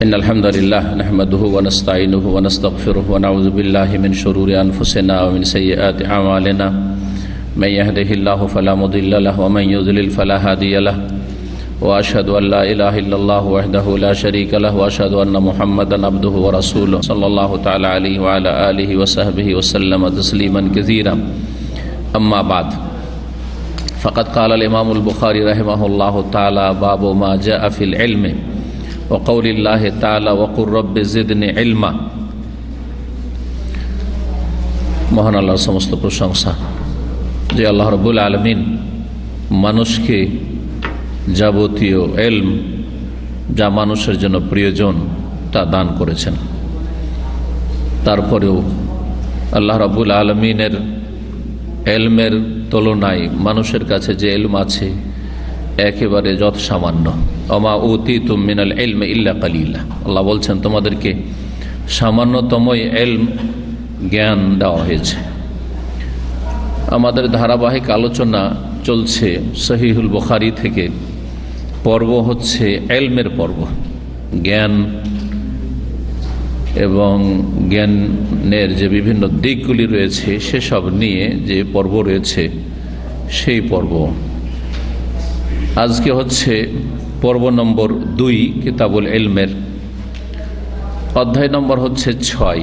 إن الحمد لله نحمده ونستعينه ونستغفره ونعوذ بالله من شرور أنفسنا ومن سيئات أعمالنا من يهده الله فلا مضل له ومن يضلل فلا هادي له وأشهد أن لا إله إلا الله وحده لا شريك له وأشهد أن محمدا عبده ورسوله صلى الله تعالى عليه وعلى آله وصحبه وسلم تسليما كثيرا أما بعد فقد قال الإمام البخاري رحمه الله تعالى باب ما جاء في العلم وقول الله تعالى وقل رب زدني علما। মহান আল্লাহর সমস্ত প্রশংসা যে আল্লাহ রাব্বুল আলামিন মানুষকে যাবতীয় ইলম যা মানুষের জন্য প্রয়োজন তা দান করেছেন। তারপরেও আল্লাহ রাব্বুল আলামিনের ইলমের তুলনায় মানুষের কাছে যে ইলম আছে একেবারে যত সামান্য। ওমা উতিতুম মিনাল ইলমি ইল্লা কালিলা, আল্লাহ বলছেন তোমাদেরকে সামান্যতমই ইলম জ্ঞান দেওয়া হয়েছে। আমাদের ধারাবাহিক আলোচনা চলছে সহিহুল বুখারী থেকে, পর্ব হচ্ছে ইলমের পর্ব, জ্ঞান এবং জ্ঞানের যে বিভিন্ন দিকগুলি রয়েছে সেসব নিয়ে যে পর্ব রয়েছে সেই পর্ব। আজকে হচ্ছে পর্ব নম্বর 2 কিতাবুল ইলমের, অধ্যায় নম্বর হচ্ছে 6।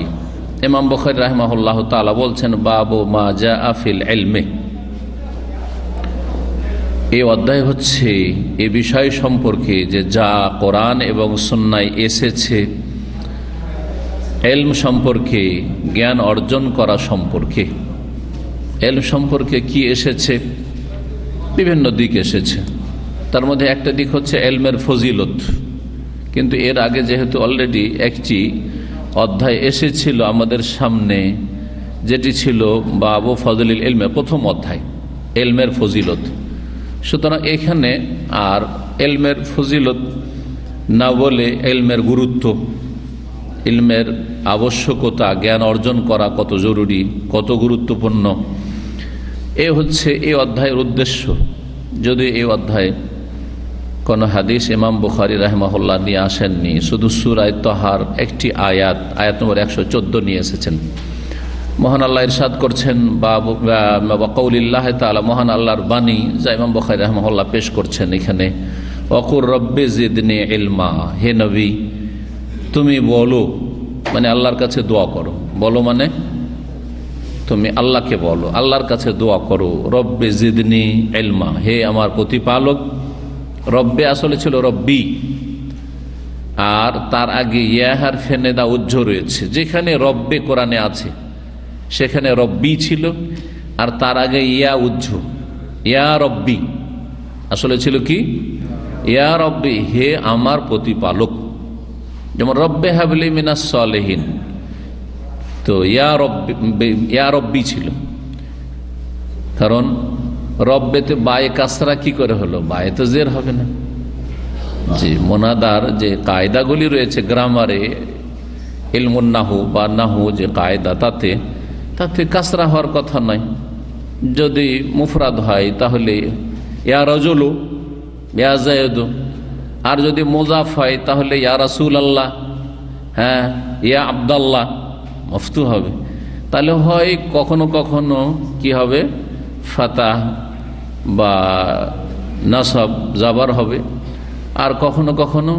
ইমাম বুখারী রাহিমাহুল্লাহ তাআলা বলছেন বাবু মা জাআ ফিল ইলমি। এই অধ্যায় হচ্ছে এই বিষয় সম্পর্কে যে যা কোরআন এবং সুন্নায় এসেছে ইলম সম্পর্কে, জ্ঞান অর্জন করা সম্পর্কে। ইলম সম্পর্কে কি এসেছে? বিভিন্ন দিক এসেছে। তার মধ্যে একটা দিক হচ্ছে ইলমের ফজিলত, কিন্তু এর আগে যেহেতু অলরেডি একটি অধ্যায় এসেছিল আমাদের সামনে, যেটি ছিল বাবু ফজলিল ইলমে, প্রথম অধ্যায় ইলমের ফজিলত। সুতরাং এখানে আর ইলমের ফজিলত না বলে ইলমের গুরুত্ব, ইলমের আবশ্যকতা, জ্ঞান অর্জন করা কত জরুরি, কত গুরুত্বপূর্ণ, এ হচ্ছে এই অধ্যায়ের উদ্দেশ্য। যদি এই অধ্যায়ে কোন হাদিস ইমাম বুখারী রাহিমাহুল্লাহ নিয়ে আসেননি, শুধু সূরা তাহার একটি আয়াত নম্বর 114 নিয়ে এসেছেন। মহান আল্লাহ ইরশাদ করছেন বা কওলিল্লাহি তাআলা, মহান আল্লাহর বাণী যা ইমাম বুখারী রাহিমাহুল্লাহ পেশ করছেন এখানে, ওয়াকুর রব্বি জিদনি ইলমা, হে নবী তুমি বলো, মানে আল্লাহর কাছে দোয়া করো। বলো মানে তুমি আল্লাহকে বলো, আল্লাহর কাছে দোয়া করো, রব্বি জিদনি ইলমা, হে আমার প্রতিপালক। রব্বে আসলে ছিল রব্বি, আর তার আগে ইয়া হারফে নিদা উজ্জ রয়েছে। যেখানে রব্বে কোরআনে আছে সেখানে রব্বি ছিল, আর তার আগে ইয়া উজ্জ, ইয়া রব্বি আসলে ছিল কি ইয়া রব্বি, হে আমার প্রতিপালক। যেমন রব্বে হাবলি মিনাস সালিহিন, তো ইয়া রব্বি ছিল, কারণ রব্বেতে বায়ে কাসরা কি করে হলো? বায়ে তো জের হবে না। জি, মোনাদার যে কায়দাগুলি রয়েছে গ্রামারে, ইলমুন নাহু বা নাহু যে কায়দা, তাতে কাসরা হওয়ার কথা নয়। যদি মুফরাদ হয় তাহলে ইয়া রাজুলু, ইয়া যায়েদু, আর যদি মুজাফ হয় তাহলে ইয়া রাসূলুল্লাহ, হ্যাঁ ইয়া আব্দুল্লাহ, মফতু হবে। তাহলে হয় কখনো কখনো কি হবে? ফাতাহ বা নাসব জাবার হবে, আর কখনো কখনো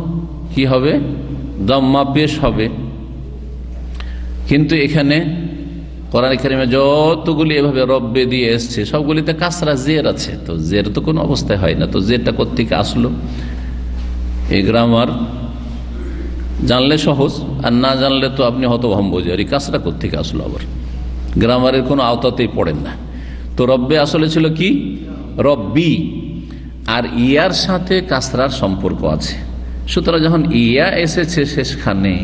কি হবে? দম্মা পেশ হবে। কিন্তু এখানে কোরআন কারীমে যতগুলি এভাবে রব্বে দিয়ে এসছে সবগুলিতে কাসরা জের আছে, তো জের তো কোনো অবস্থায় হয় না। তো জেরটা কোত্থেকে আসলো? এই গ্রামার জানলে সহজ, আর না জানলে তো আপনি হতভম্ব যে এই কাসরা কোত্থেকে আসলো, আবার গ্রামারের কোনো আওতাতেই পড়েন না। তো রব্বে আসলে ছিল কি রব্বি, আর ইয়ার সাথে কাসরার সম্পর্ক আছে। সুতরাং যখন ইয়া এসেছে শেষখানে,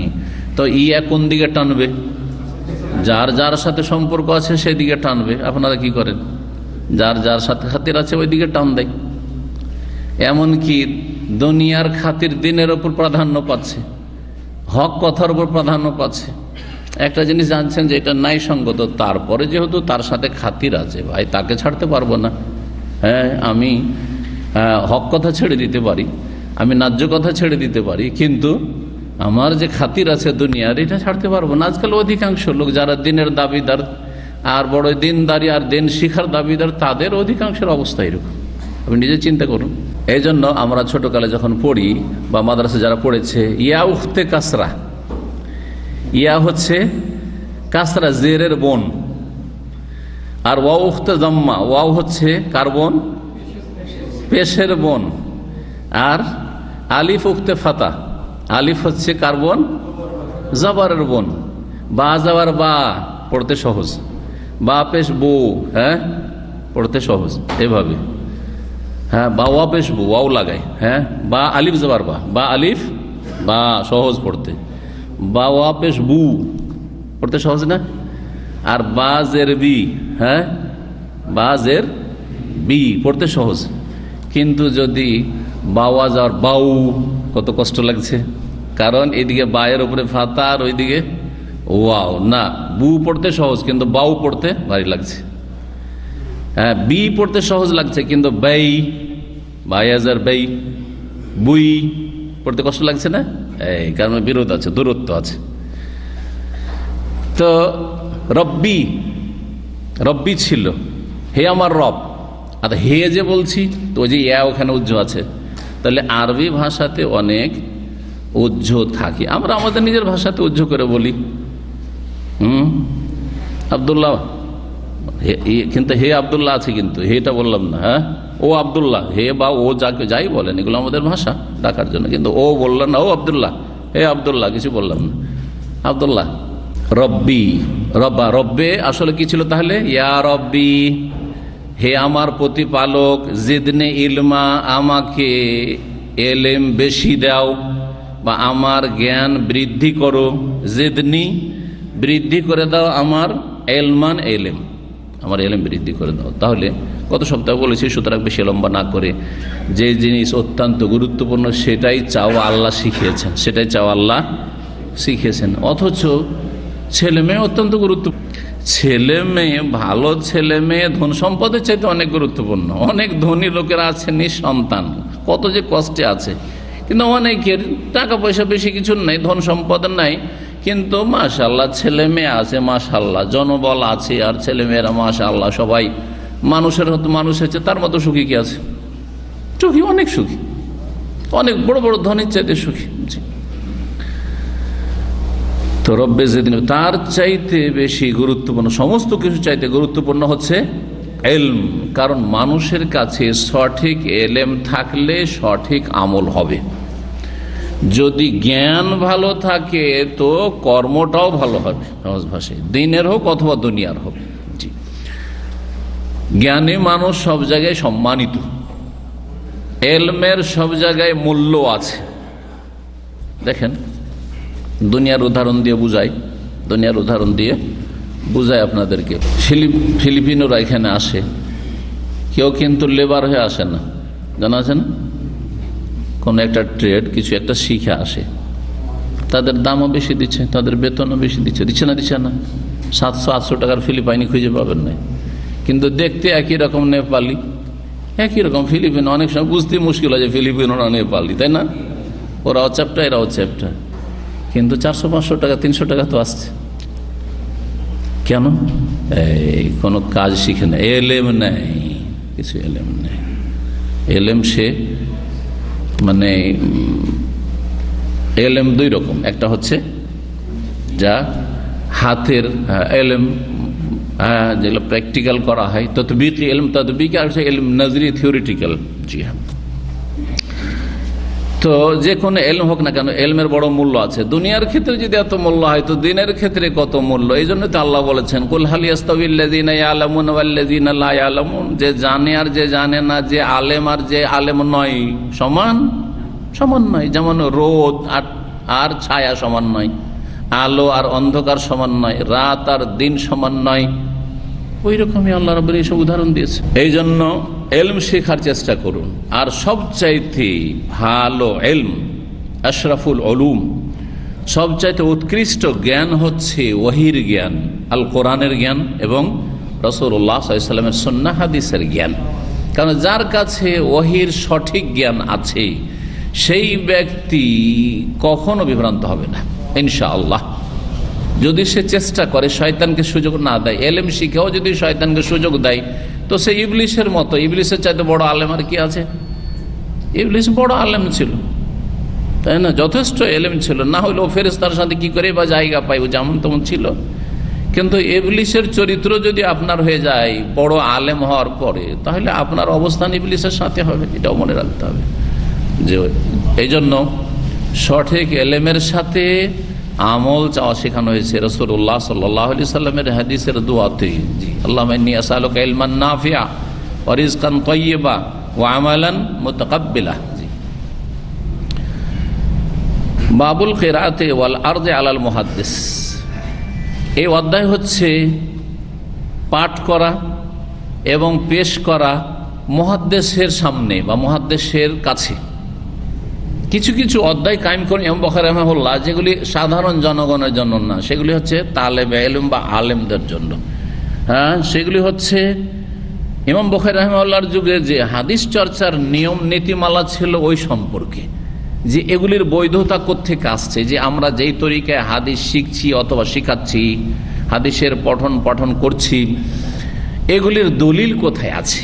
তো ইয়া কোন দিকে টানবে? যার যার সাথে সম্পর্ক আছে সেদিকে টানবে। আপনারা কি করেন? যার যার সাথে খাতির আছে ওই দিকে টান দেয়। এমনকি দুনিয়ার খাতির দিনের ওপর প্রাধান্য পাচ্ছে, হক কথার উপর প্রাধান্য পাচ্ছে। একটা জিনিস জানছেন যে এটা নাই সঙ্গত, তারপরে যেহেতু তার সাথে খাতির আছে, ভাই তাকে ছাড়তে পারবো না। হ্যাঁ, আমি হক কথা ছেড়ে দিতে পারি, আমি ন্যায্য কথা ছেড়ে দিতে পারি, কিন্তু আমার যে খাতির আছে দুনিয়ার, এটা ছাড়তে পারবো না। আজকাল অধিকাংশ লোক যারা দিনের দাবিদার আর বড় দিনদারি আর দিন শিখার দাবিদার, তাদের অধিকাংশের অবস্থা এরকম। আপনি নিজে চিন্তা করুন। এই জন্য আমরা ছোটকালে যখন পড়ি বা মাদ্রাসা যারা পড়েছে, ইয়া উখতে কাসরা, ইয়া হচ্ছে কাসরা জেরের বোন, আর ওয়া উখতে জাম্মা, ওয়াও হচ্ছে কার বোন? পেশের বোন। আর আলিফ উখতে ফাতা, আলিফ হচ্ছে কার বোন? জবরের বোন। বা জবর বা, পড়তে সহজ। বা পেশ বু, হ্যাঁ পড়তে সহজ এভাবে। হ্যাঁ, বা ওয়া পেশ বু, ওয়াও লাগাই। হ্যাঁ, বা আলিফ জবর বা, বা আলিফ বা, সহজ পড়তে। বা ওয়া পেশ বু, পড়তে সহজ না? আর বা জের বি, হ্যাঁ বা জের বি, পড়তে সহজ। কিন্তু যদি বাওয়া যাওয়ার বাউ, কত কষ্ট লাগছে, কারণ এদিকে বায়ের উপরে ফাতা আর ওইদিকে ওয়াও। না, বু পড়তে সহজ কিন্তু বাউ পড়তে ভারী লাগছে। হ্যাঁ, বি পড়তে সহজ লাগছে কিন্তু বাই, বায়াজার বাই, বুই পড়তে কষ্ট লাগছে না? এই কারণ বিরোধ আছে, দূরত্ব আছে। তো রব্বি, রব্বি ছিল, হে আমার রব। আর হে যে বলছি, তো ওই যে ইয়া ওখানে উজ্জ আছে, তাহলে আরবি ভাষাতে অনেক উজ্জ থাকে। আমরা আমাদের নিজের ভাষাতে উজ্জ করে বলি, আব্দুল্লাহ, কিন্তু হে আব্দুল্লাহ আছে, কিন্তু হেটা বললাম না। হ্যাঁ, ও আব্দুল্লাহ, হে বা ও যাকে যাই বলেন, এগুলো আমাদের ভাষা ডাকার জন্য। কিন্তু ও বললাম না, ও আব্দুল্লাহ, হে আব্দুল্লাহ, কিছু বললাম না, আব্দুল্লাহ। রব্বি, রব্বা, রব্বে আসলে কি ছিল তাহলে? ইয়া রব্বি, হে আমার প্রতিপালক, জিদনে ইলমা, আমাকে এলেম বেশি দাও বা আমার জ্ঞান বৃদ্ধি করো। জিদনি, বৃদ্ধি করে দাও আমার এলমান, এলেম, আমার এলেম বৃদ্ধি করে দাও। তাহলে গত সপ্তাহে বলেছি, সুতরাং বেশি লম্বা না করে, যে জিনিস অত্যন্ত গুরুত্বপূর্ণ সেটাই চাও আল্লাহ শিখিয়েছেন, সেটাই চাও আল্লাহ শিখিয়েছেন। অথচ ছেলে মেয়ে অত্যন্ত গুরুত্বপূর্ণ। ছেলে মেয়ে, ভালো ছেলে মেয়ে ধন সম্পদের চাইতে অনেক গুরুত্বপূর্ণ। অনেক ধনী লোকেরা আছে নিঃসন্তান, কত যে কষ্টে আছে। কিন্তু অনেকের টাকা পয়সা বেশি কিছু নাই, ধন সম্পদ নাই, কিন্তু মাশাআল্লাহ ছেলে মেয়ে আছে, মাশাআল্লাহ জনবল আছে, আর ছেলে মেয়েরা মাশাআল্লাহ সবাই মানুষের মতো মানুষ হচ্ছে। তার মতো সুখী কি আছে? সুখী, অনেক সুখী, অনেক বড় বড় ধনীর চাইতে সুখী। তো রব্বে যেদিন, তার চাইতে বেশি গুরুত্বপূর্ণ, সমস্ত কিছু চাইতে গুরুত্বপূর্ণ হচ্ছে এলম। কারণ মানুষের কাছে সঠিক এলেম থাকলে সঠিক আমল হবে। যদি জ্ঞান ভালো থাকে তো কর্মটাও ভালো হবে, সহজ ভাষায়, দিনের হোক অথবা দুনিয়ার হোক। জি, জ্ঞানী মানুষ সব জায়গায় সম্মানিত, এলমের সব জায়গায় মূল্য আছে। দেখেন, দুনিয়ার উদাহরণ দিয়ে বুঝাই, দুনিয়ার উদাহরণ দিয়ে বুঝাই আপনাদেরকে। ফিলিপিনোরা এখানে আসে, কেউ কিন্তু লেবার হয়ে আসে না, জানা আছে না? কোনো একটা ট্রেড, কিছু একটা শিখে আসে, তাদের দামও বেশি দিচ্ছে, তাদের বেতনও বেশি দিচ্ছে, দিচ্ছে না? দিচ্ছে না? 700-800 টাকার ফিলিপাইনি খুঁজে পাবেন না, কিন্তু দেখতে একই রকম নেপালি, একই রকম ফিলিপিনো। অনেক সময় বুঝতে মুশকিল হয় যে ফিলিপিনোরা নেপালি, তাই না? ওরাও চ্যাপ্টা, এরাও চ্যাপ্টা, কিন্তু 400-500 টাকা 300 টাকা তো আসছে। কেন? এই কোনো কাজ শিখে না, এলেম নেই, কিছু এলেম নেই। এলেম সে মানে এলেম দুই রকম, একটা হচ্ছে যা হাতের এলেম, যেগুলো প্র্যাকটিক্যাল করা হয়, ততবিকি এলম, ততবিকি, আর হচ্ছে এলম নজরি, থিওরিটিক্যাল। জি হ্যাঁ। তো যে কোনো এলম হোক না কেন, এলমের বড় মূল্য আছে। দুনিয়ার ক্ষেত্রে যদি এত মূল্য হয়, তো দিনের ক্ষেত্রে কত মূল্য। এই জন্য তো আল্লাহ বলেছেন, কুল হাল ইয়াস্তাবিল্লাযীনা ইয়ালামুন ওয়াল্লাযীনা লা ইয়ালামুন, যে জানে আর যে জানে না, যে আলেম আর যে আলেম নয়, সমান সমান নয়। যেমন রোদ আর ছায়া সমান নয়, আলো আর অন্ধকার সমান নয়, রাত আর দিন সমান নয়। ওই রকমই আল্লাহ রাব্বুল এইসব উদাহরণ দিয়েছে। এই জন্য এলম শেখার চেষ্টা করুন। আর সবচাইতে ভালো এলম, আশরাফুল উলুম, সবচাইতে উৎকৃষ্ট জ্ঞান হচ্ছে ওহীর জ্ঞান, আল কোরআনের জ্ঞান এবং রাসূলুল্লাহ সাল্লাল্লাহু আলাইহি ওয়াসাল্লামের সুন্নাহ হাদিসের জ্ঞান। কারণ যার কাছে ওহীর সঠিক জ্ঞান আছে, সেই ব্যক্তি কখনো বিভ্রান্ত হবে না ইনশাআল্লাহ, যদি সে চেষ্টা করে, শয়তানকে সুযোগ না দেয়। এলেম শিখেও যদি শয়তানকে সুযোগ দেয় তো সে ইবলিসের মতো। ইবলিসের চাইতে বড় আলেম আর কি আছে? ইবলিস বড় আলেম ছিল, তাই না? যথেষ্ট এলেম ছিল, না হলেও ফেরেশতার সাথে কি করে বা জায়গা পাই, ও যেমন তেমন ছিল। কিন্তু ইবলিসের চরিত্র যদি আপনার হয়ে যায় বড় আলেম হওয়ার পরে, তাহলে আপনার অবস্থান ইবলিসের সাথে হবে, এটাও মনে রাখতে হবে। যে এই জন্য সঠিক এলেমের সাথে আমল চাওয়া শেখানো হয়েছে রাসূলুল্লাহ সাল্লাল্লাহু আলাইহি সাল্লামের হাদিসের দোয়াতে। জি, আল্লাহুম্মা ইন্নী আসআলুকা ইলমান নাফিআ ওয়া রিজকান তাইয়্যিবা ওয়া আমালান মুতাকাব্বিলা। জি, বাবুল কিরাআতি ওয়াল আরদি আলাল মুহাদ্দিস। এই অধ্যায় হচ্ছে পাঠ করা এবং পেশ করা মুহাদ্দিসের সামনে বা মুহাদ্দিসের কাছে। কিছু কিছু অধ্যায় কায়েম করেন ইমাম বুখারী রাহিমাহুল্লাহ, যেগুলি সাধারণ জনগণের জন্য না, সেগুলি হচ্ছে তালেবে ইলম বা আলেমদের জন্য। হ্যাঁ, সেগুলি হচ্ছে ইমাম বুখারী রাহিমাহুল্লাহর যুগে যে হাদিস চর্চার নিয়ম নীতিমালা ছিল ওই সম্পর্কে, যে এগুলির বৈধতা কোত্থেকে আসছে, যে আমরা যেই তরিকায় হাদিস শিখছি অথবা শিখাচ্ছি, হাদিসের পঠন করছি, এগুলির দলিল কোথায় আছে,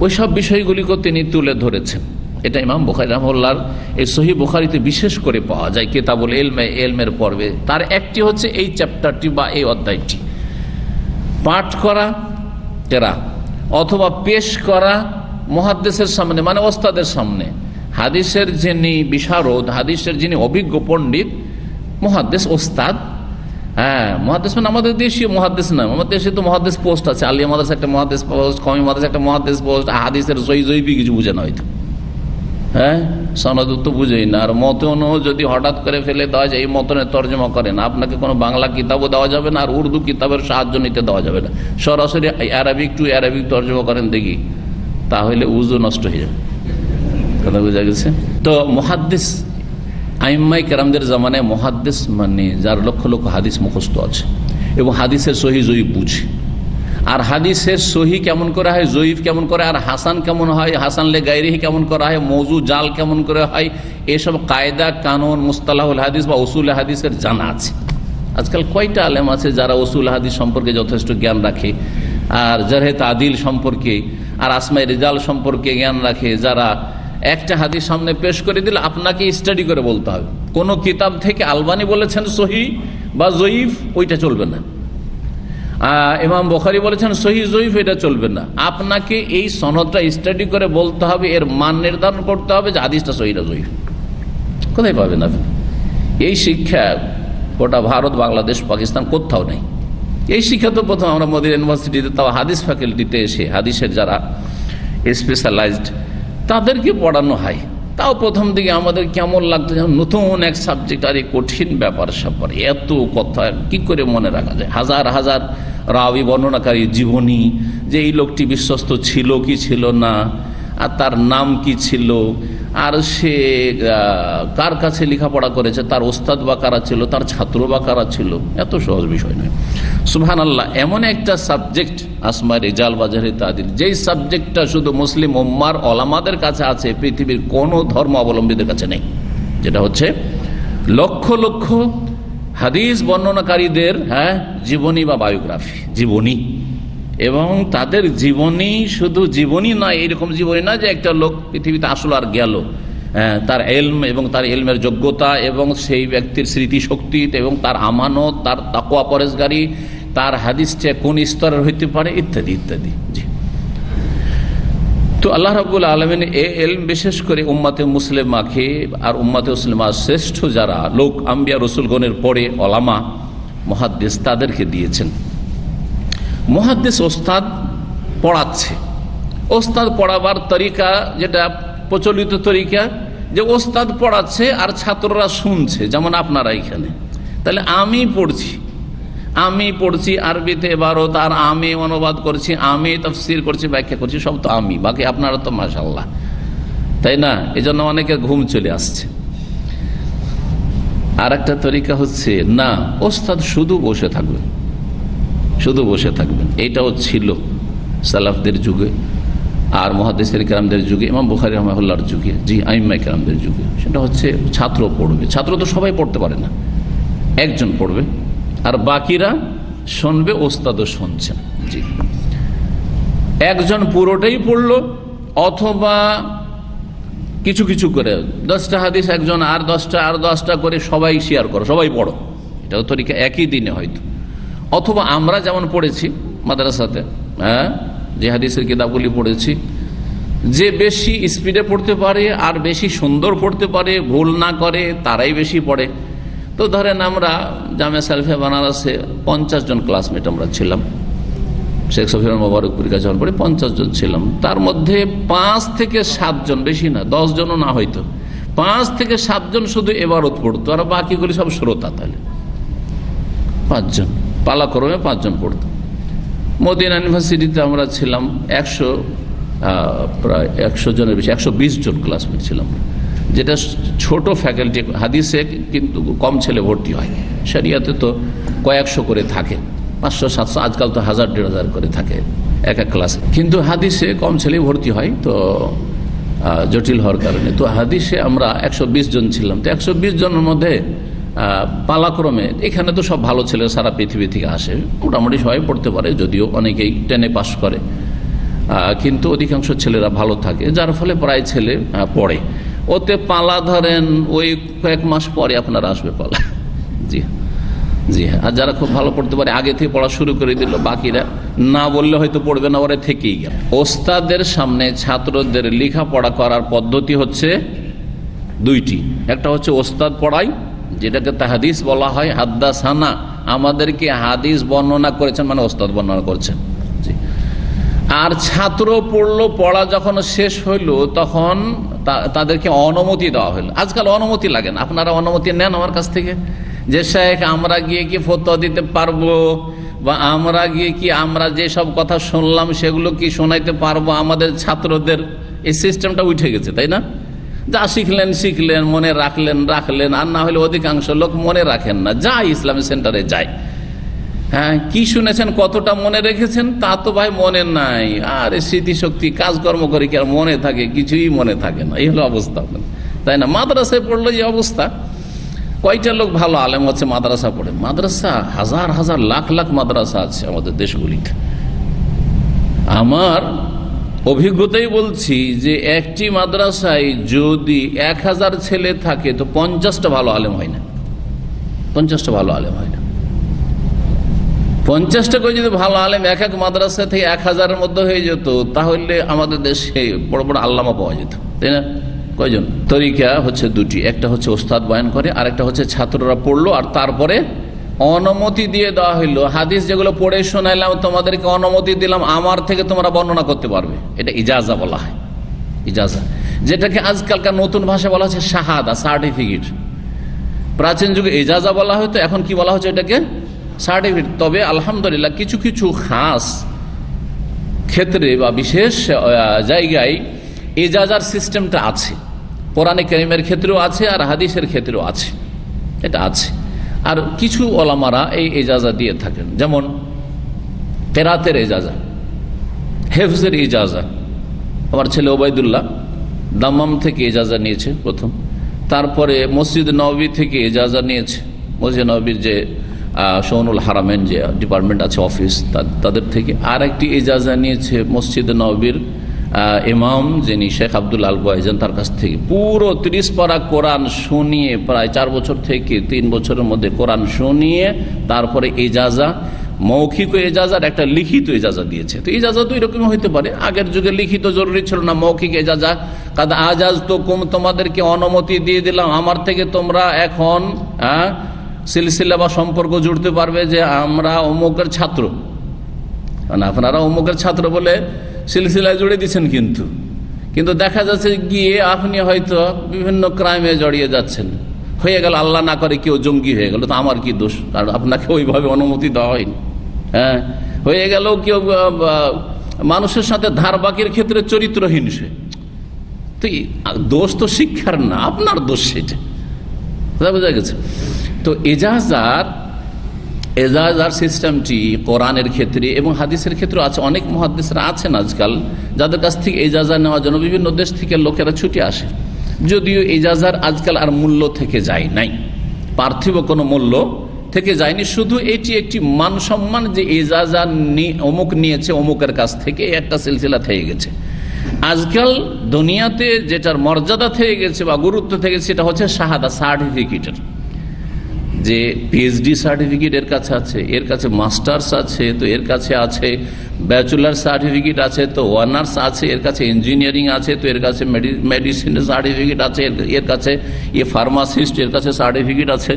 ওই সব বিষয়গুলিকে তিনি তুলে ধরেছেন। এটা ইমাম বুখারী রাহিমাহুল্লাহর এই সহিহ বুখারীতে বিশেষ করে পাওয়া যায় কিতাবুল ইলমে, ইলমের পর্বে। তার একটি হচ্ছে এই চ্যাপ্টারটি বা এই অধ্যায়টি, পাঠ করা কেরা অথবা পেশ করা মুহাদ্দিসের সামনে, মানে ওস্তাদের সামনে। হাদিসের যিনি বিশারদ, হাদিসের যিনি অভিজ্ঞ পণ্ডিত, মুহাদ্দিস ওস্তাদ। হ্যাঁ, মুহাদ্দিস মানে আমাদের দেশীয় মুহাদ্দিস না, আমাদের দেশে তো মুহাদ্দিস পোস্ট আছে, আলিয়া মাদ্রাসা একটা মুহাদ্দিস পোস্ট, কওমি মাদ্রাসা একটা মুহাদ্দিস পোস্ট। হাদিসের জয়ী কিছু বুঝে না হয়তো, হ্যাঁ, সনদ তো বুঝেই না। আর মতনও যদি হঠাৎ করে ফেলে দেওয়া যায়, এই মতনের তর্জমা করেন, আপনাকে কোনো বাংলা কিতাবও দেওয়া যাবে না, আর উর্দু কিতাবের সাহায্য নিতে দেওয়া যাবে না। সরাসরি অ্যারাবিক টু অ্যারাবিক তর্জমা করেন দেখি, তাহলে উজু নষ্ট হয়ে যাবে। কথা বোঝা গেছে? তো মুহাদ্দিস, আইম্মায়ে কেরামদের জামানায় মুহাদ্দিস মানে যার লক্ষ লক্ষ হাদিস মুখস্থ আছে এবং হাদিসের সহিহ জয়ীফ বুঝে। আর হাদিসের সহি কেমন করা হয়, জয়ীফ কেমন করে, আর হাসান কেমন হয়, হাসান লে গায়রিহি কেমন করা হয়, মৌজু জাল কেমন করে হয়, এসব কায়দা কানুন মুস্তালাহুল হাদিস বা উসুল হাদিসের জানা আছে। আজকাল কয়টা আলেম আছে যারা উসুল হাদিস সম্পর্কে যথেষ্ট জ্ঞান রাখে, আর জারহে তাদিল সম্পর্কে আর আসমায়ে রিজাল সম্পর্কে জ্ঞান রাখে, যারা একটা হাদিস সামনে পেশ করে দিলে আপনাকে স্টাডি করে বলতে হবে। কোন কিতাব থেকে আলবানী বলেছেন সহি বা জয়ীফ, ওইটা চলবে না। ইমাম বুখারী বলেছেন সহিহ জয়ীফ, এটা চলবে না। আপনাকে এই সনদটা স্টাডি করে বলতে হবে, এর মান নির্ধারণ করতে হবে যে হাদিসটা সহিহ না জয়ীফ। কোথায় পাবেন আপনি? এই শিক্ষা গোটা ভারত, বাংলাদেশ, পাকিস্তান কোথাও নেই। এই শিক্ষা তো প্রথম আমরা মদিনা ইউনিভার্সিটিতে, তাও হাদিস ফ্যাকাল্টিতে এসে হাদিসের যারা স্পেশালাইজড তাদেরকে পড়ানো হয়। তাও প্রথম দিকে আমাদের কেমন লাগতো, যেমন নতুন এক সাবজেক্ট, আর এই কঠিন ব্যাপার স্যাপার, এত কথা কি করে মনে রাখা যায়। হাজার হাজার রাবি বর্ণনাকারী জীবনী, যে এই লোকটি বিশ্বস্ত ছিল কি ছিল না, আর তার নাম কি ছিল, আর সে কার কাছে লেখাপড়া করেছে, তার ওস্তাদ বা কারা ছিল, তার ছাত্র বা কারা ছিল, এত সহজ বিষয় নয়। সুবহানাল্লাহ, এমন একটা সাবজেক্ট আসমায়ে রিজাল বা জারহে তাদিল, যেই সাবজেক্টটা শুধু মুসলিম উম্মার ওলামাদের কাছে আছে, পৃথিবীর কোনো ধর্ম অবলম্বীদের কাছে নেই। যেটা হচ্ছে লক্ষ লক্ষ হাদিস বর্ণনাকারীদের জীবনী বা বায়োগ্রাফি, জীবনী, এবং তাদের জীবনী শুধু জীবনী নয়, এইরকম জীবনী না যে একটা লোক পৃথিবীতে আসলো আর গেল। তার এলম এবং তার এলমের যোগ্যতা এবং সেই ব্যক্তির স্মৃতিশক্তি এবং তার আমানত, তার তাকওয়া পরেজগারি, তার হাদিসটা কোন স্তরের হইতে পারে, ইত্যাদি ইত্যাদি। জি, তো আল্লাহ রাব্বুল আলামিন এই এলম বিশেষ করে উম্মাতে মুসলিমাকে আর উম্মাতে মুসলিমা শ্রেষ্ঠ যারা লোক, আম্বিয়া রসুলগণের পরে ওলামা মুহাদ্দিস, তাদেরকে দিয়েছেন। মুহাদ্দিস ওস্তাদ পড়াচ্ছে। ওস্তাদ পড়াবার তরিকা যেটা প্রচলিত তরিকা, যে ওস্তাদ পড়াচ্ছে আর ছাত্ররা শুনছে, যেমন আপনারা এখানে। তাহলে আমি পড়ছি আরবিতে ইবারত, আর আমি অনুবাদ করছি, আমি তাফসীর করছি, ব্যাখ্যা করছি, সব তো আমি, বাকি আপনারা তো মাশাআল্লাহ, তাই না? এই জন্য অনেকের ঘুম চলে আসছে। আর একটা তরিকা হচ্ছে না, ওস্তাদ শুধু বসে থাকবেন। এটাও ছিল সালাফদের যুগে, আর মুহাদ্দিসিন কেরামদের যুগে, ইমাম বুখারী রাহিমাহুল্লাহর যুগে, জি আইম্মায়ে কেরামদের যুগে, সেটা হচ্ছে ছাত্র পড়বে। ছাত্র তো সবাই পড়তে পারে না, একজন পড়বে আর বাকিরা শুনবে, ওস্তাদও শুনছেন। জি, একজন পুরোটাই পড়লো অথবা কিছু কিছু করে 10টা হাদিস একজন আর 10টা করে সবাই শেয়ার করো, সবাই পড়ো, এটাও তরিকা একই দিনে হয়তো। অথবা আমরা যেমন পড়েছি মাদ্রাসাতে, হ্যাঁ, যে হাদিসের কিতাবগুলি পড়েছি, যে বেশি স্পিডে পড়তে পারে আর বেশি সুন্দর পড়তে পারে, ভুল না করে, তারাই বেশি পড়ে। তো ধরেন আমরা জামিয়া সালফিয়া বানারসে 50 জন ক্লাসমেট আমরা ছিলাম, শেখ সফিউর মোবারকপুর কাছে যখন পড়ে 50 জন ছিলাম। তার মধ্যে 5 থেকে 7 জন, বেশি না, 10 জনও না হয়তো, 5 থেকে 7 জন শুধু এবারত পড়তো, আর বাকিগুলি সব শ্রোতা। তাহলে 5 জন, পালাক্রমে 5 জন পড়তো। মদিনা ইউনিভার্সিটিতে আমরা ছিলাম প্রায় 100 জনের বেশি, 120 জন ক্লাসমেট ছিলাম, যেটা ছোট ফ্যাকাল্টি। হাদিসে কিন্তু কম ছেলে ভর্তি হয়, শরিয়াতে তো কয়েকশো করে থাকে, 500-700, আজকাল তো 1000-1500 করে থাকে এক এক ক্লাসে, কিন্তু হাদিসে কম ছেলে ভর্তি হয়, তো জটিল হওয়ার কারণে। তো হাদিসে আমরা 120 জন ছিলাম। তো 120 জনের মধ্যে পালাক্রমে, এখানে তো সব ভালো ছেলে সারা পৃথিবী থেকে আসে, মোটামুটি সবাই পড়তে পারে, যদিও অনেকেই 10-এ পাস করে, কিন্তু অধিকাংশ ছেলেরা ভালো থাকে, যার ফলে প্রায় ছেলে পড়ে। ওতে পালা ধরেন ওই কয়েক মাস পরে আপনারা আসবে পালা। জি জি হ্যাঁ, আর যারা খুব ভালো পড়তে পারে আগে থেকে পড়া শুরু করে দিল, বাকিরা না বললে হয়তো পড়বে না, ওরা থেকেই গেল। ওস্তাদের সামনে ছাত্রদের লেখাপড়া করার পদ্ধতি হচ্ছে 2টি। একটা হচ্ছে ওস্তাদ পড়াই, যেটাকে তাহাদিস বলা হয়, হাদ্দাসানা, আমাদেরকে হাদিস বর্ণনা করেছেন, মানে ওস্তাদ বর্ণনা করছেন। জি, আর ছাত্র পড়লো, পড়া যখন শেষ হইল তখন তাদেরকে অনুমতি দেওয়া হলো। আজকাল অনুমতি লাগে না, আপনারা অনুমতি নেন আমার কাছ থেকে, যে শেখ আমরা গিয়ে কি ফতোয়া দিতে পারবো, বা আমরা গিয়ে কি আমরা যেসব কথা শুনলাম সেগুলো কি শোনাইতে পারবো আমাদের ছাত্রদের। এই সিস্টেমটা উঠে গেছে, তাই না? যা শিখলেন, মনে রাখলেন, আর না হলে অধিকাংশ লোক মনে রাখেন না, যাই ইসলামী সেন্টারে যায়, হ্যাঁ, কি শুনেছেন, কতটা মনে রেখেছেন তা তো ভাই মনে নাই। আর স্মৃতিশক্তি, কাজকর্ম করে কি আর মনে থাকে? কিছুই মনে থাকে না। এই হলো অবস্থা, তাই না? মাদ্রাসায় পড়লো এই অবস্থা। কয়টা লোক ভালো আলেম হচ্ছে মাদ্রাসা পড়ে? মাদ্রাসা হাজার হাজার লাখ লাখ মাদ্রাসা আছে আমাদের দেশগুলিতে। আমার অভিজ্ঞতাই বলছি যে একটি মাদ্রাসায় যদি 1000 ছেলে থাকে তো 50টা ভালো আলেম হয় না, 50টা ভালো আলেম হয় না। 50টা করে যদি ভালো আলেম এক এক মাদ্রাসা থেকে 1000-এর মধ্যে হয়ে যেত, তাহলে আমাদের দেশে বড় বড় আল্লামা পাওয়া যেত, তাই না? কয়জন? তরিকা হচ্ছে 2টি, একটা হচ্ছে ওস্তাদ বয়ান করে, আর একটা হচ্ছে ছাত্ররা পড়লো আর তারপরে অনুমতি দিয়ে দেওয়া হইলো, হাদিস যেগুলো পড়ে শোনাইলাম তোমাদেরকে অনুমতি দিলাম, আমার থেকে তোমরা বর্ণনা করতে পারবে। এটা ইজাজা বলা হয়, ইজাজা, যেটাকে আজকালকার নতুন ভাষা বলা হচ্ছে শাহাদা, সার্টিফিকেট। প্রাচীন যুগে ইজাজা বলা হতো, এখন কি বলা হচ্ছে? এটাকে সার্টিফিকেট। তবে আলহামদুলিল্লাহ কিছু কিছু খাস ক্ষেত্রে বা বিশেষ জায়গায় ইজাজার সিস্টেমটা আছে, কোরআনে কারীমের ক্ষেত্রেও আছে আর হাদিসের ক্ষেত্রেও আছে, এটা আছে। আর কিছু ওলামারা এই ইজাজা দিয়ে থাকেন, যেমন কেরাতের ইজাজা, হেফজের ইজাজা। আমার ছেলে ওবায়দুল্লাহ দাম্মাম থেকে ইজাজা নিয়েছে প্রথম, তারপরে মসজিদ নববী থেকে ইজাজা নিয়েছে, মসজিদ নববীর যে শৌনুল হারামেন যে ডিপার্টমেন্ট আছে অফিস, তাদের থেকে। আর একটি ইজাজা নিয়েছে মসজিদ নববীর ইমাম যিনি শেখ আব্দুল আল বয়াজান, তার কাছ থেকে পুরো 30 পারা কোরআন শুনিয়ে, প্রায় 4 বছর থেকে 3 বছরের মধ্যে কোরআন শুনিয়ে তারপরে ইজাজা, মৌখিক ইজাজার একটা লিখিত ইজাজা দিয়েছে। তো ইজাজা তো এরকম হইতে পারে, আগের যুগে লিখিত জরুরি ছিল না, মৌখিক ইজাজা, কাদা আজাজ তো কম, তোমাদেরকে অনুমতি দিয়ে দিলাম, আমার থেকে তোমরা এখন সিলসিলা বা সম্পর্ক জুড়তে পারবে যে আমরা অমুকের ছাত্র, মানে আপনারা অমুকের ছাত্র বলে সিলসিলায় জুড়ে দিচ্ছেন, কিন্তু দেখা যাচ্ছে গিয়ে আপনি হয়তো বিভিন্ন ক্রাইমে জড়িয়ে যাচ্ছেন, হয়ে গেল আল্লাহ না করে কেউ জঙ্গি হয়ে গেল, তো আমার কি দোষ? কারণ আপনাকে ওইভাবে অনুমতি দেওয়া হয়নি। হ্যাঁ, হয়ে গেল কেউ মানুষের সাথে ধারবাকির ক্ষেত্রে চরিত্রহীন, সে তো দোষ তো শিক্ষার না, আপনার দোষ সেটা, বোঝা গেছে? তো ইজাজার এজাজার সিস্টেমটি কোরআনের ক্ষেত্রে এবং হাদিসের ক্ষেত্রে আছে। অনেক মুহাদ্দিসরা আছেন আজকাল যাদের কাছ থেকে এজাজা নেওয়ার জন্য বিভিন্ন দেশ থেকে লোকেরা ছুটে আসে, যদিও এজাজার আজকাল আর মূল্য থেকে যায় নাই, পার্থিব কোনো মূল্য থেকে যায়নি। শুধু এটি একটি মান সম্মান যে এজাজা অমুক নিয়েছে অমুকের কাছ থেকে, একটা সিলসিলা থেকে গেছে। আজকাল দুনিয়াতে যেটার মর্যাদা থেকে গেছে বা গুরুত্ব থেকে গেছে সেটা হচ্ছে শাহাদা, সার্টিফিকেটের। যে পিএইচডি সার্টিফিকেট এর কাছে আছে, এর কাছে মাস্টার্স আছে, তো এর কাছে আছে ব্যাচেলার সার্টিফিকেট আছে, তো অনার্স আছে, এর কাছে ইঞ্জিনিয়ারিং আছে, তো এর কাছে মেডিসিনের সার্টিফিকেট আছে, এর কাছে ফার্মাসিস্ট, এর কাছে সার্টিফিকেট আছে।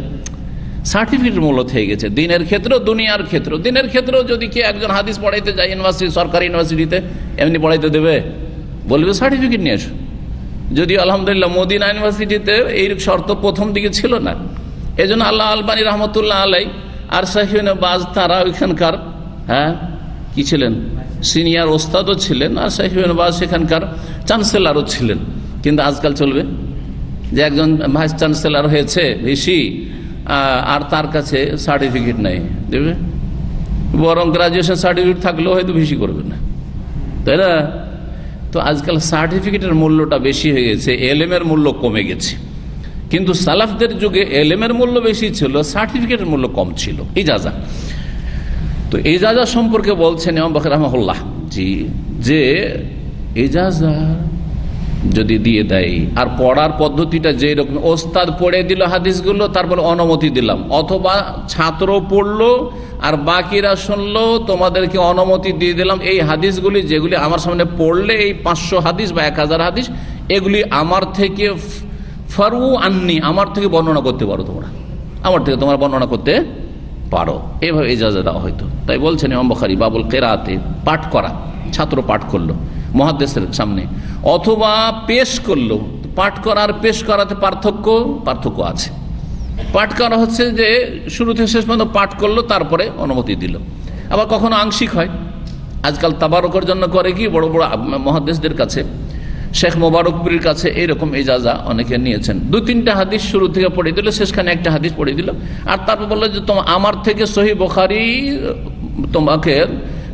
সার্টিফিকেট মূল্য থেকে গেছে দিনের ক্ষেত্রেও দুনিয়ার ক্ষেত্রেও। দিনের ক্ষেত্রেও যদি কেউ একজন হাদিস পড়াইতে যায় ইউনিভার্সিটি, সরকারি ইউনিভার্সিটিতে, এমনি পড়াইতে দেবে? বলবে সার্টিফিকেট নিয়ে এসো। যদিও আলহামদুলিল্লাহ মদিনা ইউনিভার্সিটিতে এই শর্ত প্রথম দিকে ছিল না, এই জন্য আল্লাহ আলবানী রহমতুল্লাহ আলাই আর শাহিন বাজ তারা ওইখানকার কি ছিলেন, সিনিয়র ওস্তাদও ছিলেন, আর শাহিন বাজ সেখানকার চ্যান্সেলারও ছিলেন। কিন্তু আজকাল চলবে যে একজন ভাইস চ্যান্সেলার হয়েছে বেশি আর তার কাছে সার্টিফিকেট নাই, দেবে? বরং গ্রাজুয়েশন সার্টিফিকেট থাকলেও হয়তো বেশি করবে না, তাই না? তো আজকাল সার্টিফিকেটের মূল্যটা বেশি হয়ে গেছে, এলেমের মূল্য কমে গেছে। কিন্তু সালাফদের যুগে এলেমের মূল্য বেশি ছিল, সার্টিফিকেটের মূল্য কম ছিল। ইজাজা, তো ইজাজা সম্পর্কে বলছেন ইমাম বখরি রাহমাহুল্লাহ জি, যে ইজাজা যদি দিয়ে দেয় আর পড়ার পদ্ধতিটা যে রকম, ওস্তাদ পড়ে দিল হাদিসগুলো, তারপর অনুমতি দিলাম, অথবা ছাত্র পড়লো আর বাকিরা শুনলো, তোমাদেরকে অনুমতি দিয়ে দিলাম এই হাদিসগুলি যেগুলি আমার সামনে পড়লে, এই 500 হাদিস বা 1000 হাদিস, এগুলি আমার থেকে ফারু আননি, আমার থেকে বর্ণনা করতে পারো, তোমরা আমার থেকে তোমরা বর্ণনা করতে পারো, এইভাবে ইজাজা দেওয়া হয়তো। তাই বলছেন ইমাম বুখারী বাবুল কিরাতে, পাঠ করা, ছাত্র পাঠ করলো মুহাদ্দিসের সামনে, অথবা পেশ করলো। পাঠ করা আর পেশ করাতে পার্থক্য আছে। পাঠ করা হচ্ছে যে শুরু থেকে শেষ পর্যন্ত পাঠ করলো, তারপরে অনুমতি দিল। আবার কখনো আংশিক হয়, আজকাল তাবারকের জন্য করে কি, বড় বড় মুহাদ্দিসদের কাছে, শেখ মোবারকপুরীর কাছে এইরকম ইজাজা অনেকে নিয়েছেন। 2-3টা হাদিস শুরু থেকে পড়ে দিল, শেষখানে একটা হাদিস পড়ে দিল, আর তারপর বললো যে আমার থেকে সহিহ বুখারী তোমাকে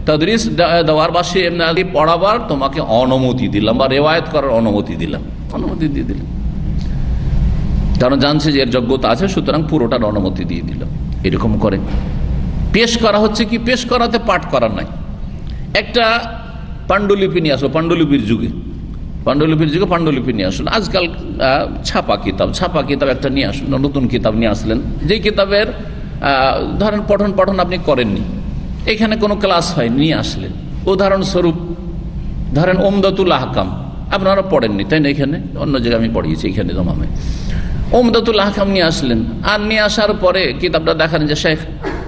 তাদরিস দেওয়ার বা পড়াবার তোমাকে অনুমতি দিলাম, বা রেওয়ায়ত করার অনুমতি দিলাম, অনুমতি দিয়ে দিলাম, কারণ জানছে যে এর যোগ্যতা আছে, সুতরাং পুরোটার অনুমতি দিয়ে দিল। এরকম করে পেশ করা হচ্ছে কি, পেশ করাতে পাঠ করা নাই। একটা পাণ্ডুলিপি নিয়ে আসলো, পাণ্ডুলিপির যুগে পাণ্ডুলিপি নিয়ে আসলো। আজকাল ছাপা কিতাব একটা নিয়ে আসলো, নতুন কিতাব নিয়ে আসলেন, যে কিতাবের ধরেন পঠন আপনি করেননি, এখানে কোনো ক্লাস হয়, নিয়ে আসলেন। উদাহরণস্বরূপ ধরেন উমদাতুল আহকাম আপনারা পড়েননি, তাই না? এখানে অন্য জায়গায় আমি পড়িয়েছি, এখানে জমামে উমদাতুল আহকাম নিয়ে আসলেন, আর নিয়ে আসার পরে কিতাবটা দেখান যে শেখ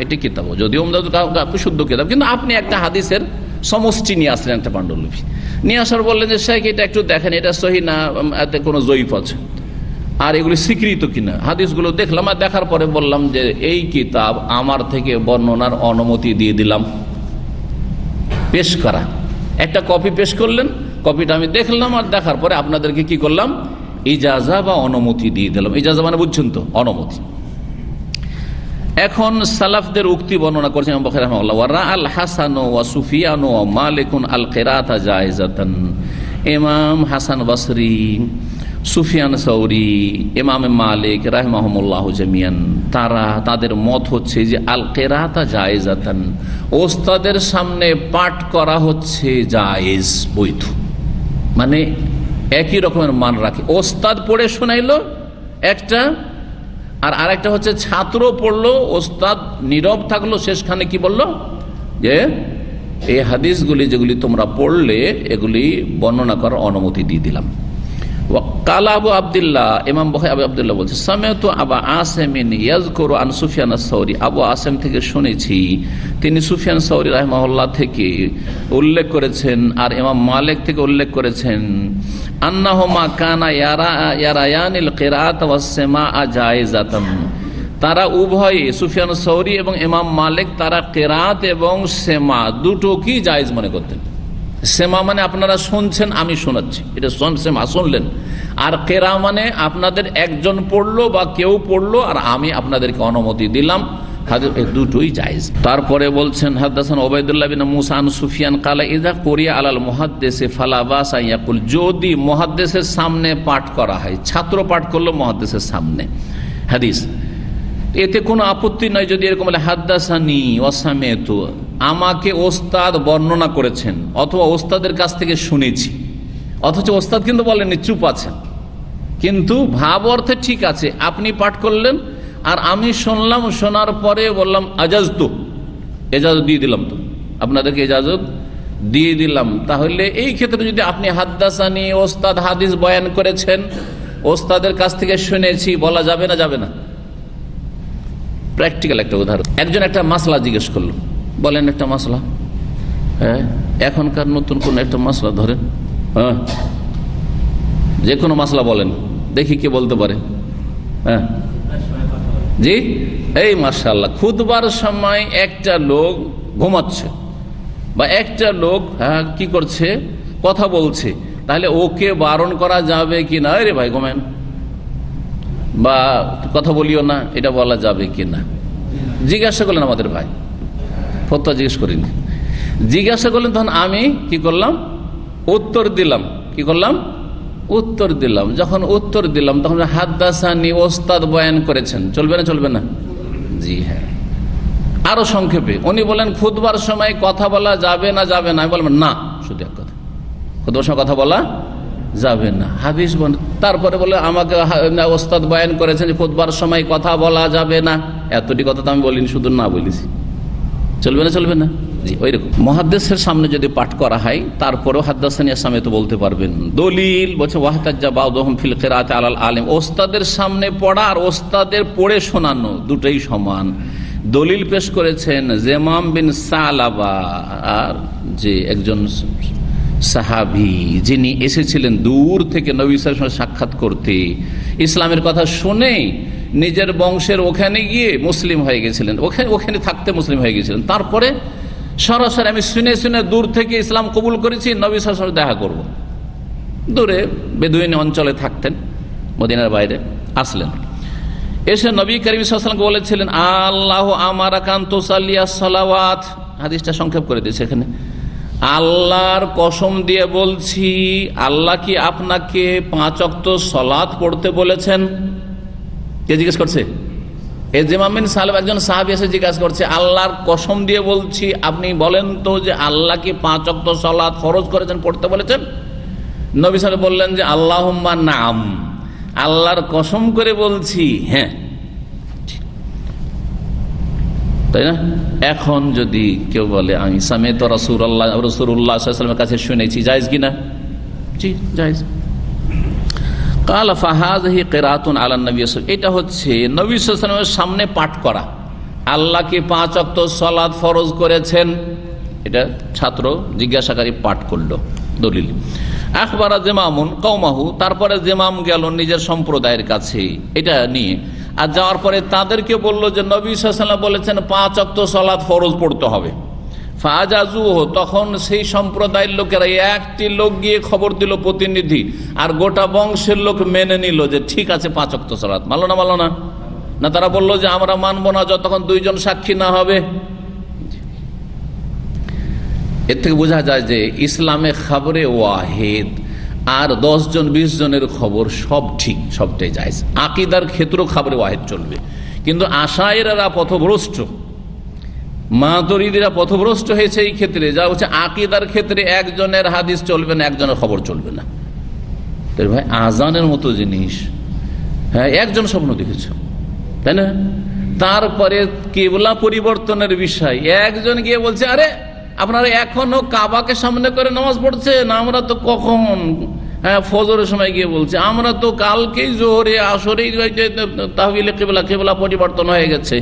এটি কিতাব, যদি উমদাতুল আহকাম শুদ্ধ কিতাব, কিন্তু আপনি একটা হাদিসের সমষ্টি নিয়ে আসলেন, একটা পাণ্ডুলিপি নিয়ে আসার বললেন যে শেখ এটা একটু দেখেন, এটা সহি না, এতে কোনো জয়ীফ আছে, আর এগুলি স্বীকৃত কিনা। হাদিসগুলো দেখলাম, আর দেখার পরে বললাম যে এই কিতাব আমার থেকে বর্ণনার অনুমতি দিয়ে দিলাম। পেশ করা, একটা কপি পেশ করলেন, কপিটা আমি দেখলাম, আর দেখার পরে আপনাদেরকে কি করলাম, ইজাজা বা অনুমতি দিয়ে দিলাম। ইজাজা মানে বুঝছেন তো, অনুমতি। এখন সালাফদের উক্তি বর্ণনা করছেন ইমাম বুখারী রাহিমাহুল্লাহ, ওয়া রাআল হাসান ওয়া সুফিয়ান ওয়া মালিকুন আল কিরাতা জায়েজাতান। ইমাম হাসান বসরি, সুফিয়ান সৌরি, ইমাম মালিক রাহিমাহুমুল্লাহ জামিয়ান, তাদের মত হচ্ছে যে আল কিরাতা জায়েজাতান, ওস্তাদের সামনে পাঠ করা হচ্ছে জায়েজ, বৈধ, মানে একই রকমের মান রাখে। ওস্তাদ পড়ে শোনাইলো একটা, আর আরেকটা হচ্ছে ছাত্র পড়লো, ওস্তাদ নীরব থাকলো, শেষখানে কি বললো যে এই হাদিসগুলি যেগুলি তোমরা পড়লে এগুলি বর্ণনা করার অনুমতি দিয়ে দিলাম। কালা আবু আবদুল্লাহ, ইমাম বুখারী আবু আবদুল্লাহ বলছে, সামিআতু আবা আসিমিন ইয়াযকুরু আন সুফিয়ান আস-সাউরি, আবু আসিম থেকে শুনেছি, তিনি সুফিয়ান সাউরি রাহিমাহুল্লাহ থেকে উল্লেখ করেছেন, আর ইমাম মালিক থেকে উল্লেখ করেছেন, আন্নাহুমা কানা ইয়ারায়ানিল কিরাআত ওয়াস সামাআ জায়েজাতান, তারা উভয়ে সুফিয়ান সাউরি এবং ইমাম মালিক তারা কিরাআত এবং সেমা দুটো কি জায়েজ মনে করতেন। সেমা মানে আপনারা শুনছেন, আমি শোনাচ্ছি, এটা সেমা শুনলেন। আর কেরা মানে আপনাদের একজন পড়লো বা কেউ পড়লো আর আমি আপনাদেরকে অনুমতি দিলাম, দুটোই জায়েজ। তারপরে বলছেন হাদাসান ওবাইদুল্লাহ বিন মুসা আন সুফিয়ান কালা ইযা কুরিয়া আলাল মুহাদ্দিসি ফালা বাসা ইয়াকুল, যদি মুহাদ্দিসের সামনে পাঠ করা হয়, ছাত্র পাঠ করলো মুহাদ্দিসের সামনে হাদিস, এতে কোনো আপত্তি নয় যদি এরকম বলে হাদাসানি ওয়া সামিতু, আমাকে ওস্তাদ বর্ণনা করেছেন অথবা ওস্তাদের কাছ থেকে শুনেছি, অথচ ওস্তাদ কিন্তু বলেননি, চুপ আছেন, কিন্তু ভাব অর্থে ঠিক আছে, আপনি পাঠ করলেন আর আমি শুনলাম, শোনার পরে বললাম আজাজতু, এজাজত দিয়ে দিলাম, তো আপনাদেরকে এজাজত দিয়ে দিলাম। তাহলে এই ক্ষেত্রে যদি আপনি হাদাসানি, ওস্তাদ হাদিস বয়ান করেছেন, ওস্তাদের কাছ থেকে শুনেছি, বলা যাবে না? যাবে না। প্র্যাকটিক্যাল একটা উদাহরণ, একজন একটা মাসলা জিজ্ঞেস করলো, বলেন একটা মাসলা, হ্যাঁ এখনকার নতুন কোন একটা মাসলা ধরেন, হ্যাঁ যে কোনো মাসলা বলেন, দেখি কে বলতে পারে। হ্যাঁ জি, এই মাশাআল্লাহ, খুতবার সময় একটা লোক ঘুমাচ্ছে বা একটা লোক কি করছে, কথা বলছে, তাহলে ওকে বারণ করা যাবে কি না, রে ভাই ঘুমেন বা কথা বলিও না, এটা বলা যাবে কি না? জিজ্ঞাসা করলেন আমাদের ভাই, ফতোয়া জিজ্ঞেস করিনি, জিজ্ঞাসা করলেন, তখন আমি কি করলাম, উত্তর দিলাম। কি করলাম? উত্তর দিলাম। যখন উত্তর দিলাম তখন হাদাসানি, ওস্তাদ বয়ান করেছেন, চলবে না? চলবে না? জি হ্যাঁ। আরো সংক্ষেপে উনি বলেন খুতবার সময় কথা বলা যাবে না? যাবে না। আমি বললাম না, শুধু এক কথা, খুতবার সময় কথা বলা যাবে না, হাদিস বল। তারপরে বলে আমাকে ওস্তাদ বয়ান করেছেন যে খুতবার সময় কথা বলা যাবে না, এতটি কথা তো আমি বলিনি, শুধু না বলেছি, চলবে না? চলবে না? জি ওইরকম মুহাদ্দিসের সামনে যদি পাঠ করা হয়, তারপরেও হাদাসানি সামনে তো বলতে পারবেন। দলিল বলছে ওয়াহতাজ্জা বাউদুহুম ফিল কিরাআতি আলাল আলিম, ওস্তাদের সামনে পড়া আর ওস্তাদের পড়ে শোনানো দুটোই সমান। দলিল পেশ করেছেন জেমাম বিন সালাবা, আর যে একজন সাহাবী যিনি এসেছিলেন দূর থেকে নবী সাল্লাল্লাহু আলাইহি ওয়াসাল্লাম সাক্ষাৎ করতে, ইসলামের কথা শুনে নিজের বংশের ওখানে গিয়ে মুসলিম হয়ে গেছিলেন, ওখানে থাকতে মুসলিম হয়ে গেছিলেন। তারপরে সরাসরি আমি শুনে শুনে দূর থেকে ইসলাম কবুল করেছি, নবী সাল্লাল্লাহু আলাইহি ওয়াসাল্লাম দেখা করব। দূরে বেদুইন অঞ্চলে থাকতেন, মদিনার বাইরে আসলেন, এসে নবী করিম সাল্লাল্লাহু আলাইহি ওয়াসাল্লাম বলেছিলেন আল্লাহু আমারাকা আন তুসাল্লিয়া সালাওয়াত, হাদিসটা সংক্ষেপ করে দিয়েছে এখানে। আল্লাহর কসম দিয়ে বলছি, আল্লাহ কি আপনাকে 5 ওয়াক্ত সালাত পড়তে বলেছেন? কে জিজ্ঞেস করছে? জেমাম বিন সালাবা, একজন সাহাবী এসে জিজ্ঞাসা করছে, আল্লাহর কসম দিয়ে বলছি আপনি বলেন তো যে আল্লাহ কি 5 ওয়াক্ত সালাত ফরজ করেছেন, পড়তে বলেছেন? নবী সাল্লাল্লাহু আলাইহি ওয়াসাল্লাম বললেন যে আল্লাহুম্মা নাম, আল্লাহর কসম করে বলছি হ্যাঁ। তাই না? এখন যদি কেউ বলে আমি সামি'তু রাসূলুল্লাহ সাল্লাল্লাহু আলাইহি ওয়াসাল্লামের কাছে শুনেছি, জায়েজ কিনা? জি জায়েজ। কালা ফাহাযিহি কিরাআতুন আলা নবী সাল্লাল্লাহু আলাইহি ওয়াসাল্লাম, এটা হচ্ছে নবী সাল্লাল্লাহু আলাইহি ওয়াসাল্লামের সামনে পাঠ করা, আল্লাহ কি 5 ওয়াক্ত সালাত ফরজ করেছেন, এটা ছাত্র জিজ্ঞাসাকারী পাঠ করলো। দলিল আখবারা জেমামুন কওমাহু, তারপরে জেমাম গেল নিজের সম্প্রদায়ের কাছে এটা নিয়ে, আর যাওয়ার পরে তাদেরকে বললো যে নবী সাল্লাল্লাহু আলাইহি ওয়াসাল্লাম বলেছেন 5 ওয়াক্ত সালাত ফরজ পড়তে হবে। ফাজাজুহু, তখন সেই সম্প্রদায়ের লোকেরা, একটি লোক গিয়ে খবর দিল প্রতিনিধি, আর গোটা বংশের লোক মেনে নিল যে ঠিক আছে 5 ওয়াক্ত সালাত। মানলো না? মানলো না? না, তারা বললো যে আমরা মানবো না যতক্ষণ 2 জন সাক্ষী না হবে। এর থেকে বোঝা যায় যে ইসলামে খবরে ওয়াহিদ আর 10 জন 20 জনের খবর সব ঠিক, সবটাই জায়েজ। আকীদার ক্ষেত্রেও খবরে ওয়াহিদ চলবে, কিন্তু আশায়েরারা পথভ্রষ্ট, মাতুরিদিরা পথভ্রষ্ট হয়েছে এই ক্ষেত্রে, যা হচ্ছে আকীদার ক্ষেত্রে একজনের হাদিস চলবে না, একজনের খবর চলবে না। তাই ভাই আজানের মতো জিনিস, হ্যাঁ একজন স্বপ্ন দেখেছ, তাই না? তারপরে কিবলা পরিবর্তনের বিষয় একজন গিয়ে বলছে আরে আপনারা এখনো কাবাকে সামনে করে নামাজ পড়ছেন, আমরা তো কখন ফজরের সময় গিয়ে বলছে আমরা তো কালকেই জোহরে আসরেই তাহবিলে কিবলা পরিবর্তন হয়ে গেছে।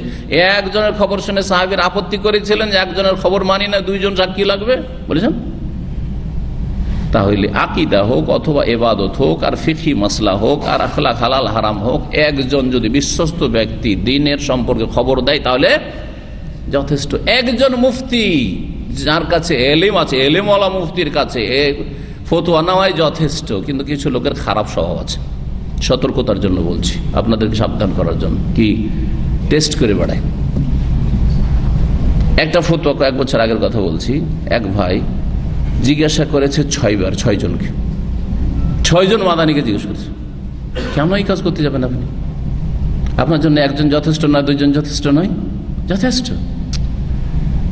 একজনের খবর শুনে সাহাবীর আপত্তি করেছিলেন যে একজনের খবর মানি না, 2 জন সাক্ষী লাগবে বলেছেন। তাহলে আকীদা হোক অথবা ইবাদত হোক আর ফিকহি মাসলা হোক আর আখলাক হালাল হারাম হোক, একজন যদি বিশ্বস্ত ব্যক্তি দ্বীনের সম্পর্কে খবর দেয় তাহলে যথেষ্ট। একজন মুফতি যার কাছে এলিম আছে, এলিমওয়ালা মুফতির কাছে ফতোয়া নেওয়াই যথেষ্ট, কিন্তু কিছু লোকের খারাপ স্বভাব আছে। সতর্কতার জন্য বলছি, আপনাদেরকে সাবধান করার জন্য। কি টেস্ট করে বেড়ায়। একটা ফতোয়া কয়েক বছর আগের কথা বলছি, এক ভাই জিজ্ঞাসা করেছে 6 বার, 6 জনকে, 6 জন মাদানিকে জিজ্ঞেস করেছে কেন এই কাজ করতে যাবেন আপনি? আপনার জন্য একজন যথেষ্ট নয়, 2 জন যথেষ্ট নয়? যথেষ্ট।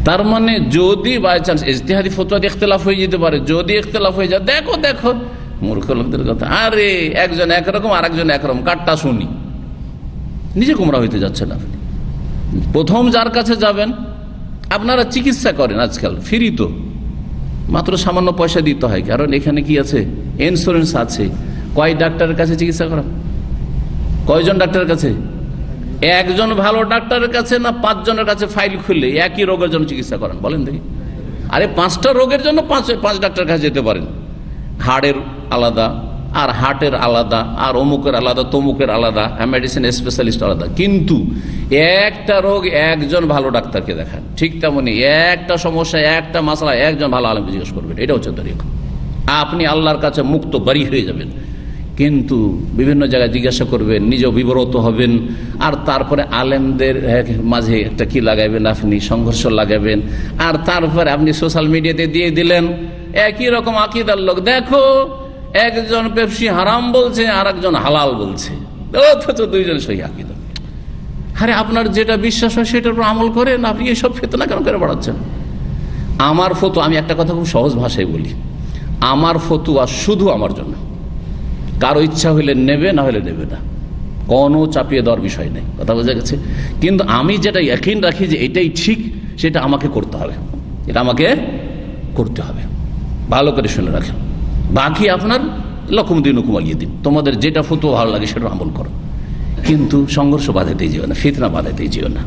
তার মানে যদি বাই চান্স ইজতিহাদি ফতোয়াতে ইখতিলাফ হয়ে যেতে পারে, যদি ইখতিলাফ হয়ে যায়, দেখো দেখো মূর্খ লোকদের কথা, আরে একজন একরকম আর একজন একরকম, কাটটা শুনি, নিজে গুমরা হইতে যাচ্ছেন আপনি। প্রথম যার কাছে যাবেন, আপনারা চিকিৎসা করেন আজকাল ফ্রি, তো মাত্র সামান্য পয়সা দিতে হয়, কারণ এখানে কি আছে, ইন্স্যুরেন্স আছে। কয় ডাক্তারের কাছে চিকিৎসা করা? কয়জন ডাক্তারের কাছে? একজন ভালো ডাক্তারের কাছে না 5 জনের কাছে ফাইল খুললে একই রোগের জন্য চিকিৎসা করেন? বলেন দেখি। আরে 5টা রোগের জন্য 5 ডাক্তারের কাছে যেতে পারেন। হাড়ের আলাদা, আর হার্টের আলাদা, আর অমুকের আলাদা, তমুকের আলাদা, মেডিসিন স্পেশালিস্ট আলাদা, কিন্তু একটা রোগ একজন ভালো ডাক্তারকে দেখান। ঠিক তেমনি একটা সমস্যা, একটা মাসলা একজন ভালো আলেমকে জিজ্ঞেস করবেন। এটা হচ্ছে তরিকা। আপনি আল্লাহর কাছে মুক্ত বাড়ি হয়ে যাবেন। কিন্তু বিভিন্ন জায়গায় জিজ্ঞাসা করবেন, নিজেও বিব্রত হবেন, আর তারপরে আলেমদের মাঝে একটা কি লাগাইবেন, আপনি সংঘর্ষ লাগাবেন, আর তারপরে আপনি সোশ্যাল মিডিয়াতে দিয়ে দিলেন একই রকম আকীদার লোক, দেখো একজন পেপসি হারাম বলছে আর একজন হালাল বলছে, অথচ 2 জন সহি আকীদা। আরে আপনার যেটা বিশ্বাস হয় সেটার উপর আমল করেন, আপনি এইসব ফিতনা কেন করে বাড়াচ্ছেন? আমার ফতোয়া, আমি একটা কথা খুব সহজ ভাষায় বলি, আমার ফতোয়া শুধু আমার জন্য। কারো ইচ্ছা হইলে নেবে, না হলে নেবে না, কোনো চাপিয়ে দেওয়ার বিষয় নেই। কথা বোঝা গেছে? কিন্তু আমি যেটা ইয়াকিন রাখি যে এটাই ঠিক, সেটা আমাকে করতে হবে, এটা আমাকে করতে হবে। ভালো করে শুনে রাখেন। বাকি আপনার লকুম দিনুকুম ওয়ালিয়া দিন, তোমাদের যেটা ফতোয়া ভালো লাগে সেটা আমল করো, কিন্তু সংঘর্ষ বাধাতেই যেও না, ফিতনা বাধাতেই যেও না।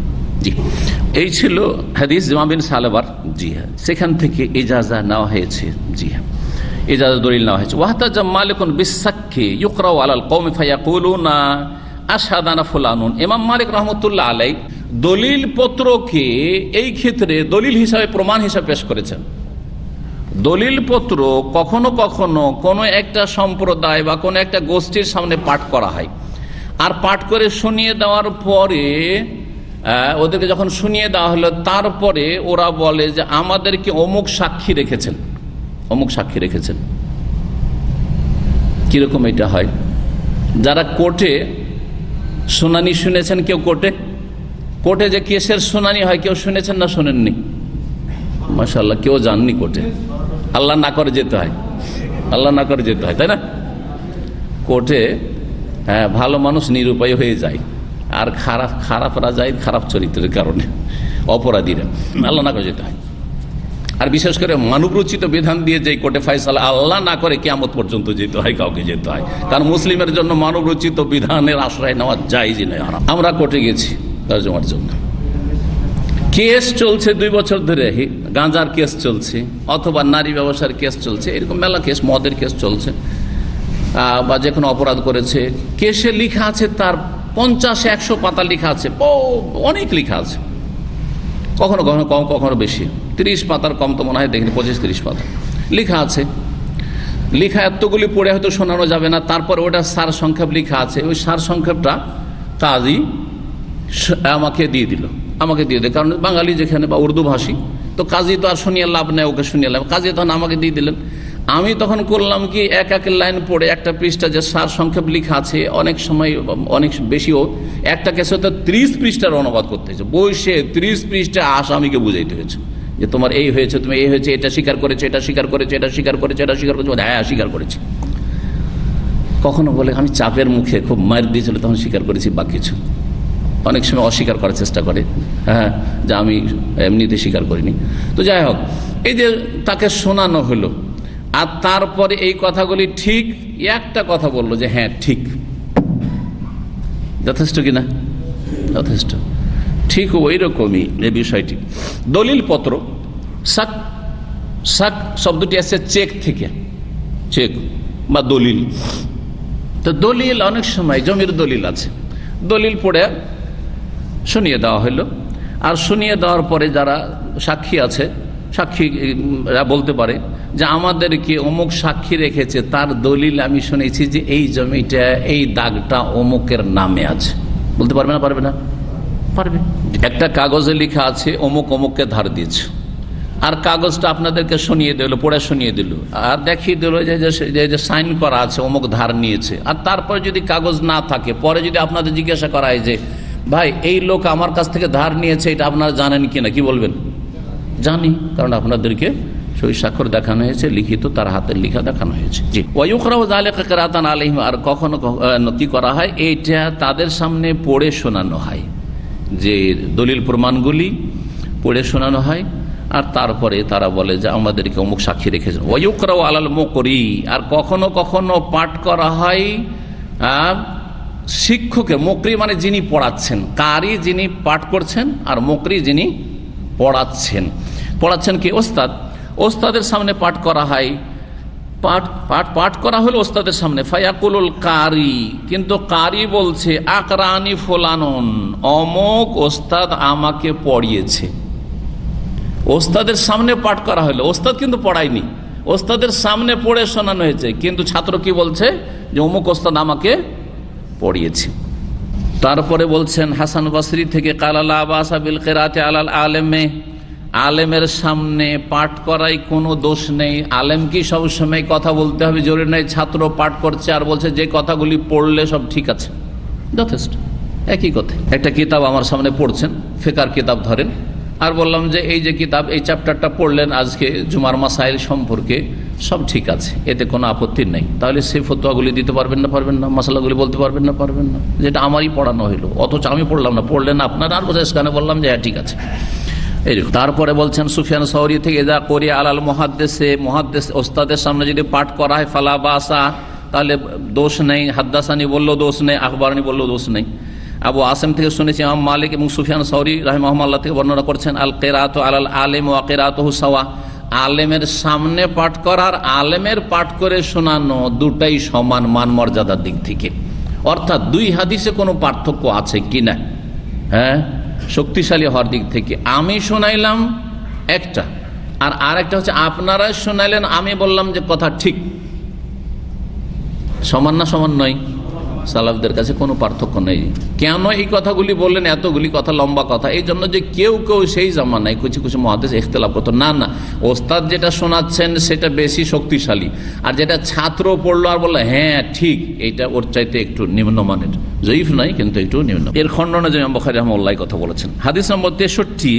জি, এই ছিল হাদিস জামা বিন সালেবার। জি হ্যাঁ, সেখান থেকে ইজাজা নেওয়া হয়েছে। জি হ্যাঁ, ইজাজা দলিল নেওয়া হয়েছে। ওয়াহতাজা মালিকুন বিসাক্কি ইউকরাউ আলাল কওমি ফায়াকুলুনা আশহাদানা ফুলানুন। ইমাম মালিক রাহমাতুল্লাহ আলাইহি দলিল পত্রকে এই ক্ষেত্রে দলিল হিসাবে, প্রমাণ হিসাবে পেশ করেছেন। দলিল পত্র কখনো কখনো কোনো একটা সম্প্রদায় বা কোনো একটা গোষ্ঠীর সামনে পাঠ করা হয়, আর পাঠ করে শুনিয়ে দেওয়ার পরে ওদেরকে যখন শুনিয়ে দেওয়া হলো, তারপরে ওরা বলে যে আমাদেরকে অমুক সাক্ষী রেখেছেন, অমুক সাক্ষী রেখেছেন। কিরকম এটা হয়? যারা কোর্টে শুনানি শুনেছেন, কেউ কোর্টে যে কেসের শুনানি হয়, কেউ শুনেছেন না শোনেননি? মাশাআল্লাহ, কেউ যাননি কোর্টে। আল্লাহ না করে যেতে হয়, আল্লাহ না করে যেতে হয়, তাই না? কোর্টে ভালো মানুষ নিরুপায় হয়ে যায়, আর খারাপরা যায় খারাপ চরিত্রের কারণে, অপরাধীরা। আল্লাহ না করে যেতে হয়। আর বিশেষ করে মানবরচিত বিধান দিয়ে যে কোর্টে ফয়সালা, আল্লাহ না করে কিয়ামত পর্যন্ত যেতে হয়, কাউকে যেতে হয়। কারণ মুসলিমের জন্য মানবরচিত বিধানের আশ্রয় নেওয়া জায়েজই নয়, হারাম। আমরা কোর্টে গেছি তর্জমার জন্য, কেস চলছে 2 বছর ধরে, গাঁজার কেস চলছে, অথবা নারী ব্যবসার কেস চলছে, এরকম মেলা কেস, মদের কেস চলছে, বা যে কোনো অপরাধ করেছে। কেসে লিখা আছে তার 50-100 পাতা লিখা আছে, অনেক লিখা আছে, কখনো কখনো কম, কখনো বেশি। 30 পাতার কম তো মনে হয় দেখিনি, 25-30 পাতা লিখা আছে। লিখা এতগুলি পড়ে হয়তো শোনানো যাবে না, তারপর ওটা সার সংক্ষেপ লিখা আছে। ওই সার সংক্ষেপটা কাজী আমাকে দিয়ে দিল, কারণ বাঙালি যেখানে বা উর্দু ভাষী, তো কাজী তো আর শুনিয়ে লাভ নেই, ওকে শুনিয়ে লাভ, কাজী তখন আমাকে দিয়ে দিলেন। আমি তখন করলাম কি, এক লাইন পড়ে একটা পৃষ্ঠা যে সার সংক্ষেপ লিখা আছে, অনেক সময় অনেক বেশিও, একটা কেসে তো 30 পৃষ্ঠার অনুবাদ করতে হয়েছে, বসে 30 পৃষ্ঠা আসামিকে বুঝাইতে হয়েছে যে তোমার এই হয়েছে, তুমি এই হয়েছে, এটা স্বীকার করেছে, এটা স্বীকার করেছে, এটা স্বীকার করেছে, এটা স্বীকার করেছে, হ্যাঁ স্বীকার করেছে। কখনো বলে আমি চাপের মুখে খুব মার দিয়েছিল, তখন স্বীকার করেছি বা কিছু। অনেক সময় অস্বীকার করার চেষ্টা করে, হ্যাঁ, যে আমি এমনিতে স্বীকার করিনি। তো যাই হোক, এই যে তাকে শোনানো হলো, আর তারপরে এই কথাগুলি ঠিক, একটা কথা বললো যে হ্যাঁ ঠিক, যথেষ্ট কিনা? যথেষ্ট, ঠিক ওই রকমই এই বিষয়টি। দলিল পত্র, সাক শব্দটি আসছে চেক থেকে, চেক বা দলিল। তো দলিল অনেক সময় জমির দলিল আছে, দলিল পড়ে শুনিয়ে দেওয়া হলো, আর শুনিয়ে দেওয়ার পরে যারা সাক্ষী আছে, সাক্ষীরা বলতে পারে যে আমাদেরকে অমুক সাক্ষী রেখেছে, তার দলিল আমি শুনেছি যে এই জমিটা, এই দাগটা অমুকের নামে আছে। বলতে পারবে না? পারবে না? পারবে। একটা কাগজে লেখা আছে অমুক অমুককে ধার দিয়েছে, আর কাগজটা আপনাদেরকে শুনিয়ে দিল, পড়ে শুনিয়ে দিল, আর দেখিয়ে দিল যে সাইন করা আছে অমুক ধার নিয়েছে। আর তারপরে যদি কাগজ না থাকে, পরে যদি আপনাদের জিজ্ঞাসা করা হয় যে ভাই এই লোক আমার কাছ থেকে ধার নিয়েছে, এটা আপনারা জানেন কিনা, কি বলবেন? জানি, কারণ আপনাদেরকে সই স্বাক্ষর দেখানো হয়েছে, লিখিত তার হাতের লিখা দেখানো হয়েছে। জি, ওয়ায়ুকরাউ যালিকা কিরাতান আলাইহিম, আর কখনো কি করা হয়, এইটা তাদের সামনে পড়ে শোনানো হয়, যে দলিল প্রমাণগুলি পড়ে শোনানো হয়, আর তারপরে তারা বলে যে আমাদেরকে অমুক সাক্ষী রেখেছেন। ওয়ায়ুকরাউ আলাল মুকরি, আর কখনো কখনো পাঠ করা হয় শিক্ষকের। মুকরি মানে যিনি পড়াচ্ছেন, কারি যিনি পাঠ করছেন, আর মুকরি যিনি পড়াচ্ছেন। পড়াচ্ছেন কি? ওস্তাদ। ওস্তাদের সামনে পাঠ করা হয়। পাঠ করা হলো ওস্তাদের সামনে। ফায়াকুলুল কারি, কিন্তু কারি বলছে আকরানি ফুলানুন, অমুক ওস্তাদ আমাকে পড়িয়েছে। ওস্তাদের সামনে পাঠ করা হলো, ওস্তাদ কিন্তু পড়ায়নি, ওস্তাদের সামনে পড়ে শোনানো হয়েছে, কিন্তু ছাত্র কি বলছে? যে অমুক ওস্তাদ আমাকে পড়িয়েছে। তারপরে বলছেন হাসান বসরি থেকে, কালা লা বাসা বিল কিরাতি আলাল আলেমে, আলেমের সামনে পাঠ করাই কোনো দোষ নেই। আলেম কি সবসময় কথা বলতে হবে জরুরি নেই। ছাত্র পাঠ করছে আর বলছে যে কথাগুলি পড়লে সব ঠিক আছে, যথেষ্ট। একই কথা। একটা কিতাব আমার সামনে পড়ছেন, ফিকহের কিতাব ধরেন, আর বললাম যে এই যে কিতাব, এই চ্যাপ্টারটা পড়লেন আজকে জুমার মাসাইল সম্পর্কে, সব ঠিক আছে, এতে কোনো আপত্তি নেই। তাহলে সেই ফতোয়াগুলি দিতে পারবেন না? পারবেন না। মশলাগুলি বলতে পারবেন না? পারবেন না। যেটা আমারই পড়ানো হইলো, অথচ আমি পড়লাম না, পড়লেন আপনারা, আর বোঝা সেখানে বললাম যে হ্যাঁ ঠিক আছে। তারপরে বলছেন সুফিয়ান সাউরি থেকে, যা করি আলাল মুহাদ্দিসে, মুহাদ্দিস ওস্তাদের সামনে যদি পাঠ করা হয়, ফালা বাসা, তাহলে দোষ নেই। হাদ্দাসানি বললেও দোষ নেই, আখবারানি বললেও দোষ নেই। আবু আসেম থেকে শুনেছি ইমাম মালিক এবং সুফিয়ান সাউরি রাহিমাহুল্লাহ থেকে বর্ণনা করছেন, আল কিরাতু আলাল আলিম ওয়া কিরাতুহু সাওয়া, আলেমের সামনে পাঠ করার আলেমের পাঠ করে শোনানো দুটাই সমান মান মর্যাদার দিক থেকে। অর্থাৎ দুই হাদিসে কোনো পার্থক্য আছে কিনা, হ্যাঁ, শক্তিশালী হওয়ার দিক থেকে। আমি শোনাইলাম একটা, আর আরেকটা হচ্ছে আপনারা শোনাইলেন, আমি বললাম যে কথা ঠিক। সমান না সমান নয়? সালাফদের কাছে কোনো পার্থক্য নেই। কেন এই কথাগুলি বললেন? এতগুলি কথা, লম্বা কথা, এই জন্য যে কেউ কেউ সেই জামানায় কিছু কিছু মুহাদ্দিস ইখতিলাফ করতো। না, ওস্তাদ যেটা শোনাচ্ছেন সেটা বেশি শক্তিশালী, আর যেটা ছাত্র পড়লো আর বললো হ্যাঁ ঠিক, এইটা ওর চাইতে একটু নিম্নমানের, জয়ীফ নয় কিন্তু একটু নিম্ন। এর খণ্ডনে যে ইমাম বুখারী রাহিমাহুল্লাহ কথা বলেছেন। হাদিস নম্বর 63,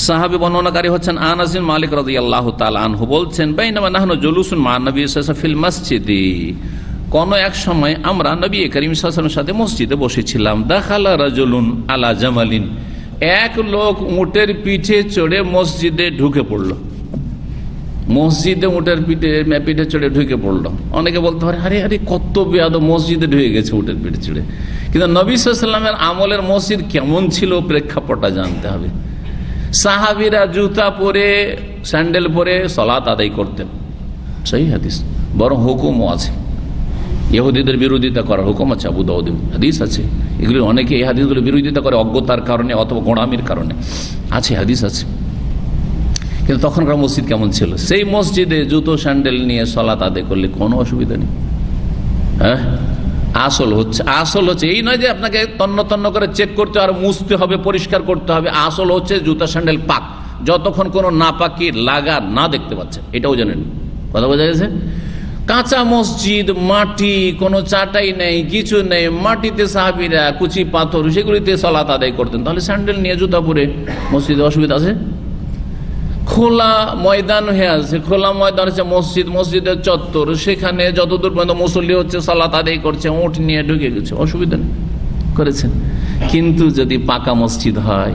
সাহাবী বর্ণনাকারী হচ্ছেন আনাস বিন মালিক রাদিয়াল্লাহু তাআলা আনহু বলছেন, বাইনামা নাহনু জুলুসুন মা নবী সাল্লাল্লাহু আলাইহি ওয়াসাল্লাম ফিল মসজিদি, কোন এক সময় আমরা নবী করিম সাল্লাল্লাহু আলাইহি ওয়াসাল্লামের সাথে মসজিদে বসেছিলাম। দাখালা রাজুলুন আলা জামালিন, এক লোক উটের পিঠে চড়ে মসজিদে ঢুকে পড়লো। মসজিদে উটের পিঠে চড়ে ঢুকে পড়লো। অনেকে বলতে পারে আরে আরে কত বেয়াদব, মসজিদে ঢুকে গেছে উটের পিঠে চড়ে। কিন্তু নবী সাল্লাল্লাহু আলাইহি ওয়াসাল্লামের আমলের মসজিদ কেমন ছিল প্রেক্ষাপটটা জানতে হবে। সাহাবীরা জুতা পরে, স্যান্ডেল পরে সালাত আদায় করতেন, সেই হাদিস। বরং হুকুমও আছে, ইহুদিদের বিরোধিতা করার হুকুম আছে, আবু দাউদে হাদিস আছে। এগুলি অনেকে এই হাদিসগুলো বিরোধিতা করে অজ্ঞতার কারণে অথবা গোঁড়ামির কারণে, আছে হাদিস আছে। কিন্তু তখনকার মসজিদ কেমন ছিল? সেই মসজিদে জুতো স্যান্ডেল নিয়ে সালাত আদায় করলে কোনো অসুবিধা নেই। হ্যাঁ, আসল হচ্ছে এই নয় যে আপনাকে তন্ন তন্ন করে চেক করতে আর মুছতে হবে, পরিষ্কার করতে হবে। আসল হচ্ছে জুতা স্যান্ডেল পাক, যতক্ষণ কোনো নাপাকি লাগা না দেখতে পাচ্ছে, এটাও জানেন। কথা বোঝা গেছে? কাঁচা মসজিদ, মাটি, কোনো চাটাই নেই, কিছু নেই, মাটিতে সাহাবীরা কুচি পাথর সেগুলিতে সালাত আদায় করতেন। তাহলে স্যান্ডেল নিয়ে জুতা পরে মসজিদে অসুবিধা আছে? খোলা ময়দান হয়ে আছে, খোলা ময়দান হচ্ছে মসজিদ, মসজিদের চত্বর, সেখানে যতদূর পর্যন্ত মুসল্লি হচ্ছে সালাত আদায় করছে, উট নিয়ে ঢুকে গেছে, অসুবিধা নেই, করেছেন। কিন্তু যদি পাকা মসজিদ হয়,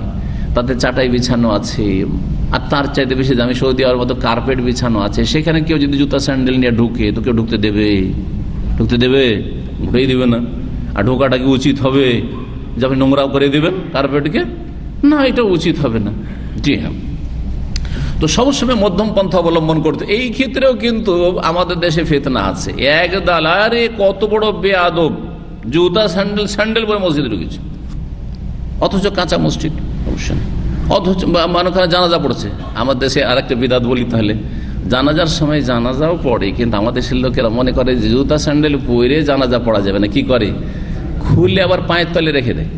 তাতে চাটাই বিছানো আছে, আর তার চাইতে বেশি দামি সৌদি আরবের মতো কার্পেট বিছানো আছে, সেখানে কেউ যদি জুতা স্যান্ডেল নিয়ে ঢুকে, তো কেউ ঢুকতে দেবে? ঢুকতেই দেবে না। আর ঢোকাটা কি উচিত হবে যে আপনি নোংরা করে দেবেন কার্পেটকে? না, এটা উচিত হবে না। জি হ্যাঁ, তো সবসময় মধ্যম পন্থা অবলম্বন করতে। এই ক্ষেত্রেও কিন্তু আমাদের দেশে ফিতনা আছে। এক দালারে কত বড় বেয়াদব, জুতা স্যান্ডেল পরে মসজিদে ঢুকেছে, অথচ কাঁচা মসজিদ, অবশ্যই। অথচ মানুষ জানাজা পড়ছে। আমার দেশে আর একটা বিদাত বলি তাহলে, জানাজার সময় জানাজাও পড়ে, কিন্তু আমাদের দেশের লোকেরা মনে করে যে জুতা স্যান্ডেল পরে জানাজা পড়া যাবে না। কি করে? খুলে আবার পায়ের তলে রেখে দেয়,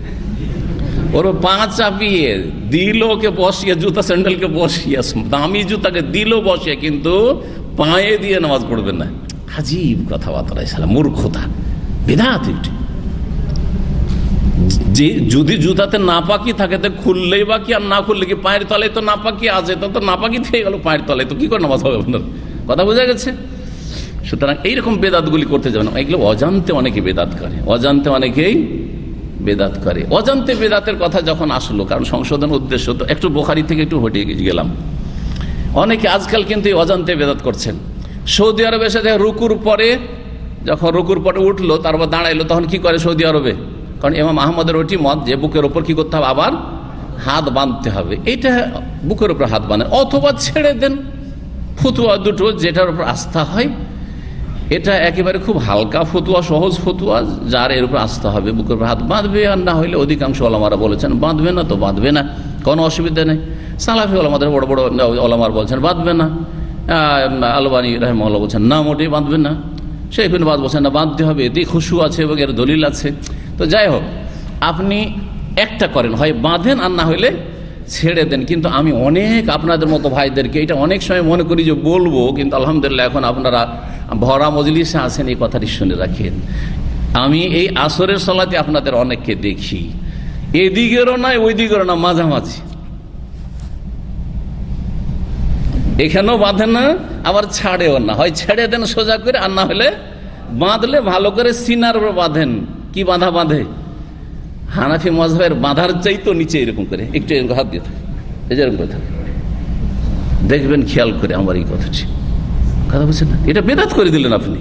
ওর পা চাপিয়ে দিল, ওকে বসিয়ে জুতা স্যান্ডেলকে বসিয়ে, দামি জুতাকে দিল বসিয়ে, কিন্তু পায়ে দিয়ে নামাজ পড়বে না। আজীব কথাবার্তা, মূর্খতা, বিদআত। যে যদি জুতাতে নাপাকি থাকে তো খুললেই বাকি, আর না খুললে কি পায়ের তলায় তো নাপাকি আছে, তো নাপাকি থেকে গেল পায়ের তলায়, তো কি করে নামাজ হবে আপনার? কথা বোঝা গেছে? সুতরাং এইরকম বেদাতগুলি করতে যাবে না। এগুলো অজান্তে অনেকে বেদাত করে, অজান্তে অনেকেই বেদাত করে। অজান্তে বেদাতের কথা যখন আসলো, কারণ সংশোধন উদ্দেশ্য, তো একটু বুখারী থেকে একটু হটিয়ে গেলাম। অনেকে আজকাল কিন্তু অজান্তে বেদাত করছেন। সৌদি আরবে এসে রুকুর পরে, যখন রুকুর পরে উঠলো, তারপর দাঁড়াইলো, তখন কি করে সৌদি আরবে? কারণ ইমাম আহমদের ওটি মত যে বুকের ওপর কি করতে হবে, আবার হাত বাঁধতে হবে। এটা বুকের উপর হাত বাঁধেন, অথবা ছেড়ে দেন। ফতুয়া দুটো যেটার উপর আস্থা হয়, এটা একেবারে খুব হালকা ফতুয়া, সহজ ফতুয়া, যার এর উপর আস্থা হবে বুকের উপর হাত বাঁধবে। আর না হইলে অধিকাংশ ওলামারা বলেছেন বাঁধবে না তো বাঁধবে না, কোনো অসুবিধা নেই। সালাফি ওলামাদের বড় বড় ওলামার বলছেন বাঁধবে না। আলবানী রাহিমাহুল্লাহ বলছেন না, মোটেই বাঁধবে না। শেখ ইবনে বাজ বলছেন না, বাঁধতে হবে, এতে খুশু আছে এবং এর দলিল আছে। তো যাই হোক, আপনি একটা করেন, হয় বাঁধেন আর না হইলে ছেড়ে দেন। কিন্তু আমি অনেক আপনাদের মতো ভাইদেরকে এটা অনেক সময় মনে করি যে বলবো, কিন্তু আলহামদুলিল্লাহ এখন আপনারা ভরা মজলিসে আছেন, এই কথাটি শুনে রাখেন। আমি এই আসরের সালাতে আপনাদের অনেককে দেখি, এদিকেরও নয় ওই দিকেরও না, মাঝামাঝি। এখানেও বাঁধেন না, আবার ছাড়েও না। হয় ছেড়ে দেন সোজা করে, আর না হলে বাঁধলে ভালো করে সিনার উপর বাঁধেন। কি বাঁধা বাঁধে? হানাফি মাযহাবের বাঁধার চাইতো নিচে এরকম করে একটু হাত দিয়ে থাকে, এরকম করে থাকে। দেখবেন খেয়াল করে আমার এই কথাটি, কথা বলছেন না? এটা বেদাত করে দিলেন আপনি।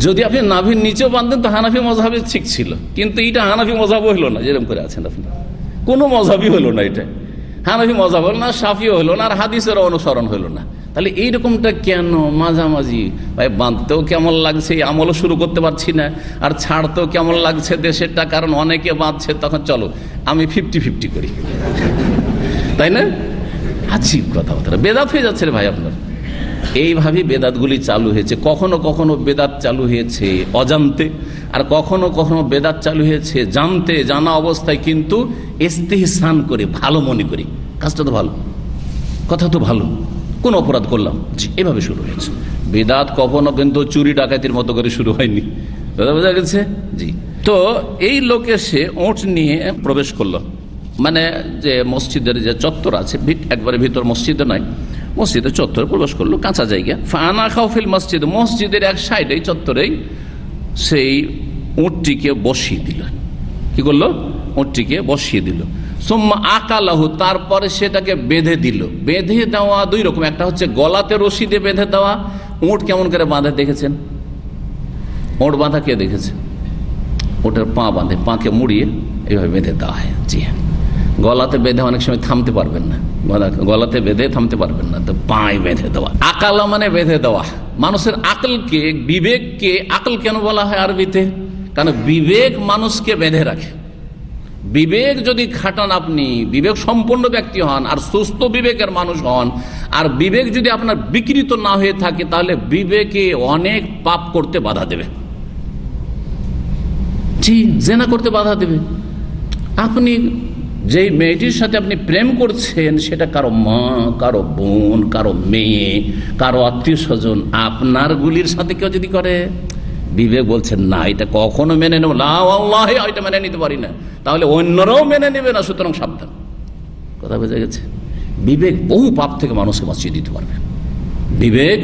যদি আপনি নাভির নিচেও বাঁধতেন তো হানাফি মাযহাবে ঠিক ছিল, কিন্তু এটা হানাফি মাযহাবও হলো না, যেরকম করে আছেন আপনি। কোনো মাযহাবই হলো না, এটা হানাফি মাযহাব হলো না, শাফিও হলো না, আর হাদিসের অনুসরণ হলো না। তাহলে এইরকমটা কেন? মাঝামাঝি ভাই, বাঁধতেও কেমন লাগছে, এই আমলও শুরু করতে পারছি না, আর ছাড়তেও কেমন লাগছে দেশেরটা, কারণ অনেকে বাঁধছে, তখন চলো আমি 50-50 করি, তাই না? আজীব কথাবার্তা, বেদাত হয়ে যাচ্ছে রে ভাই আপনার। এইভাবে বেদাতগুলি চালু হয়েছে। কখনো কখনো বেদাত চালু হয়েছে অজান্তে, আর কখনো কখনো বেদাত চালু হয়েছে জানতে, জানা অবস্থায়, কিন্তু ইস্তেহসান করে, ভালো মনে করি কাজটা তো ভালো, কথা তো ভালো, কোন অপরাধ করলাম, জি, এভাবে শুরু হয়েছে। বেদাত কখনো কিন্তু চুরি ডাকাতির মতো করে শুরু হয়নি, বোঝা গেছে? জি। তো এই লোক এসে ওঁট নিয়ে প্রবেশ করলো, মানে যে মসজিদের যে চত্বর আছে, একবারে ভিতর মসজিদে নয়, মসজিদের চত্বরে প্রবেশ করলো, কাঁচা জায়গা। ফানা খাউফিল মসজিদ, মসজিদের এক সাইডে চত্বরেই সেই উটটিকে বসিয়ে দিল। কি করলো? উটটিকে বসিয়ে দিল। সুম্মা আকালাহু, তারপরে সেটাকে বেঁধে দিল। বেঁধে দেওয়া দুই রকম, একটা হচ্ছে গলাতে রশি দিয়ে বেঁধে দেওয়া। উট কেমন করে বাঁধে দেখেছেন? উট বাঁধা কে দেখেছে? উটের পা বাঁধে, পাকে মুড়িয়ে এইভাবে বেঁধে দেওয়া হয়। জি হ্যাঁ, গলাতে বেঁধে অনেক সময় থামতে পারবেন না, গলাতে বেঁধে থামতে পারবেন না, তো পায়ে বেঁধে দেওয়া। আকালা মানে বেঁধে দেওয়া। মানুষের আকলকে, বিবেককে আকল কেন বলা হয় আরবিতে? কারণ বিবেক মানুষকে বেঁধে রাখে। বিবেক যদি খাটান, আপনি বিবেক সম্পন্ন ব্যক্তি হন আর সুস্থ বিবেকের মানুষ হন, আর বিবেক যদি আপনার বিকৃত না হয়ে থাকে, তাহলে বিবেকে অনেক পাপ করতে বাধা দেবে। জি, জেনা করতে বাধা দেবে। আপনি যে মেয়েটির সাথে আপনি প্রেম করছেন, সেটা কারো মা, কারো বোন, কারো মেয়ে, কারো আত্মীয় স্বজন, আপনার গুলির সাথে কেউ যদি করে, বিবেক বলছেন না, এটা কখনো মেনে নেব না, আল্লাহ এটা মেনে নিতে পারি না, তাহলে অন্যরাও মেনে নেবে না, সুতরাং সাবধান। কথা বোঝা গেছে? বিবেক বহু পাপ থেকে মানুষকে বাঁচিয়ে দিতে পারবে। বিবেক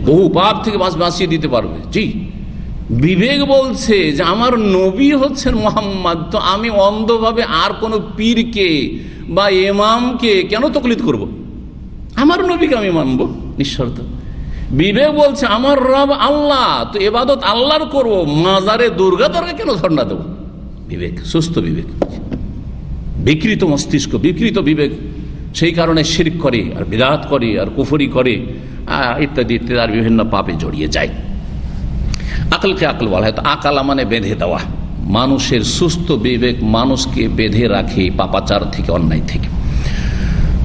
বহু পাপ থেকে বাঁচিয়ে দিতে পারবে। জি, বিবেক বলছে যে আমার নবী হচ্ছেন মুহাম্মদ, তো আমি অন্ধভাবে আর কোন পীরকে বা ইমামকে কেন তাকলিদ করব? আমার নবীকে আমি মানবো নিঃশর্ত। বিবেক বলছে আমার রব আল্লাহ, তো ইবাদত আল্লাহর করবো, মাজারে দুর্গা দরগা কেন ধর্ণা দেবো? বিবেক, সুস্থ বিবেক। বিকৃত মস্তিষ্ক, বিকৃত বিবেক, সেই কারণে শিরক করে, আর বিদআত করে, আর কুফরি করে, ইত্যাদি ইত্যাদি, আর বিভিন্ন পাপে জড়িয়ে যায়। আকলকে আকল বলা হয়। তো আকালা মানে বেঁধে দেওয়া। মানুষের সুস্থ বিবেক মানুষকে বেঁধে রাখে পাপাচার থেকে, অন্যায় থেকে।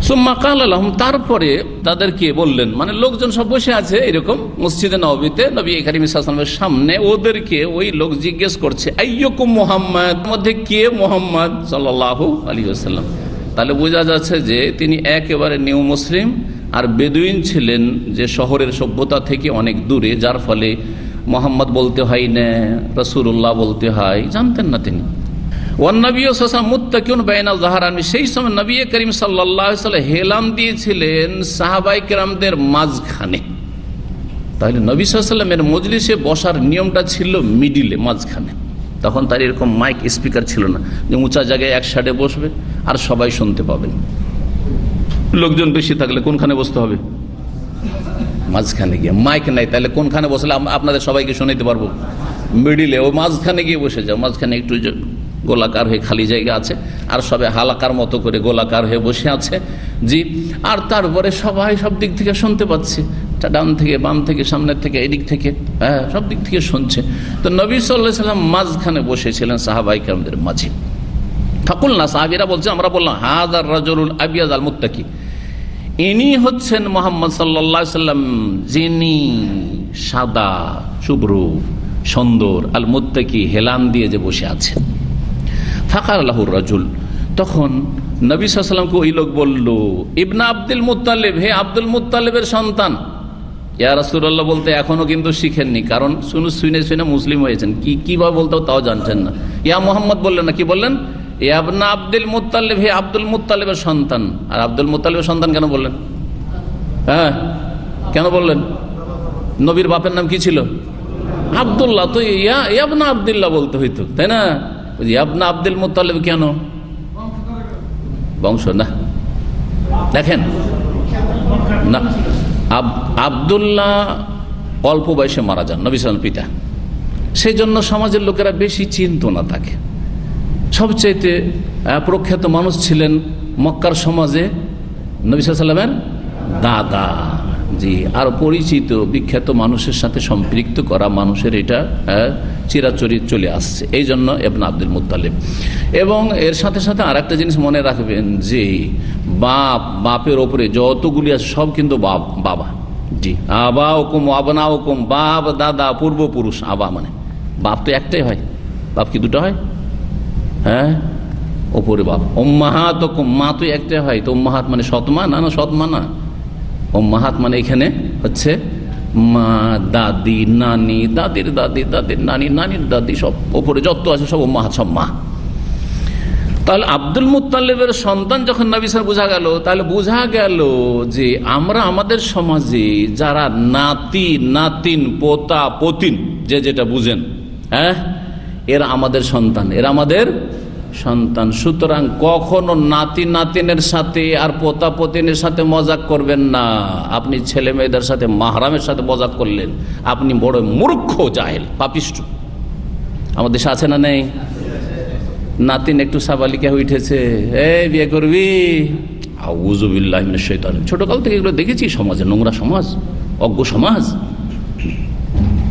সুম্মা ক্বালা লাহুম, তারপরে তাদেরকে বললেন, মানে লোকজন সব বসে আছে এরকম মসজিদে নববীতে নবী করিম সাল্লাল্লাহু আলাইহি ওয়াসাল্লামের সামনে, ওদেরকে ওই লোক জিজ্ঞেস করছে আইয়ুকুম মুহাম্মদ, মধ্যে কে মুহাম্মদ সাল্লাল্লাহু আলাইহি ওয়াসাল্লাম। তাহলে বোঝা যাচ্ছে যে তিনি একেবারে নিউ মুসলিম, আর বেদুইন ছিলেন যে শহরের সভ্যতা থেকে অনেক দূরে, যার ফলে মোহাম্মদ বলতে হয় না, রাসূলুল্লাহ বলতে হয়, জানতেন না তিনি। সেই সময় নবী করিম সাল্লাল্লাহু আলাইহি ওয়াসাল্লাম হেলাম দিয়েছিলেন সাহাবায়ে কেরামদের মাঝখানে। তাহলে নবী সাল্লাল্লাহু আলাইহি ওয়াসাল্লামের মজলিসে বসার নিয়মটা ছিল মিডিলে, মাঝখানে। তখন তার এরকম মাইক স্পিকার ছিল না যে উঁচা জায়গায় এক সাইডে বসবে আর সবাই শুনতে পাবেন। লোকজন বেশি থাকলে কোনখানে বসতে হবে? মাঝখানে গিয়ে। মাইক নাই, তাহলে কোনখানে বসলে আপনাদের সবাইকে শোনাতে পারবো? মিডিলে, ও মাঝখানে গিয়ে বসে যাও। মাঝখানে একটু গোলাকার হয়ে খালি জায়গা আছে, আর সবাই হালাকার মতো করে গোলাকার হয়ে বসে আছে, জি। আর তারপরে সবাই সব দিক থেকে শুনতে পাচ্ছে, ডান থেকে বাম থেকে সামনের থেকে এদিক থেকে, হ্যাঁ, সব দিক থেকে শুনছে। তো নবী সাল্লাল্লাহু আলাইহি ওয়াসাল্লাম মাঝখানে বসেছিলেন সাহাবায়ে কেরামদের মাঝে। ফাকুলনা, সাহাবীরা বলছেন, আমরা বললাম, হাযার রাজুলুল আবিয়াদ আল মুত্তাকি, ইনি হচ্ছেন মুহাম্মদ সাল্লাল্লাহু আলাইহি ওয়াসাল্লাম, যিনি সাদা, শুভ্র, সুন্দর, আল মুত্তাকি, হেলান দিয়ে যে বসে আছেন। ফাকার লাহুর রাজুল, তখন নবী সাল্লাল্লাহু আলাইহি ওয়াসাল্লামকে ওই লোক বলল, ইবনে আব্দুল মুত্তালিব, হে আব্দুল মুত্তালিবের সন্তান। ইয়া রাসূলুল্লাহ বলতে এখনো কিন্তু শিখেননি, কারণ শুনে মুসলিম হয়েছেন, কিভাবে বলতে তাও জানছেন না। ইয়া মুহাম্মদ বললেন না, কি বললেন? ইবনে আব্দুল মুত্তালিব, হে আব্দুল মুত্তালিবের সন্তান। আর আব্দুল মুত্তালিবের সন্তান কেন বললেন? হ্যাঁ, কেন বললেন? নবীর বাপের নাম কি ছিল? আব্দুল্লাহ। তো ইবনে আব্দুল্লাহ বলতে হইতো, তাই না? ইবনে আব্দুল মুত্তালিব কেন? বংশ না, দেখেন না, আব্দুল্লাহ অল্প বয়সে মারা যান, নবী সাল্লাল্লাহু আলাইহি ওয়াসাল্লাম পিতা। সেই জন্য সমাজের লোকেরা বেশি চিনত না তাকে। সবচাইতে প্রখ্যাত মানুষ ছিলেন মক্কার সমাজে নবী সাল্লাল্লাহু আলাইহি ওয়াসাল্লামের দাদা, জি। আর পরিচিত বিখ্যাত মানুষের সাথে সম্পৃক্ত করা মানুষের এটা চিরাচরিত চলে আসছে, এই জন্য ইবনে আব্দুল মুত্তালিব। এবং এর সাথে সাথে আর একটা জিনিস মনে রাখবেন যে বাপের ওপরে যতগুলি আছে সব কিন্তু বাবা, জি। আবা হুকুম, আবনা হুকুম, বাপ, দাদা, পূর্বপুরুষ। আবা মানে বাপ তো একটাই হয়, বাপ কি দুটো হয়? হ্যাঁ, ওপরে বাপ। উম্মাহাত হুকুম, মা তো একটাই হয়। তো উম্মাহাত মানে সৎমা? না, সৎমা না। উম্মাহাত মানে এখানে হচ্ছে মা, দাদি, নানি, দাদির দাদি, দাদির নানি, নানির দাদি, সব ওপরে যত আছে সব উম্মাহাত, সব মা। তাহলে আব্দুল মুত্তালিবের সন্তান যখন নবী সাল্লাল্লাহু আলাইহি ওয়াসাল্লাম বোঝা গেল, তাহলে বোঝা গেল যে আমরা আমাদের সমাজে যারা নাতি, নাতিন, পোতা, পতিন, যে যেটা বুঝেন, হ্যাঁ, এরা আমাদের সন্তান, এরা আমাদের সন্তান। সুতরাং কখনো নাতি নাতিনের সাথে আর পোতা পতিনের সাথে মজাক করবেন না। আপনি ছেলে মেয়েদের সাথে, মাহরামের সাথে মজাক করলেন, আপনি বড় মূর্খ, জাহেল, পাপিষ্ঠ। আমাদের দেশে আছে না নেই? নাতিন একটু সাবালিকা হয়ে উঠেছে, এই বিয়ে করবি, আউযু বিল্লাহি মিনাশ শাইতানির। ছোটকাল থেকে এগুলো দেখেছি সমাজে, নোংরা সমাজ, অজ্ঞ সমাজ।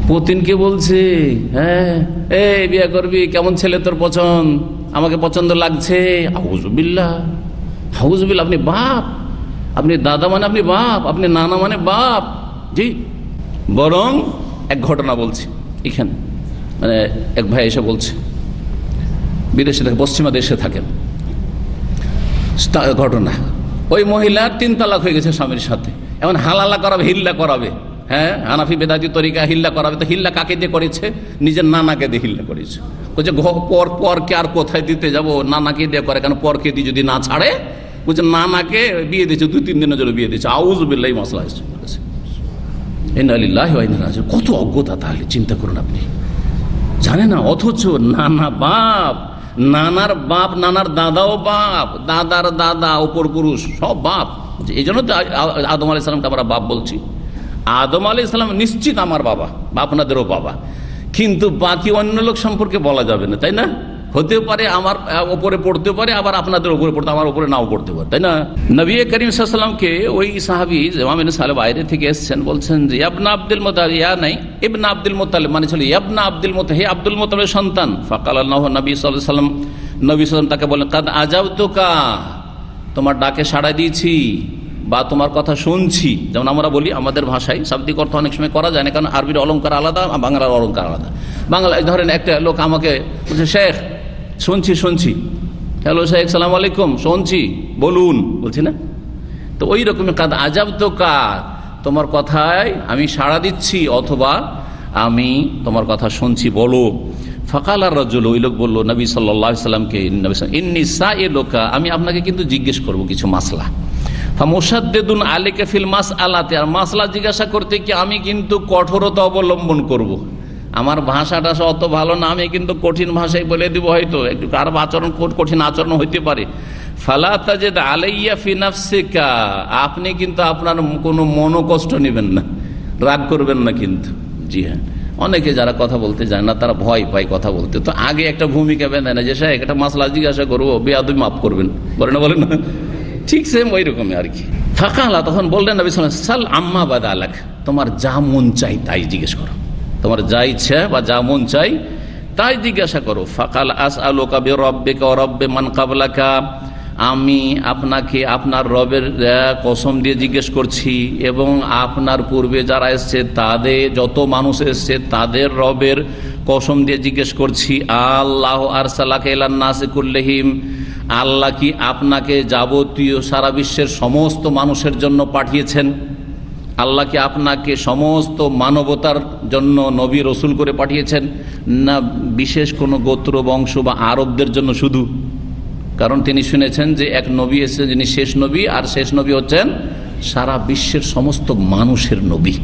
পতিনকে বলছে, হ্যাঁ, এই বিয়ে করবি, কেমন ছেলে তোর পছন্দ? আমাকে পছন্দ লাগছে। আউযু বিল্লাহ, আউযু বিল্লাহ। আপনি বাপ, আপনি দাদা মানে আপনি বাপ, আপনি নানা মানে বাপ, জি। বরং এক ঘটনা বলছি এখানে, মানে এক ভাই এসে বলছে, বিদেশে থাকে, পশ্চিমা দেশে থাকেন। ঘটনা, ওই মহিলা 3 তালাক হয়ে গেছে স্বামীর সাথে, এখন হালালা করাবে, হিল্লা করাবে। হ্যাঁ, হানাফি বেদাতি তরিকা হিল্লা করাবে। তো হিল্লা কাকে দিয়ে করেছে? নিজের নানাকে দিয়ে হিল্লা করেছে। বলছে পরকে আর কোথায় দিতে যাব, নানাকে দিয়ে করে। কেন? পরকে দিয়ে যদি না ছাড়ে, বলছে নানাকে বিয়ে দিয়েছে, 2-3 দিনের জন্য বিয়ে দিয়েছে। আউযু বিল্লাহি মাসলা এসেছে। ইন্না লিল্লাহি ওয়া ইন্না ইলাইহি রাজিউন। কত অজ্ঞতা! তাহলে চিন্তা করুন, আপনি জানেন না, অথচ নানা বাপ, নানার বাপ, নানার দাদাও বাপ, দাদার দাদা, অপর পুরুষ, সব বাপ। এই জন্য তো আদম আলাইহিস সালামকে আমরা বাপ বলছি। আদম আলাইহিস সালাম নিশ্চিত আমার বাবা, আপনাদেরও বাবা, কিন্তু বাকি অন্য লোক সম্পর্কে বলা যাবে না, তাই না? হতে পারে আমার ওপরে পড়তে পারে, আবার আপনাদের উপরে পড়তে, আমার উপরে নাও পড়তে পারে, তাই না? নবী করিম সাল্লাল্লাহু আলাইহি ওয়াসাল্লামকে ওই সাহাবী ইমাম সাহেব বাইরে থেকে এসেছেন, বলছেন যে ইবনে আব্দুল মুত্তালিব, ইয়া নাই, ইবনে আব্দুল মুত্তালিব মানে ছিল ইবনে আব্দুল মুত্তালিব, হে আব্দুল মুত্তালিবের সন্তান। ফাকাল আল্লাহু নবী সাল্লাল্লাহু আলাইহি ওয়াসাল্লাম, নবী সাল্লাল্লাহু আলাইহি ওয়াসাল্লাম তাকে বলেন, কাদ আজাবতুকা, তোমার ডাকে সাড়া দিয়েছি বা তোমার কথা শুনছি, যেমন আমরা বলি আমাদের ভাষায় শাব্দিক অর্থ অনেক সময় করা যায় না, কারণ আরবির অলঙ্কার আলাদা, বাংলার অলঙ্কার আলাদা। বাংলায় ধরেন একটা লোক আমাকে বলছে, শেখ শুনছি, হ্যালো শেখ সালাম আলাইকুম, শুনছি বলুন, বলছি না? তো ওই রকমের কাদ আজাব তো কাদ, তোমার কথায় আমি সাড়া দিচ্ছি অথবা আমি তোমার কথা শুনছি, বলো। ফাকাল আর রাজুল, ওই লোক বললো নবী সাল্লাল্লাহু আলাইহি সাল্লামকে, ইন্নী সাইলুকা, আমি আপনাকে কিন্তু জিজ্ঞেস করব কিছু মাসলা। ফামুশাদ্দিদুন আলাইকা ফিল মাসআলাতি, আর মাসলা জিজ্ঞাসা করতে কি আমি কিন্তু কঠোরতা অবলম্বন করব। আমার ভাষাটা অত ভালো না, আমি কিন্তু কঠিন ভাষায় বলে দিব, হয়তো একটু কার আচরণ কঠিন আচরণ হইতে পারে। ফালা তাজিদ আলাইয়া ফি নাফসিকা, আপনি কিন্তু আপনার কোনো মনোকষ্ট নেবেন না, রাগ করবেন না কিন্তু। জি হ্যাঁ, অনেকে যারা কথা বলতে যায় না তারা ভয় পায় কথা বলতে, তো আগে একটা ভূমিকা বেঁধে না যে সাহেব একটা মাসলা জিজ্ঞাসা করবো, বেয়াদবি মাফ করবেন, বলে না ঠিক সেম ওই রকমই আর কি। ফাকালা, তখন বললেন নবী সাল্লাল্লাহু আলাইহি ওয়াসাল্লাম, সাল আম্মা বাদালাক, তোমার যা মন চাই তাই জিজ্ঞেস করো, তোমার যা ইচ্ছা বা যা মন চাই তাই জিজ্ঞাসা করো। ফাকাল আসআলুকা বিরাব্বিকা ওয়া রাব্বি মান ক্বাবলাকা, আমি আপনাকে আপনার রবের কসম দিয়ে জিজ্ঞেস করছি এবং আপনার পূর্বে যারা এসছে তাদের, যত মানুষ এসছে তাদের রবের কসম দিয়ে জিজ্ঞেস করছি। আল্লাহ আরসালাকা ইলান নাসি কুল্লিহিম, আল্লাহ কি আপনাকে যাবতীয় সারা বিশ্বের সমস্ত মানুষের জন্য পাঠিয়েছেন? আল্লাহ কি আপনাকে সমস্ত মানবতার জন্য নবী রসুল করে পাঠিয়েছেন, না বিশেষ কোনো গোত্র বংশ বা আরবদের জন্য শুধু? কারণ তিনি শুনেছেন যে এক নবী এসেছেন যিনি শেষ নবী, আর শেষ নবী হচ্ছেন সারা বিশ্বের সমস্ত মানুষের নবী।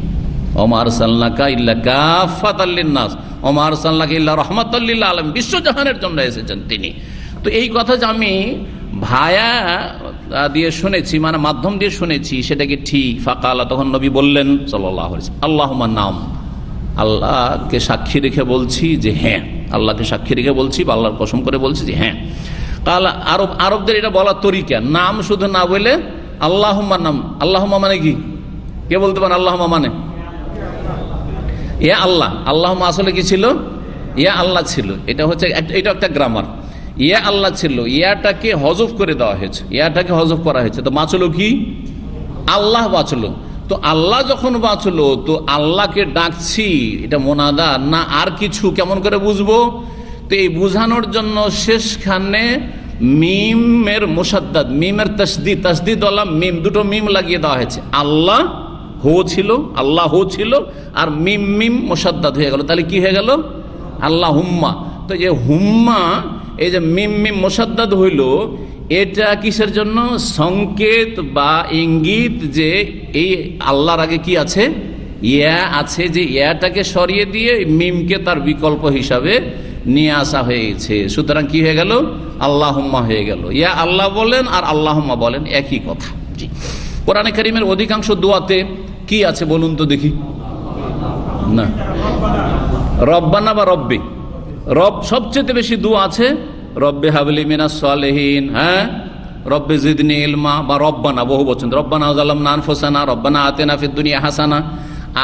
ওমা আরসালনাকা ইল্লা কাফাতাল লিন্নাস ওমা আরসালনাকা ইল্লা রাহমাতাল লিল আলামিন, বিশ্বজাহানের জন্য এসেছেন তিনি। তো এই কথা যে আমি ভায়া দিয়ে শুনেছি, মানে মাধ্যম দিয়ে শুনেছি, সেটা কি ঠিক? ফাকালা, তখন নবী বললেন সাল্লাল্লাহু আলাইহি ওয়াসাল্লাম, আল্লাহুম্মা নাম, আল্লাহকে সাক্ষী রেখে বলছি যে হ্যাঁ, আল্লাহকে সাক্ষী রেখে বলছি বা আল্লাহর কসম করে বলছি যে হ্যাঁ। কালা, আরবদের এটা বলার তরিকা, নাম শুধু না বলে আল্লাহুম্মা নাম। আল্লাহুম্মা মানে কি? কে বলতে পারেন আল্লাহুম্মা মানে? ইয়া আল্লাহ। আল্লাহুম্মা আসলে কি ছিল? ইয়া আল্লাহ ছিল। এটা হচ্ছে, এটা একটা গ্রামার। ইয়া আল্লাহ ছিল, ইয়াটাকে হজফ করে দেওয়া হয়েছে, ইয়াটাকে হজফ করা হয়েছে, তো বাঁচলো কি? আল্লাহ বাঁচলো। তো আল্লাহ যখন বাঁচলো, তো আল্লাহকে ডাকছি, এটা মোনাদা না আর কিছু, কেমন করে বুঝবো? তো এই বুঝানোর জন্য শেষখানে মিমের মুসাদ্দাদ, মিমের তাসদিদ, তাসদিদ ওয়ালা মিম, দুটো মিম লাগিয়ে দেওয়া হয়েছে। আল্লাহ হো ছিল, আল্লাহ হো ছিল, আর মিম মিম মুসাদ্দাদ হয়ে গেল, তাহলে কি হয়ে গেল? আল্লাহ হুম্মা। তো যে হুম্মা, এই যে মিম মিম মুসাদ্দাদ হইল, এটা কিসের জন্য? সংকেত বা ইঙ্গিত যে এই আল্লাহর আগে কি আছে? ইয়া আছে, যে ইয়াটাকে সরিয়ে দিয়ে মিমকে তার বিকল্প হিসাবে নিয়ে আসা হয়েছে। সুতরাং কি হয়ে গেল? আল্লাহুম্মা হয়ে গেল। ইয়া আল্লাহ বলেন আর আল্লাহুম্মা বলেন একই কথা। জি, কোরআনে কারীমের অধিকাংশ দোয়াতে কি আছে বলুন তো দেখি? না, রব্বানা বা রব্বি। রব সবচেয়ে বেশি দোয়া আছে রব্বে হাবলি মিনাস সালিহিন, হ্যাঁ, রব্বে জিদনি ইলমা, বা রব্বানা বহু বচন, রব্বানা যালামনা আনফুসানা, রব্বানা আতিনা ফিদ দুনিয়া হাসানা।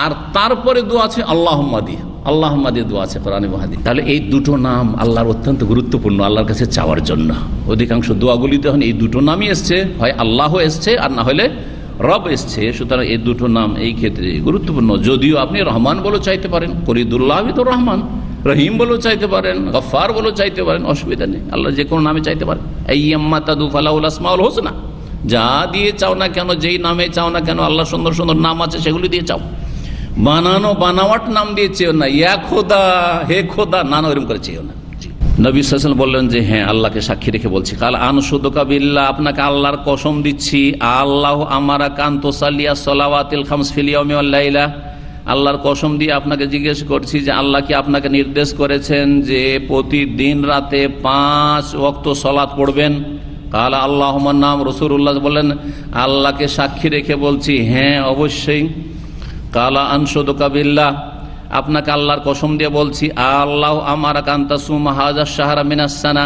আর তারপরে দোয়া আছে আল্লাহুম্মা দিয়ে, আল্লাহুম্মা দিয়ে দোয়া আছে কোরআনে হাদিসে। তাহলে এই দুটো নাম আল্লাহর অত্যন্ত গুরুত্বপূর্ণ, আল্লাহর কাছে চাওয়ার জন্য। অধিকাংশ দোয়াগুলিতে এখন এই দুটো নামই এসছে, হয় আল্লাহ এসছে আর না হলে রব এসছে। সুতরাং এই দুটো নাম এই ক্ষেত্রে গুরুত্বপূর্ণ। যদিও আপনি রহমান বলেও চাইতে পারেন, ফরিদুল্লাহ তো রহমান, রহিম বলেও চাইতে পারেন, গফফার বলেও চাইতে পারেন, অসুবিধা নেই, আল্লাহ যে কোনো নামে চাইতে পারেন। আইয়াম্মা তাদু ফালাহুল আসমাউল হোসনা, যা দিয়ে চাও না কেন, যেই নামে চাও না কেন, আল্লাহ সুন্দর সুন্দর নাম আছে সেগুলি দিয়ে চাও। বানানো বানাওয়াট নাম দিয়ে চেয়েও না, ইয়া খোদা, হে খোদা, না না, ওইরকম করে চেয়েও না। নবী সাল্লাল্লাহু আলাইহি ওয়াসাল্লাম বললেন যে হ্যাঁ, আল্লাহকে সাক্ষী রেখে বলছি। কাল আনশুদুকা বিল্লাহ, আপনাকে আল্লাহর কসম দিচ্ছি, আল্লাহ আমারা কান্ত সাল্লিয়া সালাওয়াতিল খামস ফিল ইয়াউমি ওয়াল লাইলা, আল্লাহর কসম দিয়ে আপনাকে জিজ্ঞেস করছি যে আল্লাহ কি আপনাকে নির্দেশ করেছেন যে প্রতিদিন রাতে 5 ওয়াক্ত সালাত পড়বেন? কাল আল্লাহুম্মা নাম। রাসূলুল্লাহ বললেন আল্লাহকে সাক্ষী রেখে বলছি হ্যাঁ অবশ্যই। কালা আনশুদুকা বিল্লাহ, আপনাকে আল্লাহর কসম দিয়ে বলছি, আল্লাহ আমারা কান্তাসুম হাযা শাহরা মিনাস সানা,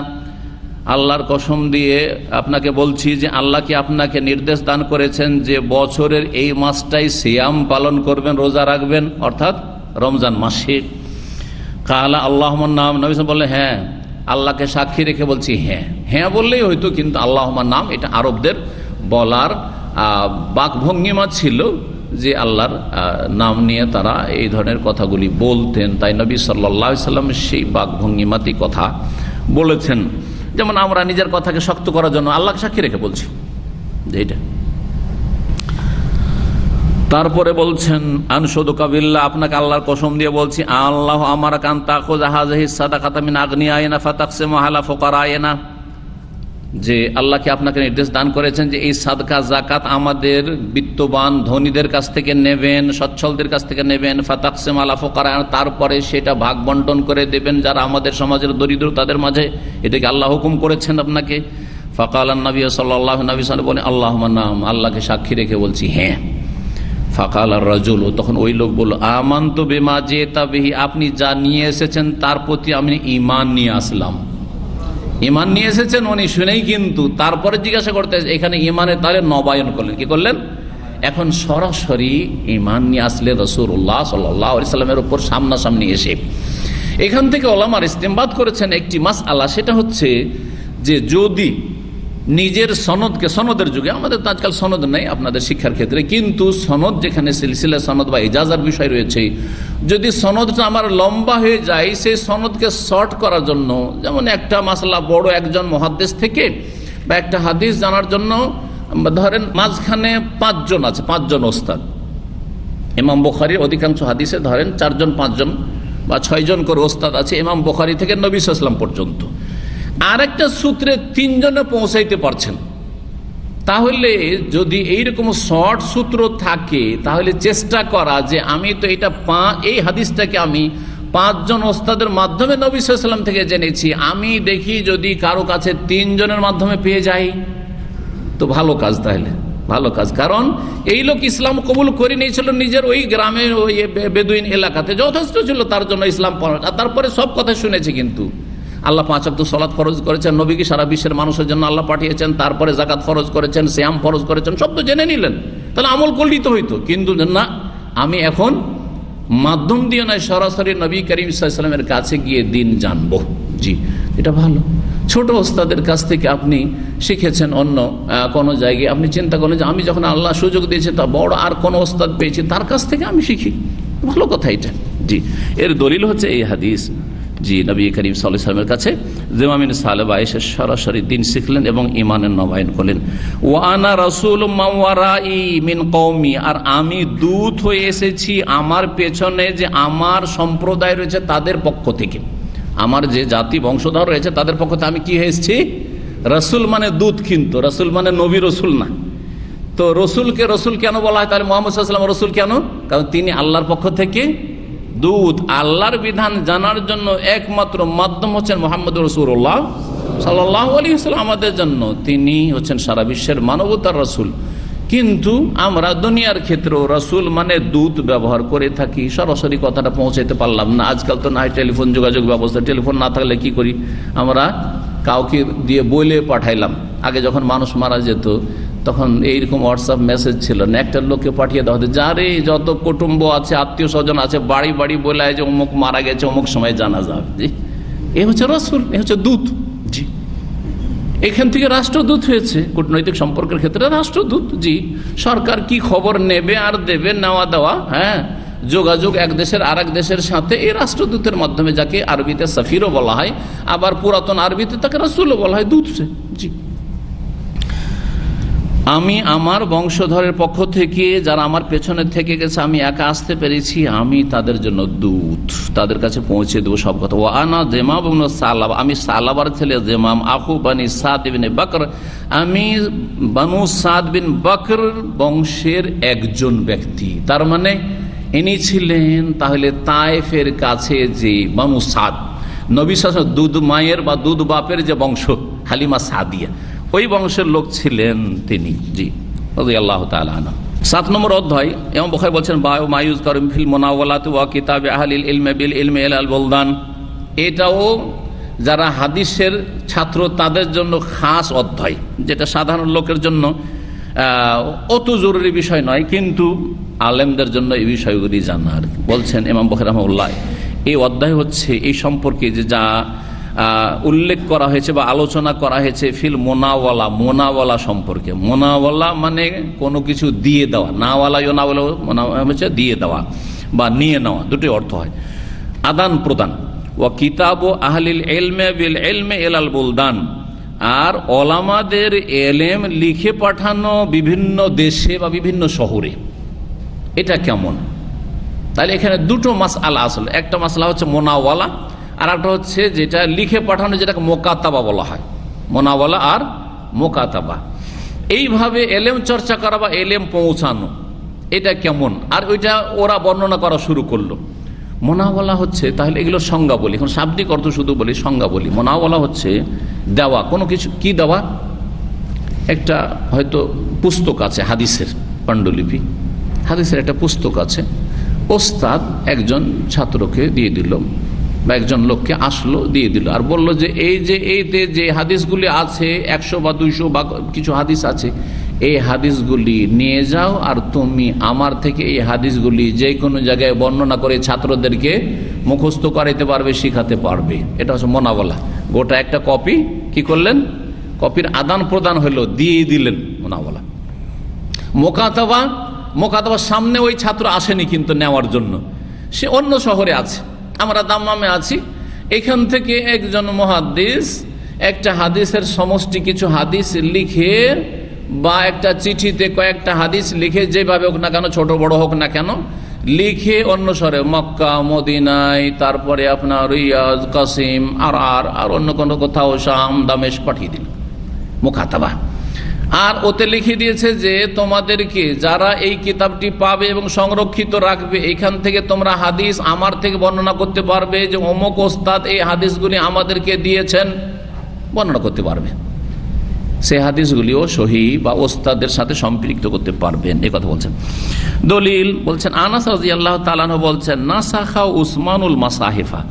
আল্লাহর কসম দিয়ে আপনাকে বলছি যে আল্লাহ কি আপনাকে নির্দেশ দান করেছেন যে বছরের এই মাসটাই সিয়াম পালন করবেন, রোজা রাখবেন, অর্থাৎ রমজান মাসে। কালা আল্লাহুম্মা নাম। নবী সাল্লাল্লাহু আলাইহি ওয়াসাল্লাম বললেন হ্যাঁ। আল্লাহকে সাক্ষী রেখে বলছি হ্যাঁ। হ্যাঁ বললেই হয়তো, কিন্তু আল্লাহুম্মা নাম এটা আরবদের বলার বাকভঙ্গিমা ছিল যে আল্লাহর নাম নিয়ে তারা এই ধরনের কথাগুলি বলতেন। তাই নবী সাল্লাল্লাহু আলাইহি সাল্লাম সেই বাকভঙ্গিমাতেই কথা বলেছেন। যেমন আমরা নিজের কথাকে শক্ত করার জন্য আল্লাহকে সাক্ষী রেখে বলছি এইটা। তারপরে বলছেন আনশুদুকা বিল্লাহ, আপনাকে আল্লাহর কসম দিয়ে বলছি, আল্লাহ আমারা কান তাখুযা হাযিহি সাদাকাতা মিন আগনিয়াইনা ফাতাকসিমুহা আলা ফুকারাইনা, যে আল্লাহকে আপনাকে নির্দেশ দান করেছেন যে এই সাদকা যাকাত আমাদের বিত্তবান ধনীদের কাছ থেকে নেবেন, সচ্ছলদের কাছ থেকে নেবেন, ফাতাকসিম আলা ফুকারাইনা, তারপরে সেটা ভাগ বন্টন করে দেবেন যারা আমাদের সমাজের দরিদ্র তাদের মাঝে। এটাকে আল্লাহ হুকুম করেছেন আপনাকে। ফাকালান নবী সাল্লাল্লাহু আলাইহি ওয়াসাল্লাম বলেন আল্লাহুম্মা নাম, আল্লাহকে সাক্ষী রেখে বলছি হ্যাঁ। ফাকাল আর রাজুল, তখন ওই লোক বলল আমানতু বিমা জিতা বিহি, আপনি যা নিয়ে এসেছেন তার প্রতি আমি ঈমান নিয়ে আসলাম। ঈমান নিয়ে এসেছেন উনি শুনেই, কিন্তু তারপরে জিজ্ঞাসা করতে এখানে ঈমানের তাহলে নবায়ন করলেন। কি করলেন? এখন সরাসরি ঈমান নিয়ে আসলে রাসূলুল্লাহ সাল্লাল্লাহু আলাইহি সাল্লামের উপর সামনাসামনি এসে। এখান থেকে ওলামার ইস্তেমবাদ করেছেন একটি মাসআলা, সেটা হচ্ছে যে যদি নিজের সনদকে, সনদের যুগে, আমাদের তো আজকাল সনদ নেই আপনাদের শিক্ষার ক্ষেত্রে, কিন্তু সনদ যেখানে সিলসিলা সনদ বা ইজাজার বিষয় রয়েছে, যদি সনদটা আমার লম্বা হয়ে যায়, সেই সনদকে শর্ট করার জন্য, যেমন একটা মাসলা বড় একজন মুহাদ্দিস থেকে বা একটা হাদিস জানার জন্য ধরেন মাঝখানে 5 জন আছে, 5 জন ওস্তাদ। ইমাম বুখারীর অধিকাংশ হাদিসে ধরেন 4 জন 5 জন বা 6 জন করে ওস্তাদ আছে ইমাম বুখারী থেকে নবী সাল্লাল্লাহু আলাইহি ওয়াসাল্লাম পর্যন্ত। আরেকটা সূত্রে 3 জনে পৌঁছাইতে পারছেন, তাহলে যদি এইরকম শর্ট সূত্র থাকে তাহলে চেষ্টা করা যে আমি তো এটা এই হাদিসটাকে আমি 5 জন ওস্তাদের মাধ্যমে নবী সাল্লাল্লাহু আলাইহি ওয়াসাল্লাম থেকে জেনেছি, আমি দেখি যদি কারো কাছে 3 জনের মাধ্যমে পেয়ে যাই তো ভালো কাজ, তাহলে ভালো কাজ। কারণ এই লোক ইসলাম কবুল করে নিয়েছিল নিজের ওই গ্রামে, ওই বেদুইন এলাকাতে, যথেষ্ট ছিল তার জন্য ইসলাম, তারপরে সব কথা শুনেছে। কিন্তু আল্লাহ 5 ওয়াক্ত সালাত ফরজ করেছেন, নবীকে সারা বিশ্বের মানুষের জন্য আল্লাহ পাঠিয়েছেন, তারপরে যাকাত ফরজ করেছেন, সিয়াম ফরজ করেছেন, সব তো জেনে নিলেন, তাহলে আমল করলেই তো হইতো। কিন্তু না, আমি এখন মাধ্যম দিয়ে নয়, সরাসরি নবী করিম সাল্লাল্লাহু আলাইহি ওয়াসাল্লামের কাছে গিয়ে দিন জানবো। জি, এটা ভালো। ছোট ওস্তাদের কাছ থেকে আপনি শিখেছেন অন্য কোনো জায়গায়, আপনি চিন্তা করেন যে আমি যখন আল্লাহ সুযোগ দিয়েছে তা বড় আর কোন ওস্তাদ পেয়েছি তার কাছ থেকে আমি শিখি, ভালো কথা এটা। জি, এর দলিল হচ্ছে এই হাদিস। জি, নবী করিম সাল্লাল্লাহু আলাইহি ওয়াসাল্লামের কাছে জিমামিন সালেবা এসে সরাসরি দিন শিখলেন এবং ঈমানের নবায়ন করলেন। ওয়া আনা রাসূলুম মান ওয়ারাই মিন কওমি, আর আমি দূত হয়ে এসেছি আমার পেছনে যে আমার সম্প্রদায় রয়েছে তাদের পক্ষ থেকে, আমার যে জাতি বংশধর রয়েছে তাদের পক্ষ থেকে আমি কি হয়ে এসেছি? রাসূল মানে দূত, কিন্তু রাসূল মানে নবী রসুল না। তো রসুলকে রসুল কেন বলা হয়? তাহলে মুহাম্মদ সাল্লাল্লাহু আলাইহি ওয়াসাল্লাম রসুল কেন? কারণ তিনি আল্লাহর পক্ষ থেকে দূত। আল্লাহর বিধান জানার জন্য একমাত্র মাধ্যম হচ্ছেন মুহাম্মদ রাসূলুল্লাহ সাল্লাল্লাহু আলাইহি ওয়াসাল্লাম আমাদের জন্য। তিনি হচ্ছেন সারা বিশ্বের মানবতার রসুল। কিন্তু আমরা দুনিয়ার ক্ষেত্রেও রসুল মানে দূত ব্যবহার করে থাকি, সরাসরি কথাটা পৌঁছাতে পারলাম না। আজকাল তো নাই টেলিফোন যোগাযোগ ব্যবস্থা, টেলিফোন না থাকলে কি করি আমরা? কাউকে দিয়ে বলে পাঠাইলাম। আগে যখন মানুষ মারা যেত তখন এইরকম হোয়াটসঅ্যাপ মেসেজ ছিল না, একটা লোককে পাঠিয়ে দেওয়া হতো, যারে যত কুটুম্ব আছে, আত্মীয় স্বজন আছে, বাড়ি বাড়ি বলে যে অমুক মারা গেছে, অমুক সময় জানা যাবে। জি, এ হচ্ছে রসুল, এ হচ্ছে দূত। জি, এখান থেকে রাষ্ট্রদূত হয়েছে কূটনৈতিক সম্পর্কের ক্ষেত্রে রাষ্ট্রদূত। জি, সরকার কি খবর নেবে আর দেবে, নেওয়া দেওয়া, হ্যাঁ, যোগাযোগ এক দেশের আর এক দেশের সাথে এই রাষ্ট্রদূতের মাধ্যমে, যাকে আরবিতে সফিরও বলা হয়, আবার পুরাতন আরবিতে তাকে রাসূলও বলা হয়, দূত। জি, আমি আমার বংশধরের পক্ষ থেকে যারা আমার পেছনে থেকে গেছে আমি একা আসতে পেরেছি, আমি তাদের জন্য দূত, তাদের কাছে পৌঁছে দেবো সব কথা। ও আনা জেমাম ইবনে সালাবা, আমি সালাবার ছেলে জেমাম, আখু বানি সাদ ইবনে বকর, আমি বানু সাদ বিন বকর বংশের একজন ব্যক্তি। তার মানে ইনি ছিলেন তাহলে তায়েফের কাছে যে বানু সাদ, নবী সাল্লাল্লাহু আলাইহি ওয়াসাল্লাম দুধ মায়ের বা দুধ বাপের যে বংশ, হালিমা সাদিয়া, ওই বংশের লোক ছিলেন তিনি। জি, রাদিয়াল্লাহু তাআলা আনহু। 7 নম্বর অধ্যায় ইমাম বুখারী বলছেন বায়ু মায়ুজ কারিম ফিল মুনাওয়ালাত ওয়া কিতাব আহলিল ইলম বিল ইলম ইলাল বুলদান। এটাও যারা হাদিসের ছাত্র তাদের জন্য খাস অধ্যায়, যেটা সাধারণ লোকের জন্য অত জরুরি বিষয় নয়, কিন্তু আলেমদের জন্য এই বিষয়গুলি জানার। বলছেন ইমাম বুখারী রাহিমাহুল্লাহ, এই অধ্যায় হচ্ছে এই সম্পর্কে যে যা উল্লেখ করা হয়েছে বা আলোচনা করা হয়েছে ফিল মোনাওয়ালা, মোনাওয়ালা সম্পর্কে। মোনাওয়ালা মানে কোনো কিছু দিয়ে দেওয়া, নাওয়ালা ইয়োনাওয়ালা হচ্ছে দিয়ে দেওয়া বা নিয়ে নেওয়া, দুটি অর্থ হয়, আদান প্রদান। ওয়া কিতাব আহলিল ইলমে বিল ইলমে ইলাল বুলদান, আর ওলামাদের এলেম লিখে পাঠানো বিভিন্ন দেশে বা বিভিন্ন শহরে, এটা কেমন? তাহলে এখানে দুটো মাসআলা আসলে, একটা মাসআলা হচ্ছে মোনাওয়ালা, আর একটা হচ্ছে যেটা লিখে পাঠানো, যেটাকে মোকাতাবা বলা হয়, মোনাওয়ালা আর মোকাতাবা। এইভাবে এলেম চর্চা করা বা এলেম পৌঁছানো, এটা কেমন? আর ওইটা ওরা বর্ণনা করা শুরু করলো। মোনাওয়ালা হচ্ছে, তাহলে এগুলো সংজ্ঞা বলি, এখন শাব্দিক অর্থ শুধু বলি, সংজ্ঞা বলি। মোনাওয়ালা হচ্ছে দেওয়া কোনো কিছু। কি দেওয়া? একটা হয়তো পুস্তক আছে, হাদিসের পাণ্ডুলিপি, হাদিসের একটা পুস্তক আছে, ওস্তাদ একজন ছাত্রকে দিয়ে দিল বা একজন লোককে আসলো দিয়ে দিল, আর বলল যে এইতে যে হাদিসগুলি আছে 100 বা 200 বা কিছু হাদিস আছে, এই হাদিসগুলি নিয়ে যাও, আর তুমি আমার থেকে এই হাদিসগুলি যে কোনো জায়গায় বর্ণনা করে ছাত্রদেরকে মুখস্থ করাইতে পারবে, শিখাতে পারবে। এটা হচ্ছে মোনাওয়ালা। গোটা একটা কপি কি করলেন? কপির আদান প্রদান হলো, দিয়ে দিলেন, মোনাওয়ালা। মোকাতাবা, মোকাতাবার সামনে ওই ছাত্র আসেনি কিন্তু নেওয়ার জন্য, সে অন্য শহরে আছে, আমরা দাম্মামে আছি, এখান থেকে একজন মুহাদ্দিস একটা হাদিসের সমষ্টি কিছু হাদিস লিখে বা একটা চিঠিতে কয়েকটা হাদিস লিখে, যেভাবে হোক না কেন, ছোট বড় হোক না কেন, লিখে অন্য শহরে, মক্কা, মদিনায়, তারপরে আপনার রিয়াজ, কাসিম, আর অন্য কোনো কোথাও, শাম, দামেস্ক পাঠিয়ে দিল, মুকাতাবা। আর ওতে লিখে দিয়েছে যে তোমাদেরকে যারা এই কিতাবটি পাবে এবং সংরক্ষিত রাখবে, এখান থেকে তোমরা হাদিস আমার থেকে বর্ণনা করতে পারবে, যে অমুক ওস্তাদ এই হাদিসগুলি আমাদেরকে দিয়েছেন, বর্ণনা করতে পারবে। সেই হাদিসগুলিও সহিহ বা ওস্তাদের সাথে সম্পৃক্ত করতে পারবেন, এই কথা বলছেন। দলিল বলছেন, আনাস রাদিয়াল্লাহু তাআলা আনহু বলছেন, নাসাখা উসমানুল মাসাহিফা,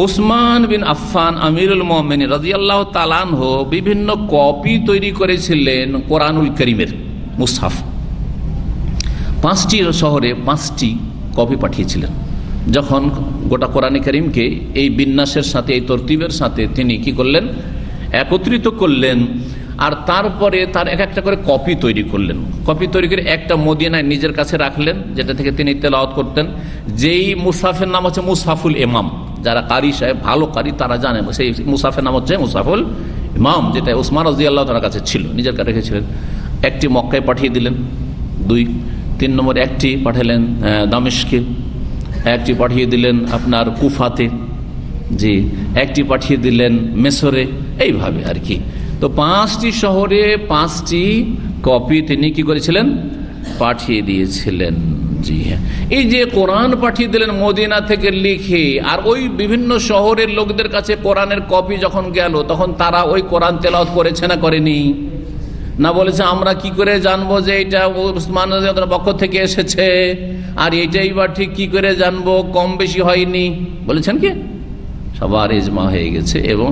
উসমান বিন আফফান আমিরুল মুমিনিন রাদিয়াল্লাহু তাআলা আনহু বিভিন্ন কপি তৈরি করেছিলেন কোরআনুল কারীমের, মুসহাফ। 5টি শহরে 5টি কপি পাঠিয়েছিলেন। যখন গোটা কোরআনে কারীমকে এই বিন্যাসের সাথে, এই তরতিবের সাথে তিনি কি করলেন? একত্রিত করলেন, আর তারপরে তার এক একটা করে কপি তৈরি করলেন। কপি তৈরি করে একটা মদিনায় নিজের কাছে রাখলেন, যেটা থেকে তিনি তেলাওয়াত করতেন। যেই মুসহাফের নাম হচ্ছে মুসহাফুল ইমাম, যারা কারি সাহেব, ভালো কারি, তারা জানে সেই মুসহাফের নাম হচ্ছে মুসহাফুল ইমাম, যেটা উসমান রাদিয়াল্লাহু তাআলার কাছে ছিল, নিজের কাছে রেখেছিলেন। একটি মক্কায় পাঠিয়ে দিলেন, 2, 3 নম্বর একটি পাঠালেন দামেস্কে, একটি পাঠিয়ে দিলেন আপনার কুফাতে, জি, একটি পাঠিয়ে দিলেন মেসরে, এইভাবে আর কি। তো 5টি শহরে 5টি কপি তিনি কি করেছিলেন? পাঠিয়ে দিয়েছিলেন। জি হ্যাঁ, এই যে কোরআন পাঠিয়ে দিলেন মদিনা থেকে লিখে, আর ওই বিভিন্ন শহরের লোকদের কাছে কোরআনের কপি যখন গেল, তখন তারা ওই কোরআন তেলাওয়াত করেছে না করেনি? না বলেছে আমরা কি করে জানবো যে এটা উসমান রাদিয়াল্লাহু তাআলার পক্ষ থেকে এসেছে, আর এটাই বা ঠিক কি করে জানবো, কম বেশি হয়নি? বলেছেন কি? সবার ইজমা হয়ে গেছে এবং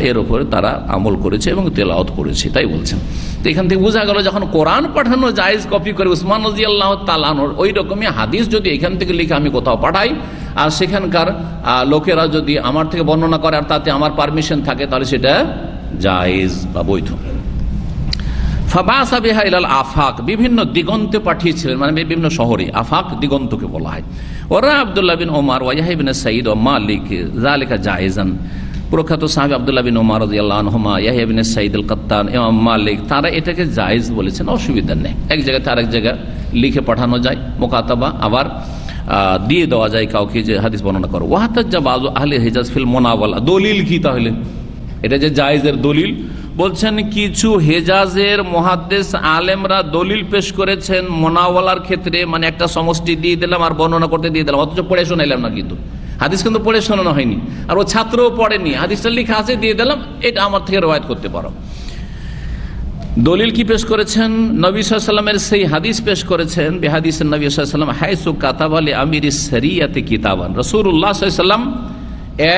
এর উপরে তারা আমল করেছে এবং তেলাওয়াত করেছে, তাই বলছেন। তো এখান থেকে বোঝা গেল, যখন কোরআন পাঠানো জায়েজ কপি করে উসমান রাদিয়াল্লাহু তাআলা আনহুর, ওই রকমই হাদিস যদি এখান থেকে লিখে আমি কোথাও পাঠাই, আর সেখানকার লোকেরা যদি আমার থেকে বর্ণনা করে আর তাতে আমার পারমিশন থাকে, তাহলে সেটা জায়েজ বা বৈধ। ফাবাসা বিহা ইলাল আফাক, বিভিন্ন দিগন্তে পাঠিয়েছিলেন, মানে বিভিন্ন শহরে, আফাক দিগন্তকে বলা হয়। ওরা আব্দুল্লাহ বিন ওমর ওয়া ইয়াহইয়া বিন সাঈদ ওয়া মালিক যালিকা জায়েজান, প্রখ্যাত সাহাবী আব্দুল্লাহ বিন ওমর রাদিয়াল্লাহু আনহুমা, ইয়াহইয়া বিন সাঈদ আল কাত্তান, ইমাম মালিক, তারা এটাকে জায়েজ বলেছেন, অসুবিধা নেই। এক জায়গা থেকে আরেক জায়গা লিখে পাঠানো যায়, মুকাতাবা, আবার দিয়ে দেওয়া যায় কাউকে যে হাদিস বর্ণনা করো। ওয়াহাতাজ্জা বাযু আহলে হিজাজ ফিল মুনাওয়ালা, দলিল কি তাহলে? এটা যে জায়েজের দলিল, বলছেন কিছু হেজাজের মুহাদ্দিস আলেমরা দলিল পেশ করেছেন মুনাওয়ালার ক্ষেত্রে, মানে একটা সমষ্টি দিয়ে দিলাম আর বর্ণনা করতে দিয়ে দিলাম, অথচ পড়ে শোনাইলাম না, কিন্তু হাদিস কিন্তু পড়ে শোনানো হয়নি, আর ও ছাত্রও পড়েনি, হাদিসটা লেখা আছে দিয়ে দিলাম, এটা আমার থেকে রওয়ায়াত করতে পারো। দলিল কি পেশ করেছেন? নবী সাল্লাল্লাহু আলাইহি ওয়াসাল্লামের সেই হাদিস পেশ করেছেন, বিহাদিসের নবী সাল্লাল্লাহু আলাইহি ওয়াসাল্লাম হাইসু কাতাবা লি আমিরিস শরিয়াতি কিতাবান, রাসূলুল্লাহ সাল্লাল্লাহু আলাইহি ওয়াসাল্লাম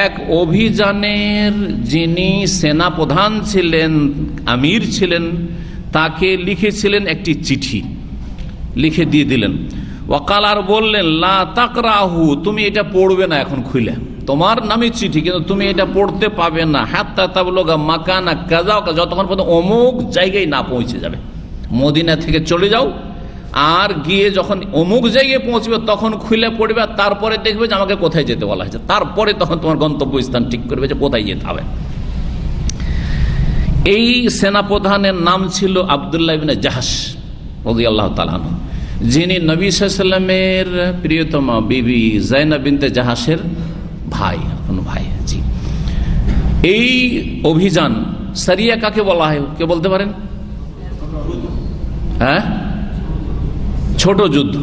এক অভিযানের যিনি সেনা প্রধান ছিলেন, আমির ছিলেন, তাকে লিখেছিলেন একটি চিঠি, লিখে দিয়ে দিলেন। ওয়াকাল, আর বললেন লা তাকরাহু, তুমি এটা পড়বে না এখন খুলে, তোমার নামে চিঠি, কিন্তু তুমি এটা পড়তে পাবে না হাত্তা তাবলুগা মাকানা কাযা, যতক্ষণ পর্যন্ত অমুক জায়গায় না পৌঁছে যাবে। মদিনা থেকে চলে যাও, আর গিয়ে যখন অমুক জায়গায় পৌঁছবে তখন খুলে পড়বে, আর তারপরে দেখবে যে আমাকে কোথায় যেতে বলা হয়েছে, তারপরে তখন তোমার গন্তব্যস্থান ঠিক করবে যে কোথায় যেতে হবে। এই সেনাপ্রধানের নাম ছিল আব্দুল্লাহ ইবনে জাহাশ রাদিয়াল্লাহু তাআলা আনহু, যিনি নবী সাল্লাল্লাহু আলাইহি ওয়াসাল্লামের প্রিয়তমা বিবি যায়েনব বিনতে জাহাশের ভাই। জি, এই অভিযান সারিয়া কাকে বলা হয়, কে বলতে পারেন? হ্যাঁ, ছোট যুদ্ধ।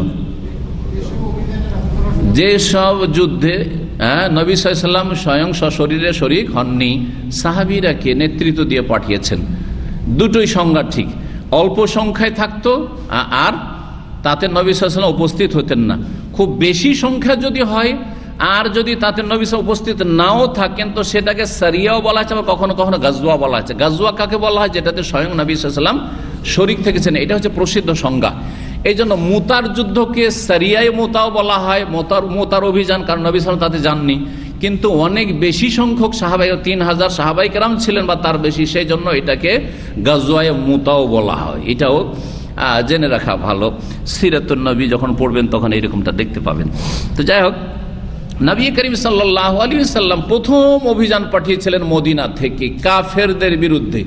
যে সব যুদ্ধে নবী সাল্লাল্লাহু আলাইহি ওয়াসাল্লাম স্বয়ং সশরীরে শরীক হননি, সাহাবীরাকে নেতৃত্ব দিয়ে পাঠিয়েছেন। দুটোই সংজ্ঞা ঠিক, অল্প সংখ্যায় থাকতো আর তাতে নবী সাল্লাল্লাহু আলাইহি ওয়াসাল্লাম উপস্থিত হতেন না। খুব বেশি সংখ্যা যদি হয় আর যদি তাতে নবী সাল্লাল্লাহু আলাইহি ওয়াসাল্লাম উপস্থিত নাও থাকেন, তো সেটাকে সারিয়াও বলা হয়েছে, আবার কখনো কখনো গাজওয়া বলা হয়েছে। গাজওয়া কাকে বলা হয়? যেটাতে স্বয়ং নবী সাল্লাল্লাহু আলাইহি ওয়াসাল্লাম শরীক থেকেছেন, এটা হচ্ছে প্রসিদ্ধ সংজ্ঞা। এই জন্য মুতার যুদ্ধকে সারিয়ায় মুতাও বলা হয়, মুতার অভিযান, কারণ নবী সাল্লাল্লাহু আলাইহি ওয়াসাল্লাম তাতে যাননি। কিন্তু অনেক বেশি সংখ্যক সাহাবাই, 3000 সাহাবাই কেরাম ছিলেন বা তার বেশি, সেই জন্য এটাকে গাজওয়ায়ে মুতাও বলা হয়। এটাও জেনে রাখা ভালো, সিরাতুন নবী যখন পড়বেন তখন এইরকমটা দেখতে পাবেন। তো যাই হোক, নবী করিম সাল্লাল্লাহু আলাইহি ওয়াসাল্লাম প্রথম অভিযান পাঠিয়েছিলেন মদিনা থেকে কাফেরদের বিরুদ্ধে,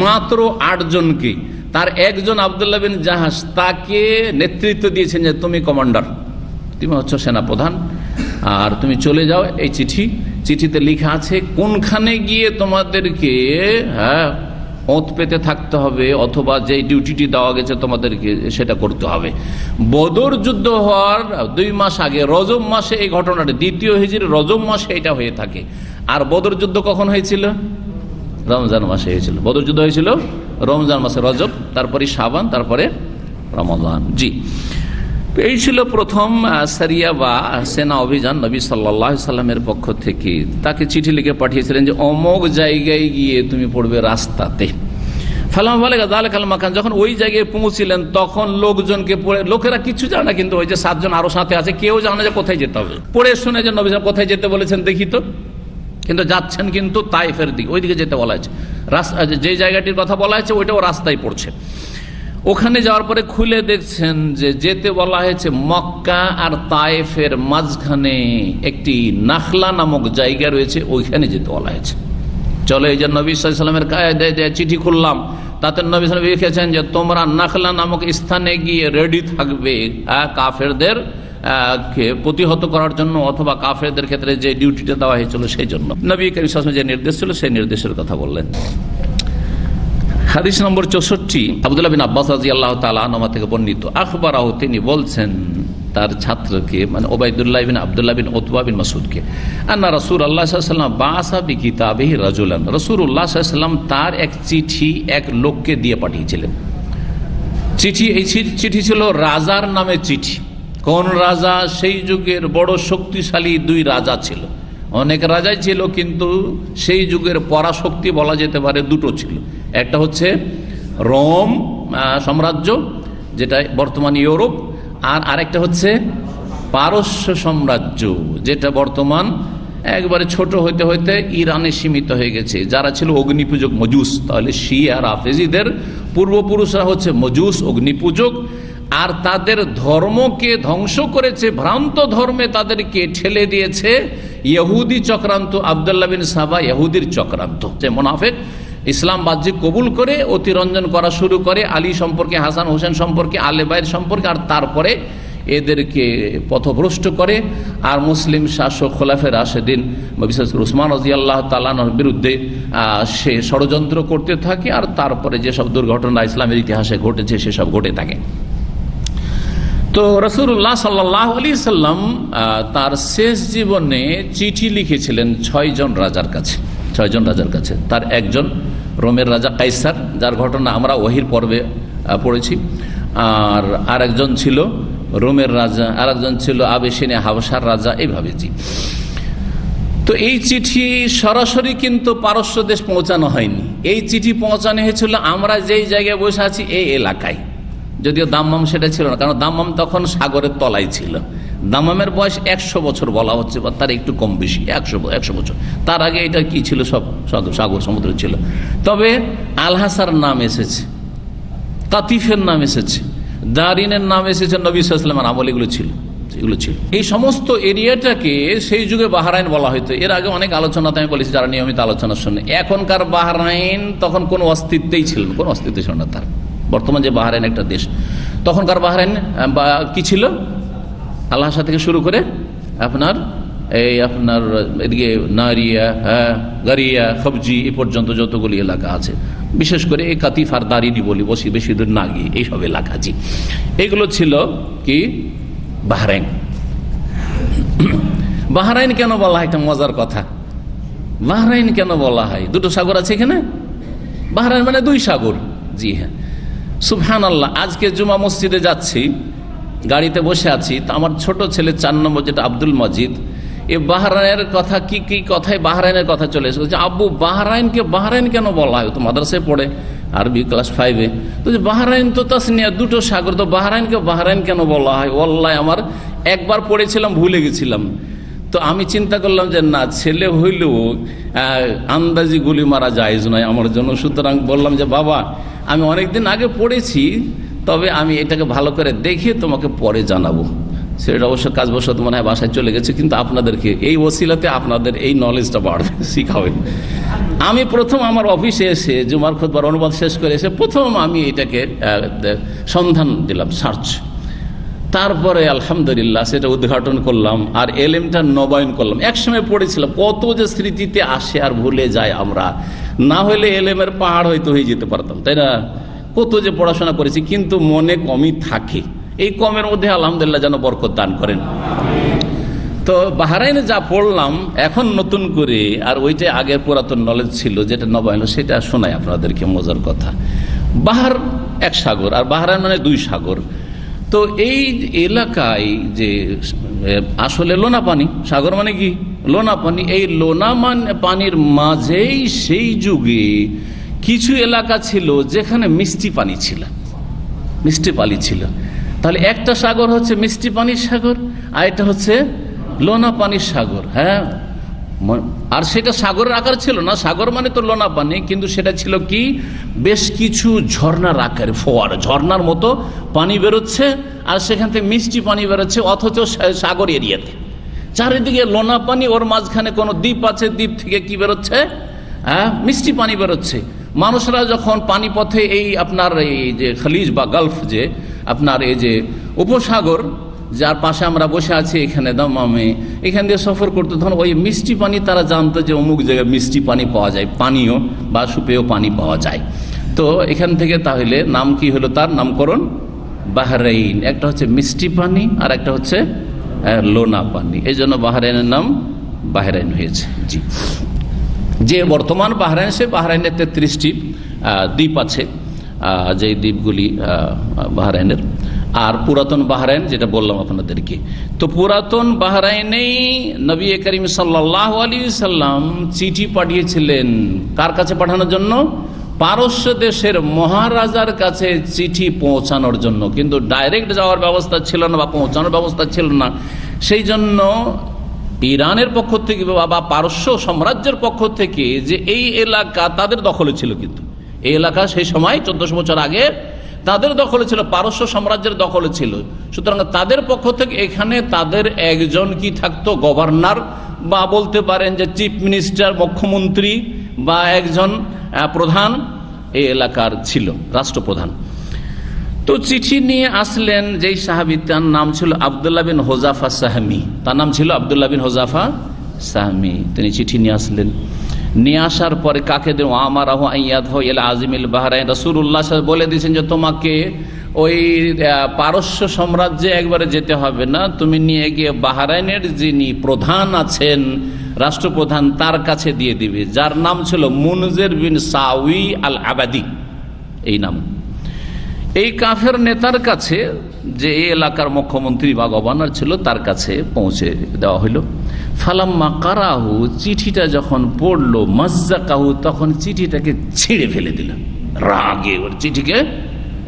মাত্র 8 জনকে। তার একজন আব্দুল্লাহ বিন জাহাশ, তাকে নেতৃত্ব দিয়েছেন যে তুমি কমান্ডার, তুমি হচ্ছ সেনাপ্রধান, আর তুমি চলে যাও। এই চিঠিতে লেখা আছে কোনখানে গিয়ে তোমাদেরকে ওঁত পেতে থাকতে হবে, অথবা যে ডিউটিটি দেওয়া গেছে তোমাদেরকে সেটা করতে হবে। বদর যুদ্ধ হওয়ার 2 মাস আগে রজব মাসে এই ঘটনাটা, 2য় হিজরি রজব মাসে এটা হয়ে থাকে। আর বদর যুদ্ধ কখন হয়েছিল? রমজান মাসে হয়েছিল। বদর যুদ্ধ হয়েছিল রমজান মাসে, রজব, তারপরে শাবান, তারপরে রমজান। জি, এই ছিল প্রথম সারিয়া বা সেনা অভিযান নবী সাল্লাল্লাহু আলাইহি সাল্লামের পক্ষ থেকে। তাকে চিঠি লিখে পাঠিয়েছিলেন যে অমুক জায়গায় গিয়ে তুমি পড়বে রাস্তাতে। যখন ওই জায়গায় পৌঁছিলেন তখন লোকজনকে পড়ে, লোকেরা কিছু জানে না, কিন্তু ওই যে 7 জন আরো সাথে আছে, কেউ জানে যে কোথায় যেতে হবে। পড়ে শুনে যে নবী সাল্লাল্লাহু আলাইহি ওয়াসাল্লাম কোথায় যেতে বলেছেন দেখি তো, কিন্তু যাচ্ছেন কিন্তু তায়েফের দিকে, ওইদিকে যেতে বলা হয়েছে। যে জায়গাটির কথা বলা হয়েছে ওইটাও রাস্তায় পড়ছে। ওখানে যাওয়ার পরে খুলে দেখছেন যে যেতে বলা হয়েছে মক্কা আর তায়েফের মাঝখানে একটি নাখলা নামক জায়গা রয়েছে, ওইখানে যেতে বলা হয়েছে। চলো, এই যে নবী সাল্লাল্লাহু আলাইহি ওয়াসাল্লামের চিঠি খুললাম, তাতে নবী সাল্লাল্লাহু আলাইহি ওয়াসাল্লাম লিখেছেন যে তোমরা নাখলা নামক স্থানে গিয়ে রেডি থাকবে কাফেরদের কে প্রতিহত করার জন্য, অথবা কাফেরদের ক্ষেত্রে যে ডিউটিটা দেওয়া হয়েছিল সেই জন্য। নবী করিম সাল্লাল্লাহু আলাইহি ওয়াসাল্লাম যে নির্দেশ ছিল সেই নির্দেশের কথা বললেন। হাদিস নম্বর 64, আব্দুল্লাহ বিন আব্বাস রাদিয়াল্লাহু তাআলা আনহু থেকে বর্ণিত, আখবরাহু, তিনি বলছেন তার ছাত্রকে, মানে ওবাইদুল্লাহ বিন আব্দুল্লাহ বিন উতবা বিন মাসউদকে, আন্না রাসূলুল্লাহ সাল্লাল্লাহু আলাইহি ওয়াসাল্লাম বাসা বিকিতাবিহি রাজুলান, রাসূলুল্লাহ সাল্লাল্লাহু আলাইহি ওয়াসাল্লাম তার এক চিঠি এক লোককে দিয়ে পাঠিয়েছিলেন। এই চিঠি ছিল রাজার নামে চিঠি। কোন রাজা? সেই যুগের বড় শক্তিশালী 2 রাজা ছিল। অনেক রাজাই ছিল, কিন্তু সেই যুগের পরাশক্তি বলা যেতে পারে 2টো ছিল। একটা হচ্ছে রোম সাম্রাজ্য, যেটা বর্তমান ইউরোপ, আর আরেকটা হচ্ছে পারস্য সাম্রাজ্য, যেটা বর্তমান একবারে ছোট হইতে হইতে ইরানে সীমিত হয়ে গেছে। যারা ছিল অগ্নিপূজক মজুস, তাহলে শিয়া রাফেজিদের পূর্বপুরুষরা হচ্ছে মজুস, অগ্নিপূজক, আর তাদের ধর্মকে ধ্বংস করেছে, ভ্রান্ত ধর্মে তাদেরকে ঠেলে দিয়েছে ইহুদি চক্রান্ত, আব্দুল্লাহ বিন সাবা ইহুদির চক্রান্ত। যে মুনাফিক ইসলাম বাহ্যিক কবুল করে অতিরঞ্জন করা শুরু করে আলী সম্পর্কে, হাসান হোসেন সম্পর্কে, আলে বাইর সম্পর্কে, আর তারপরে এদেরকে পথভ্রষ্ট করে। আর মুসলিম শাসক খোলাফে রাশেদিন বিশেষ করে উসমান রাদিয়াল্লাহু তাআলা আনহুর বিরুদ্ধে সে ষড়যন্ত্র করতে থাকে, আর তারপরে যেসব দুর্ঘটনা ইসলামের ইতিহাসে ঘটেছে সেসব ঘটে থাকে। তো রাসূলুল্লাহ সাল্লাল্লাহু আলাইহি সাল্লাম তার শেষ জীবনে চিঠি লিখেছিলেন 6 জন রাজার কাছে। 6 জন রাজার কাছে। তার একজন রোমের রাজা কাইসার, যার ঘটনা আমরা ওহির পর্বে পড়েছি, আর আরেকজন ছিল রোমের রাজা, আরেকজন ছিল আবেশিনিয়া হাবশার রাজা, এইভাবে। জি, তো এই চিঠি সরাসরি কিন্তু পারস্য দেশ পৌঁছানো হয়নি। এই চিঠি পৌঁছানো হয়েছিল আমরা যেই জায়গায় বসে আছি এই এলাকায়, যদিও দাম্মাম সেটা ছিল না, কারণ দাম্মাম তখন সাগরের তলায় ছিল। দামামের বয়স 100 বছর বলা হচ্ছে, বা তার একটু কম বেশি, 100 বছর। তার আগে এটা কি ছিল? সব সাগর সমুদ্র ছিল। তবে আলহাসার নাম এসেছে, কাতিফের নাম এসেছে, দারিনের নাম এসেছে, নবী সাল্লাল্লাহু আলাইহি ওয়াসাল্লামের আমল এগুলো ছিল। এই সমস্ত এরিয়াটাকে সেই যুগে বাহরাইন বলা হইতো। এর আগে অনেক আলোচনাতে আমি বলেছি, যারা নিয়মিত আলোচনা শুনে। এখনকার বাহরাইন তখন কোনো অস্তিত্বেই ছিল না, কোনো অস্তিত্ব ছিল না তার। বর্তমান যে বাহরাইন একটা দেশ, তখনকার বাহরাইন কি ছিল? আলহাসা থেকে শুরু করে আপনার এদিকে নারিয়া, গারিয়া, খবজি, এ পর্যন্ত যতগুলি এলাকা আছে, বিশেষ করে এই কাতিফ আর দারিনি বলি, বেশি দূর না গিয়ে এইসব এলাকা, জি, এগুলো ছিল কি বাহরাইন। বাহরাইন কেন বলা হয়? একটা মজার কথা। বাহরাইন কেন বলা হয়? দুটো সাগর আছে এখানে। বাহরাইন মানে 2 সাগর। জি হ্যাঁ, সুবহানাল্লাহ। আজকে জুমা মসজিদে যাচ্ছি, গাড়িতে বসে আছি, তো আমার ছোট ছেলে 4 নম্বর, যেটা আব্দুল মজিদ, এ বাহরাইনের কথা কি কথায় বাহরাইনের কথা চলে এসেছে। আব্বু, বাহরাইনকে বাহরাইন কেন বলা হয়? তো মাদ্রাসায় পড়ে, আরবি ক্লাস 5-এ। তো বাহরাইন তো তাসনিয়া, 2টো সাগর, তো বাহরাইনকে বাহরাইন কেন বলা হয়? ওয়াল্লাহি আমার একবার পড়েছিলাম, ভুলে গেছিলাম। তো আমি চিন্তা করলাম যে না, ছেলে হইলেও আন্দাজি গুলি মারা জায়েজ নয় আমার জন্য। সুতরাং বললাম যে বাবা, আমি অনেকদিন আগে পড়েছি, তবে আমি এটাকে ভালো করে দেখে তোমাকে পরে জানাবো। সেটা অবশ্য কাজবশত মনে হয় বাসায় চলে গেছে, কিন্তু আপনাদেরকে এই ওসিলাতে আপনাদের এই নলেজটা বাড়বে, শিখাবেন। আমি প্রথম আমার অফিসে এসে জুমার খুতবার অনুবাদ শেষ করে এসে প্রথম আমি এটাকে সন্ধান দিলাম, সার্চ। তারপরে আলহামদুলিল্লাহ সেটা উদ্ঘাটন করলাম, আর এলেমটা নবায়ন করলাম। একসময় পড়েছিলাম, কত যে স্মৃতিতে আসে আর ভুলে যায় আমরা। না হলে এলেমের পাহাড় হয়তো হয়ে যেতে পারতাম, তাই না? কত যে পড়াশোনা করেছি, কিন্তু মনে কমই থাকে। এই কমের মধ্যে আলহামদুলিল্লাহ যেন বরকত দান করেন। তো বাহরাইনে যা পড়লাম এখন নতুন করে, আর ওইটা আগের পুরাতন নলেজ ছিল, যেটা নবায়ন, সেটা শোনাই আপনাদেরকে মজার কথা। বাহার 1 সাগর, আর বাহরাইন মানে 2 সাগর। তো এই এলাকায় যে আসলে লোনা পানি, সাগর মানে কি লোনা পানি, এই লোনা পানির মাঝেই সেই যুগে কিছু এলাকা ছিল যেখানে মিষ্টি পানি ছিল, মিষ্টি পানি ছিল। তাহলে একটা সাগর হচ্ছে মিষ্টি পানির সাগর, আর এটা হচ্ছে লোনা পানির সাগর। হ্যাঁ, আর সেটা সাগরের আকার ছিল না, সাগর মানে তো লোনা পানি, কিন্তু সেটা ছিল কি বেশ কিছু ঝর্ণার আকারে, ফোয়ারা, ঝর্ণার মতো পানি বেরোচ্ছে, আর সেখান থেকে মিষ্টি পানি বেরোচ্ছে, অথচ সাগর এরিয়াতে চারিদিকে লোনা পানি, ওর মাঝখানে কোনো দ্বীপ আছে, দ্বীপ থেকে কি বেরোচ্ছে? মিষ্টি পানি বেরোচ্ছে। মানুষরা যখন পানিপথে এই আপনার এই যে খালিজ বা গালফ, যে আপনার এই যে উপসাগর যার পাশে আমরা বসে আছি এখানে দামামে, এখান দিয়ে সফর করতে, তখন ওই মিষ্টি পানি তারা জানতো যে অমুক জায়গায় মিষ্টি পানি পাওয়া যায়, পানীয় বা সুপেয় পানি পাওয়া যায়। তো এখান থেকে তাহলে নাম কি হলো, তার নামকরণ বাহরাইন। একটা হচ্ছে মিষ্টি পানি, আর একটা হচ্ছে লোনা পানি, এই জন্য বাহরাইনের নাম বাহরাইন হয়েছে। জি, যে বর্তমান বাহরাইন, সে বাহরাইনের 33টি দ্বীপ আছে, যে দ্বীপগুলি বাহরাইনের। আর পুরাতন বাহরাইন যেটা বললাম আপনাদেরকে, তো পুরাতন বাহরাইনেই নবী করিম সাল্লাল্লাহু আলাইহি সাল্লাম চিঠি পাঠিয়েছিলেন। কার কাছে পাঠানোর জন্য? পারস্য দেশের মহারাজার কাছে চিঠি পৌঁছানোর জন্য। কিন্তু ডাইরেক্ট যাওয়ার ব্যবস্থা ছিল না, বা পৌঁছানোর ব্যবস্থা ছিল না। সেই জন্য ইরানের পক্ষ থেকে বা পারস্য সাম্রাজ্যের পক্ষ থেকে যে এই এলাকা তাদের দখলে ছিল, কিন্তু এই এলাকা সেই সময় 1400 বছর আগে তাদের দখলে ছিল, পারস্য সাম্রাজ্যের দখলে ছিল। সুতরাং তাদের পক্ষ থেকে এখানে তাদের একজন কি থাকতো, গভর্নর, বা বলতে পারেন যে চিফ মিনিস্টার, মুখ্যমন্ত্রী, বা একজন প্রধান এই এলাকার ছিল, রাষ্ট্রপ্রধান। তো চিঠি নিয়ে আসলেন যেই সাহাবী, তার নাম ছিল আব্দুল্লাহ বিন হুযাফা সাহমি। তার নাম ছিল আব্দুল্লাহ বিন হুযাফা সাহমি। তিনি চিঠি নিয়ে আসলেন। নিয়ে আসার পরে কাকে দেন? আমারাহু আইয়াদহু ইলা আজিমিল বাহরাইন। রাসূলুল্লাহ বলে দিয়েছেন যে তোমাকে ওই পারস্য সাম্রাজ্যে একবারে যেতে হবে না, তুমি নিয়ে গিয়ে বাহরাইনের যিনি প্রধান আছেন, রাষ্ট্রপ্রধান, তার কাছে দিয়ে দিবে, যার নাম ছিল মুনজির বিন সাউই আল আবাদি। এই নাম এই কাফের নেতার কাছে, যে এই এলাকার মুখ্যমন্ত্রী বা গভর্নর ছিল, তার কাছে পৌঁছে দেওয়া হইল। ফালাম্মা কারাহু, চিঠিটা যখন পড়লো, মাজ্জাকাহু, তখন চিঠিটাকে ছিঁড়ে ফেলে দিল রাগে। ওর চিঠিকে,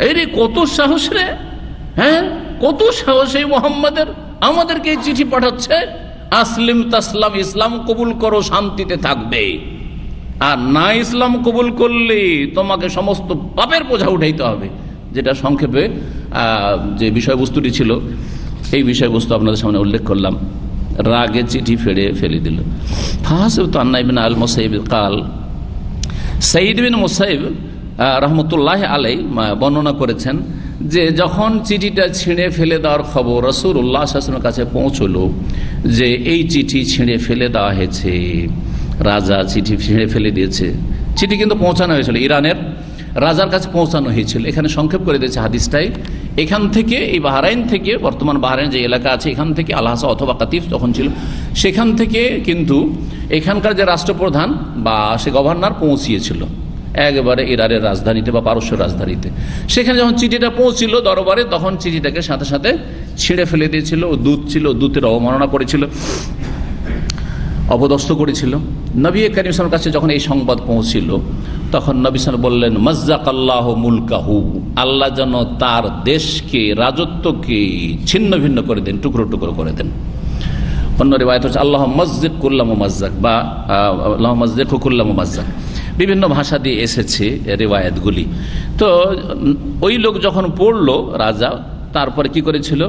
এই রে কত সাহস রে, হ্যাঁ কত সাহস এই মোহাম্মদের, আমাদেরকে এই চিঠি পাঠাচ্ছে, আসলিম তাসলাম, ইসলাম কবুল করো, শান্তিতে থাকবে, আর না ইসলাম কবুল করলে তোমাকে সমস্ত পাপের বোঝা উঠাইতে হবে। যেটা সংক্ষেপে যে বিষয়বস্তুটি ছিল, এই বিষয়বস্তু আপনাদের সামনে উল্লেখ করলাম। রাগে চিঠি ফেলে দিল। সাইদ বিন মুসাইব রহমতুল্লাহ আলাই বর্ণনা করেছেন যে যখন চিঠিটা ছিঁড়ে ফেলে দেওয়ার খবর রাসূলুল্লাহ সাল্লাল্লাহু আলাইহি ওয়াসাল্লামের কাছে পৌঁছলো যে এই চিঠি ছিঁড়ে ফেলে দেওয়া হয়েছে, রাজা চিঠি ছিঁড়ে ফেলে দিয়েছে। চিঠি কিন্তু পৌঁছানো হয়েছিল, ইরানের রাজার কাছে পৌঁছানো হয়েছিল। এখানে সংক্ষেপ করে দিয়েছে হাদিসটাই। এখান থেকে, এই বাহরাইন থেকে, বর্তমান বাহরাইন যে এলাকা আছে, এখান থেকে আল-হাসা অথবা কাতিফ যখন ছিল, সেখান থেকে কিন্তু এখানকার যে রাষ্ট্রপ্রধান বা সে গভর্নর পৌঁছিয়েছিল একেবারে ইরানের রাজধানীতে বা পারস্যের রাজধানীতে। সেখানে যখন চিঠিটা পৌঁছিল দরবারে, তখন চিঠিটাকে সাথে সাথে ছিঁড়ে ফেলে দিয়েছিল। দূত ছিল, দূতের অবমাননা করেছিল, অপদস্থ করেছিল। নবী করিম সাল্লাল্লাহু আলাইহি ওয়াসাল্লামের কাছে যখন এই সংবাদ পৌঁছিল, তখন নবী সাল্লাল্লাহু আলাইহি ওয়াসাল্লাম বললেন, মাজ্জাকাল্লাহু মুলকাহু, আল্লাহ যেন তার দেশকে, রাজত্বকে ছিন্ন ভিন্ন করে দেন, টুকরো টুকরো করে দেন। অন্য রিওয়ায়াত হচ্ছে আল্লাহ মসজিদ কুল্লা মুমাজ্জাক বা আল্লাহ মসজিদ কুল্লা মুমাজ্জাক, বিভিন্ন ভাষা দিয়ে এসেছে রিওয়ায়াতগুলি। তো ওই লোক যখন পড়লো রাজা, তারপরে কি করেছিল,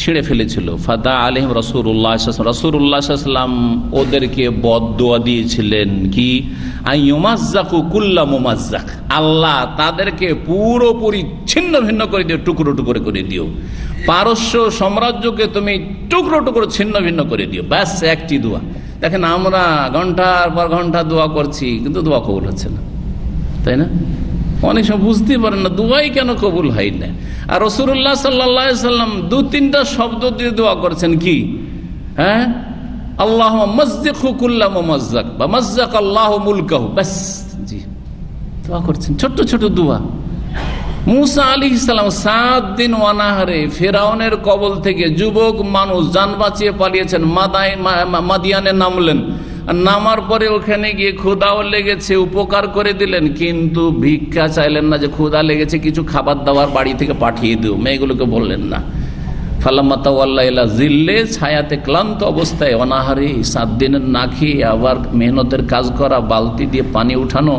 ছিঁড়ে ফেলেছিল। ফাদা আলাইহিম রাসূলুল্লাহ সাল্লাল্লাহু আলাইহি ওয়াসাল্লাম ওদেরকে বদদুয়া দিয়েছিলেন কি, আইয়ুমাজ্জাকু কুল্লা মুমাজ্জাক, আল্লাহ তাদেরকে পুরোপুরি ছিন্ন ভিন্ন করে দিও, টুকরো টুকরো করে দিও। পারস্য সাম্রাজ্যকে তুমি টুকরো টুকরো ছিন্ন ভিন্ন করে দিও। ব্যাস একটি দোয়া। দেখেন আমরা ঘন্টার পর ঘন্টা দোয়া করছি, কিন্তু দোয়া কবুল হচ্ছে না, তাই না? অনেক সময় বুঝতে পারেন না দোয়াই কেন কবুল হয় না। আর রাসূলুল্লাহ সাল্লাল্লাহু আলাইহি ওয়াসাল্লাম 2-3টা শব্দ দিয়ে দোয়া করেছেন কি, হ্যাঁ, আল্লাহুম্মা মাজ্জিকহু কুল্লা মুমাজ্জাক বা মাজ্জাকাল্লাহু মুলকাহু, বাস, জি, দোয়া করছেন, ছোট ছোট দোয়া। মুসা আলাইহিস সালাম 7 দিন অনাহারে ফেরাউনের কবল থেকে যুবক মানুষ জান বাঁচিয়ে পালিয়েছেন, মাদিয়ানে নামলেন। নামার পরে ওখানে গিয়ে ক্ষুধাও লেগেছে, উপকার করে দিলেন, কিন্তু ভিক্ষা চাইলেন না যে ক্ষুধা লেগেছে কিছু খাবার দাবার বাড়ি থেকে পাঠিয়ে দিও, মেয়েগুলোকে বললেন না। ফালাম্মা তাওয়াল্লা ইলা জিল্লে, ছায়াতে ক্লান্ত অবস্থায় অনাহারে 7 দিনের না খেয়ে আবার মেহনতের কাজ করা, বালতি দিয়ে পানি উঠানো,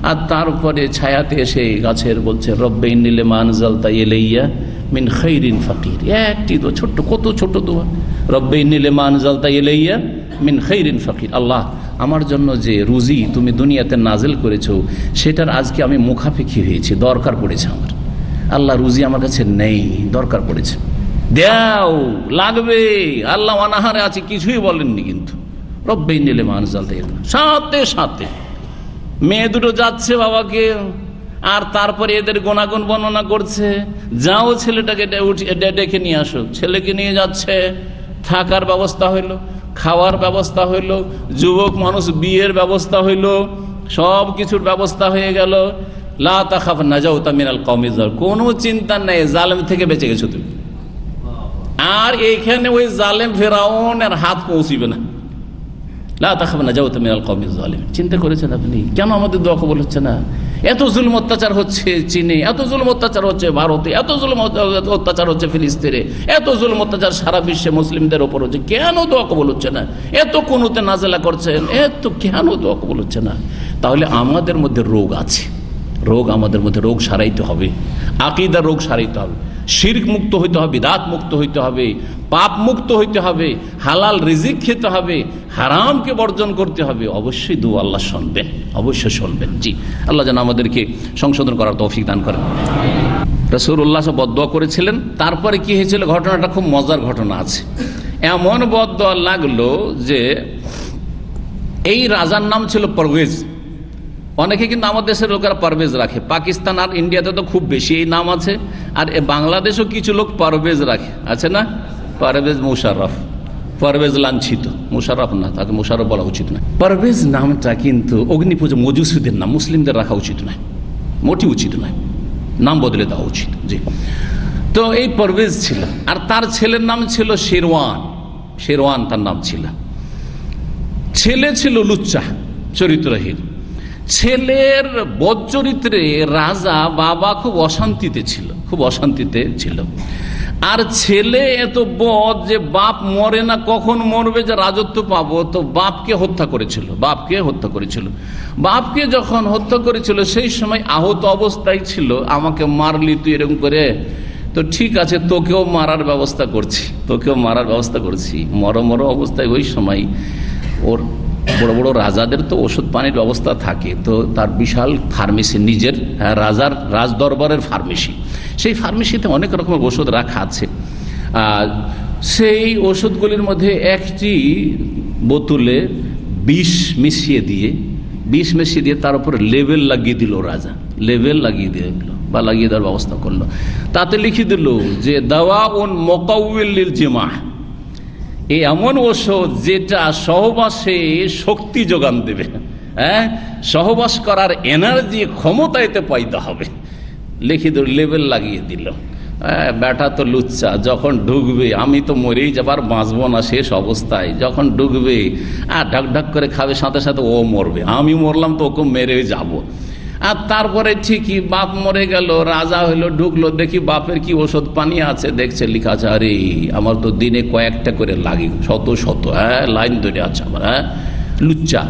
আর তারপরে ছায়াতে এসে গাছের বলছে রব্বে ইন্নী লিমা আনজালতা ইলাইয়া মিন খাইরিন ফাকির। একটি দোয়া, ছোট্ট, কত ছোট দোয়া, রব্বে ইন্নী লিমা আনজালতা ইলাইয়া মিন খাইরিন ফাকির, আল্লাহ আমার জন্য যে রুজি তুমি দুনিয়াতে নাজিল করেছো সেটার আজকে আমি মুখাপেক্ষী হয়েছি, দরকার পড়েছে আমার, আল্লাহ রুজি আমার কাছে নেই, দরকার পড়েছে, দাও, লাগবে। আল্লাহ অনাহারে আছে, কিছুই বলেননি, কিন্তু রব্বে ইন্নী লিমা আনজালতা ইলাইয়া, সাথে সাথে মেয়ে দুটো যাচ্ছে বাবাকে, আর তারপরে এদের গুণাগুণ বর্ণনা করছে, যাও ছেলেটাকে ডেকে নিয়ে আসো। ছেলেকে নিয়ে যাচ্ছে, থাকার ব্যবস্থা হইলো, খাওয়ার ব্যবস্থা হইলো, যুবক মানুষ বিয়ের ব্যবস্থা হইলো, সব কিছুর ব্যবস্থা হয়ে গেল। লা তাখাফ নাজাউতা মিনাল কওমি যালিম, কোনো চিন্তা নেই, জালেম থেকে বেঁচে গেছো তুমি। আর এইখানে ওই জালেম ফেরাউনের হাত পৌঁছিবে না। লা তাখাফ নাজাউতা মিনাল কওমি যালিম। চিন্তা করেছেন আপনি কেন আমাদের দোয়া কবুল হচ্ছে না? এত জুলম অত্যাচার হচ্ছে চীনে, এত জুলম অত্যাচার হচ্ছে ভারতে, এত জুলম অত্যাচার হচ্ছে ফিলিস্তিনে, এত জুলম অত্যাচার সারা বিশ্বে মুসলিমদের ওপর হচ্ছে, কেন দোয়া কবুল হচ্ছে না? এত কুনুতে নাজেলা করছেন, এত কেন দোয়া কবুল হচ্ছে না? তাহলে আমাদের মধ্যে রোগ আছে, রোগ আমাদের মধ্যে, রোগ সারাইতে হবে, আকীদার রোগ সারাইতে হবে, শিরক মুক্ত হইতে হবে, বিদআত মুক্ত হইতে হবে, পাপ মুক্ত হইতে হবে, হালাল রিজিক খেতে হবে, হারামকে বর্জন করতে হবে। অবশ্যই দোয়া আল্লাহ শুনবেন, অবশ্যই শুনবেন। জি, আল্লাহ যেন আমাদেরকে সংশোধন করার তৌফিক দান করেন। রাসূলুল্লাহ বদদোয়া করেছিলেন, তারপরে কি হয়েছিল ঘটনাটা খুব মজার ঘটনা আছে। এমন বদদোয়া লাগলো যে এই রাজার নাম ছিল পারভেজ। অনেকে কিন্তু আমাদের দেশের লোকেরা পারভেজ রাখে, পাকিস্তান আর ইন্ডিয়াতে তো খুব বেশি এই নাম আছে, আর বাংলাদেশও কিছু লোক পারভেজ রাখে, আছে না? পারভেজ মুশাররফ, পারভেজ লাঞ্ছিত, মুশাররফ না, তাকে মুশাররফ বলা উচিত নয়। পারভেজ নামটা কিন্তু অগ্নিপূজা মজুসিদের নাম, মুসলিমদের রাখা উচিত নয়, মোটেই উচিত নয়, নাম বদলে দেওয়া উচিত। জি, তো এই পারভেজ ছিল, আর তার ছেলের নাম ছিল শেরওয়ান, শেরওয়ান তার নাম ছিল। ছেলে ছিল লুচ্চা, চরিত্রহীন। ছেলের বদচরিত্রে রাজা বাবা খুব অশান্তিতে ছিল, খুব অশান্তিতে ছিল। আর ছেলে এত বদ যে বাপ মরে না, কখন মরবে যে রাজত্ব পাবো, তো বাপকে হত্যা করেছিল। বাপকে যখন হত্যা করেছিল সেই সময় আহত অবস্থায় ছিল। আমাকে মারলি তুই এরকম করে, তো ঠিক আছে তোকেও মারার ব্যবস্থা করছি। মর অবস্থায় ওই সময় ওর বড় বড় রাজাদের তো ওষুধ পানির ব্যবস্থা থাকে, তো তার বিশাল ফার্মেসি, নিজের রাজার রাজদরবারের ফার্মেসি, সেই ফার্মেসিতে অনেক রকমের ওষুধ রাখা আছে। সেই ওষুধগুলির মধ্যে একটি বোতলে বিষ মিশিয়ে দিয়ে তার উপরে লেবেল লাগিয়ে দিল রাজা, বা লাগিয়ে দেওয়ার ব্যবস্থা করলো। তাতে লিখে দিল যে দাওয়াউন মুকাউয়িল লিল জিমা, এই এমন ওষুধ যেটা সহবাসে শক্তি যোগান দেবে, সহবাস করার এনার্জি, ক্ষমতা এতে পয়দা হবে। লিখে দিল, লেবেল লাগিয়ে দিল। ব্যাটা তো লুচ্চা, যখন ঢুকবে আমি তো মরেই যাবার, বাঁচবো না শেষ অবস্থায়, যখন ঢুকবে আর ঢক ঢক করে খাবে, সাথে সাথে ও মরবে, আমি মরলাম তো ওকে মেরে যাব। আর তারপরে ঠিকই বাপ মরে গেল, রাজা হইলো, ঢুকলো, দেখি বাপের কি ওষুধ পানি আছে, দেখছে লেখা আছে, আরে আমার তো দিনে কয়েকটা করে লাগে, শত লাইন ধরে আছে আমার। লুচ্চা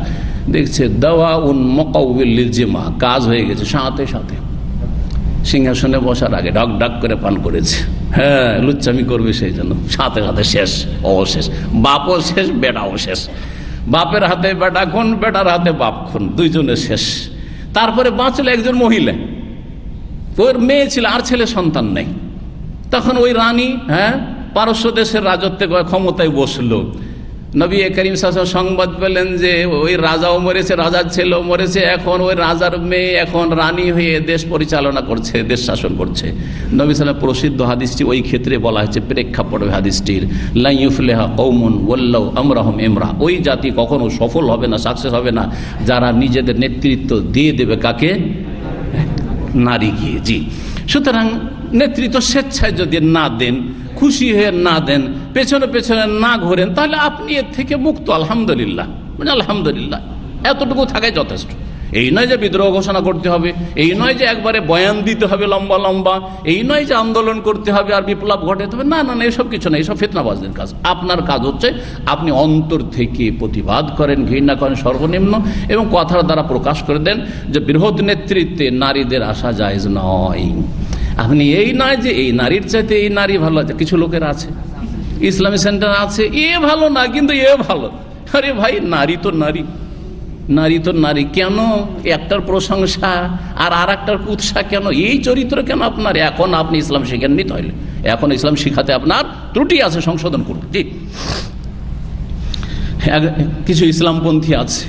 দেখছে দাওয়াউন মুকাউয়িল লিল জিমা, কাজ হয়ে গেছে, সাথে সাথে সিংহাসনে বসার আগে ঢক ঢক করে পান করেছে। লুচ্চামি করবে সেই জন্য, সাথে সাথে শেষ, অশেষ, বাপও শেষ, বেটাও শেষ। বাপের হাতে বেটা খুন, বেটার হাতে বাপ খুন, দুইজনে শেষ। তারপরে বাঁচলো একজন মহিলা, ওর মেয়ে ছিল, আর ছেলে সন্তান নেই। তখন ওই রানী পারস্য দেশের রাজত্বে ক্ষমতায় বসলো। নবী করিম সাল্লাল্লাহু আলাইহি ওয়াসাল্লাম সংবাদ পেলেন যে ওই রাজাও মরেছে, রাজার ছেলেও মরেছে, এখন ওই রাজার মেয়ে এখন রানী হয়ে দেশ পরিচালনা করছে, দেশ শাসন করছে। নবী সাল্লাল্লাহু আলাইহি ওয়াসাল্লাম প্রসিদ্ধ হাদিসটি ওই ক্ষেত্রে বলা হয়েছে, প্রেক্ষাপট হাদিসটির, লা ইউফলিহা কওমুন ওয়াল্লাউ আমরাহুম ইমরা, ওই জাতি কখনো সফল হবে না, সাকসেস হবে না যারা নিজেদের নেতৃত্ব দিয়ে দেবে কাকে, নারীকে। জি, সুতরাং নেতৃত্ব স্বেচ্ছায় যদি না দেন, খুশি হয়ে না দেন, পেছনে পেছনে না ঘোরেন, তাহলে আপনি এর থেকে মুক্ত। আলহামদুলিল্লাহ, আলহামদুলিল্লাহ, এতটুকু থাকাই যথেষ্ট। এই নয় যে বিদ্রোহ ঘোষণা করতে হবে, এই নয় যে একবারে বয়ান দিতে হবে লম্বা লম্বা, এই নয় যে আন্দোলন করতে হবে আর বিপ্লব ঘটাতে হবে, না, এসব কিছু না, এসব ফিতনাবাজদের কাজ। আপনার কাজ হচ্ছে আপনি অন্তর থেকে প্রতিবাদ করেন, ঘৃণা করেন সর্বনিম্ন, এবং কথার দ্বারা প্রকাশ করে দেন যে বৃহৎ নেতৃত্বে নারীদের আসা জায়েজ নয়। আপনি এই নয় যে এই নারীর চাইতে এই নারী ভালো আছে, কিছু লোকের আছে, ইসলামী সেন্টার আছে, এ ভালো না কিন্তু এ ভালো। আরে ভাই, নারী তো নারী, কেন একটার প্রশংসা আর একটার কুৎসা কেন? এই চরিত্র কেন আপনার? এখন আপনি ইসলাম শিখেননি, তাহলে এখন ইসলাম শিখাতে আপনার ত্রুটি আছে, সংশোধন করুন। জি, কিছু ইসলামপন্থী আছে,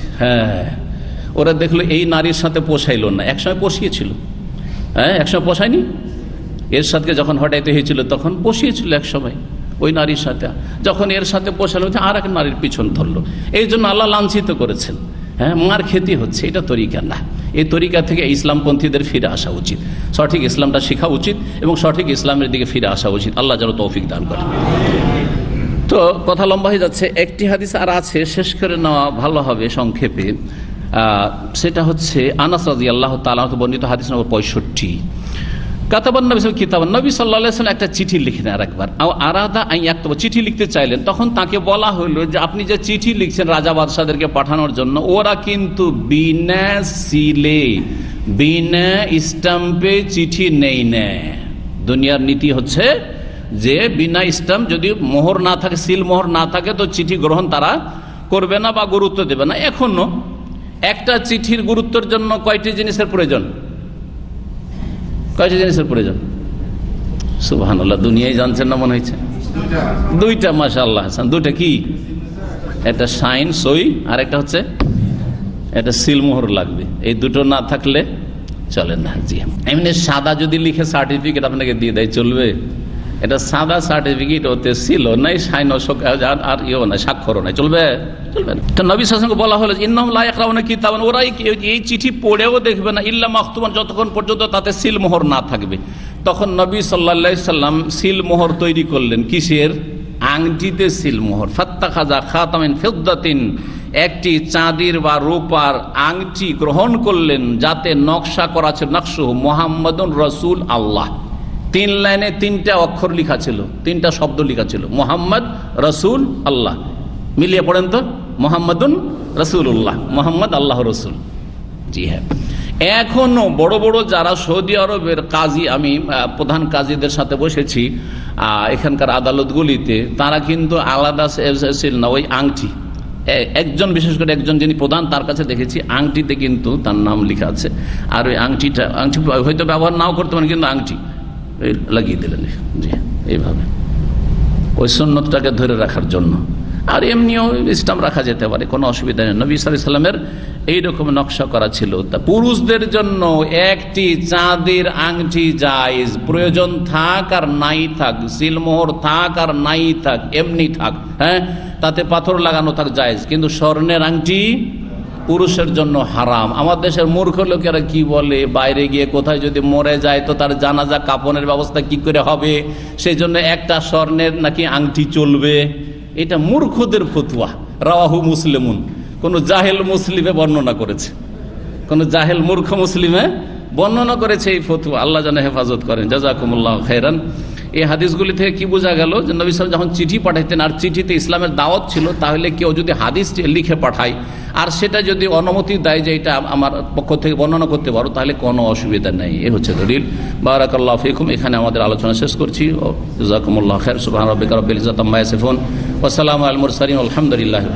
ওরা দেখলো এই নারীর সাথে পোষাইল না, একসময় পোষিয়েছিল, একসময় পোষায়নি, এর সাথে যখন হটাইতে হয়েছিল তখন পোষিয়েছিল একসময় ওই নারীর সাথে, যখন এর সাথে পোষালো আর এক নারীর পিছন ধরলো। এই জন্য আল্লাহ লাঞ্ছিত করেছেন, মার খেতে হচ্ছে। এটা তরিকা না, এই তরিকা থেকে ইসলামপন্থীদের ফিরে আসা উচিত, সঠিক ইসলামটা শেখা উচিত এবং সঠিক ইসলামের দিকে ফিরে আসা উচিত। আল্লাহ যেন তৌফিক দান করে। তো কথা লম্বা হয়ে যাচ্ছে, একটি হাদিস আর আছে, শেষ করে নেওয়া ভালো হবে সংক্ষেপে। সেটা হচ্ছে আনাস রাদিয়াল্লাহু তাআলা বর্ণিত হাদিস নম্বর 65। কাতাবান নবী কিতাবান, নবী সাল্লাল্লাহু আলাইহি ওয়াসাল্লাম একটা চিঠি লিখলেন, আরেকবার আরাদা আন ইয়াকতুবা, চিঠি লিখতে চাইলেন। তখন তাকে বলা হলো যে আপনি যে চিঠি লিখছেন রাজা বাদশাদেরকে পাঠানোর জন্য, ওরা কিন্তু বিনা সিলে, বিনা স্ট্যাম্পে চিঠি নেই না। দুনিয়ার নীতি হচ্ছে যে বিনা স্ট্যাম্প, যদি মোহর না থাকে, সিল মোহর না থাকে, তো চিঠি গ্রহণ তারা করবে না বা গুরুত্ব দেবে না। এখনো একটা চিঠির গুরুত্বের জন্য কয়টি জিনিসের প্রয়োজন? কয়টি জিনিসের প্রয়োজন? সুবহানাল্লাহ, দুনিয়ায় জানছেন না মনে হয়েছে? দুইটা। মাশাআল্লাহ হাসান, দুইটা কি? একটা সাইন, সই, আর একটা হচ্ছে এটা সিলমোহর লাগবে। এই দুটো না থাকলে চলে না। জি, এমনি সাদা যদি লিখে সার্টিফিকেট আপনাকে দিয়ে দেয় চলবে? এটা সাদা সার্টিফিকেট, ওতে ছিল নাই, সাইন আর ইয়েও নাই, স্বাক্ষরও নাই, চলবে? চলবে না। তো নবী সাল্লাল্লাহু আলাইহি ওয়াসাল্লাম বলা হলো ইন্নাহুম লা ইয়াকরাউনা কিতাবান, ওরা এই চিঠি পড়েও দেখবে না, ইল্লা মাকতুবান, যতক্ষণ পর্যন্ত তাতে সিল মোহর না থাকবে। তখন নবী সাল্লাল্লাহু আলাইহি ওয়াসাল্লাম সিল মোহর তৈরি করলেন। কিসের? আংটিতে সিল মোহর। ফাত্তাখাযা খাতামিন ফিদ্দাতিন, একটি চাঁদির বা রূপার আংটি গ্রহণ করলেন, যাতে নকশা করা ছিল, নকশু মুহাম্মাদুর রাসূল আল্লাহ, 3 লাইনে 3টা অক্ষর লেখা ছিল, 3টা শব্দ লেখা ছিল, মোহাম্মদ রসুল আল্লাহ। মিলিয়ে পড়েন তো, মোহাম্মদুন রসুল্লাহ, মোহাম্মদ আল্লাহ রসুল। জি হ্যাঁ, এখনো বড় বড় যারা সৌদি আরবের কাজী, আমি প্রধান কাজীদের সাথে বসেছি এখানকার আদালতগুলিতে, তারা কিন্তু আলাদা ছিল না, ওই আংটি, একজন বিশেষ করে একজন যিনি প্রধান, তার কাছে দেখেছি আংটিতে কিন্তু তার নাম লেখা আছে। আর ওই আংটি হয়তো ব্যবহার নাও করতে পারেন, কিন্তু আংটি লাগিয়ে দিলেন। জি, এইভাবে ওই সুন্নতটাকে ধরে রাখার জন্য। আর এমনিও ইসলাম রাখা যেতে পারে, কোনো অসুবিধা নেই। নবী সাল্লাল্লাহু আলাইহি ওয়াসাল্লামের এইরকম নকশা করা ছিল। তা পুরুষদের জন্য একটি চাঁদের আংটি জায়েজ, প্রয়োজন থাক আর নাই থাক, সিলমোহর থাক আর নাই থাক, এমনি থাক, হ্যাঁ, তাতে পাথর লাগানো থাক জায়েজ, কিন্তু স্বর্ণের আংটি পুরুষের জন্য হারাম। আমার দেশের মূর্খ লোকেরা কি বলে, বাইরে গিয়ে কোথায় যদি মরে যায় তো তার জানাজা কাফনের ব্যবস্থা কি করে হবে, সেই জন্য একটা স্বর্ণের নাকি আংটি চলবে। এটা মূর্খদের ফতোয়া। রাওয়াহু মুসলিমুন, কোন জাহেল মুসলিমে বর্ণনা করেছে, কোন জাহেল মূর্খ মুসলিমে বর্ণনা করেছে এই ফতোয়া। আল্লাহ যেন হেফাজত করেন। জাযাকুমুল্লাহ খাইরান। এই হাদিসগুলি থেকে কি বোঝা গেল যে নবী সাল্লাল্লাহু আলাইহি ওয়াসাল্লাম যখন চিঠি পাঠাইতেন, আর চিঠিতে ইসলামের দাওয়াত ছিল, তাহলে কেউ যদি হাদিস লিখে পাঠায় আর সেটা যদি অনুমতি দেয় যে এটা আমার পক্ষ থেকে বর্ণনা করতে পারো, তাহলে কোনো অসুবিধা নেই। এ হচ্ছে দলিল। বারাকাল্লাহু ফিকুম। এখানে আমাদের আলোচনা শেষ করছি। জাযাকুমুল্লাহ খাইর। সুবহান রাব্বিকা রাব্বিল ইজ্জাতি আম্মা ইয়াসিফুন ওয়া সালামু আলাল মুরসালিন। আলহামদুলিল্লাহি।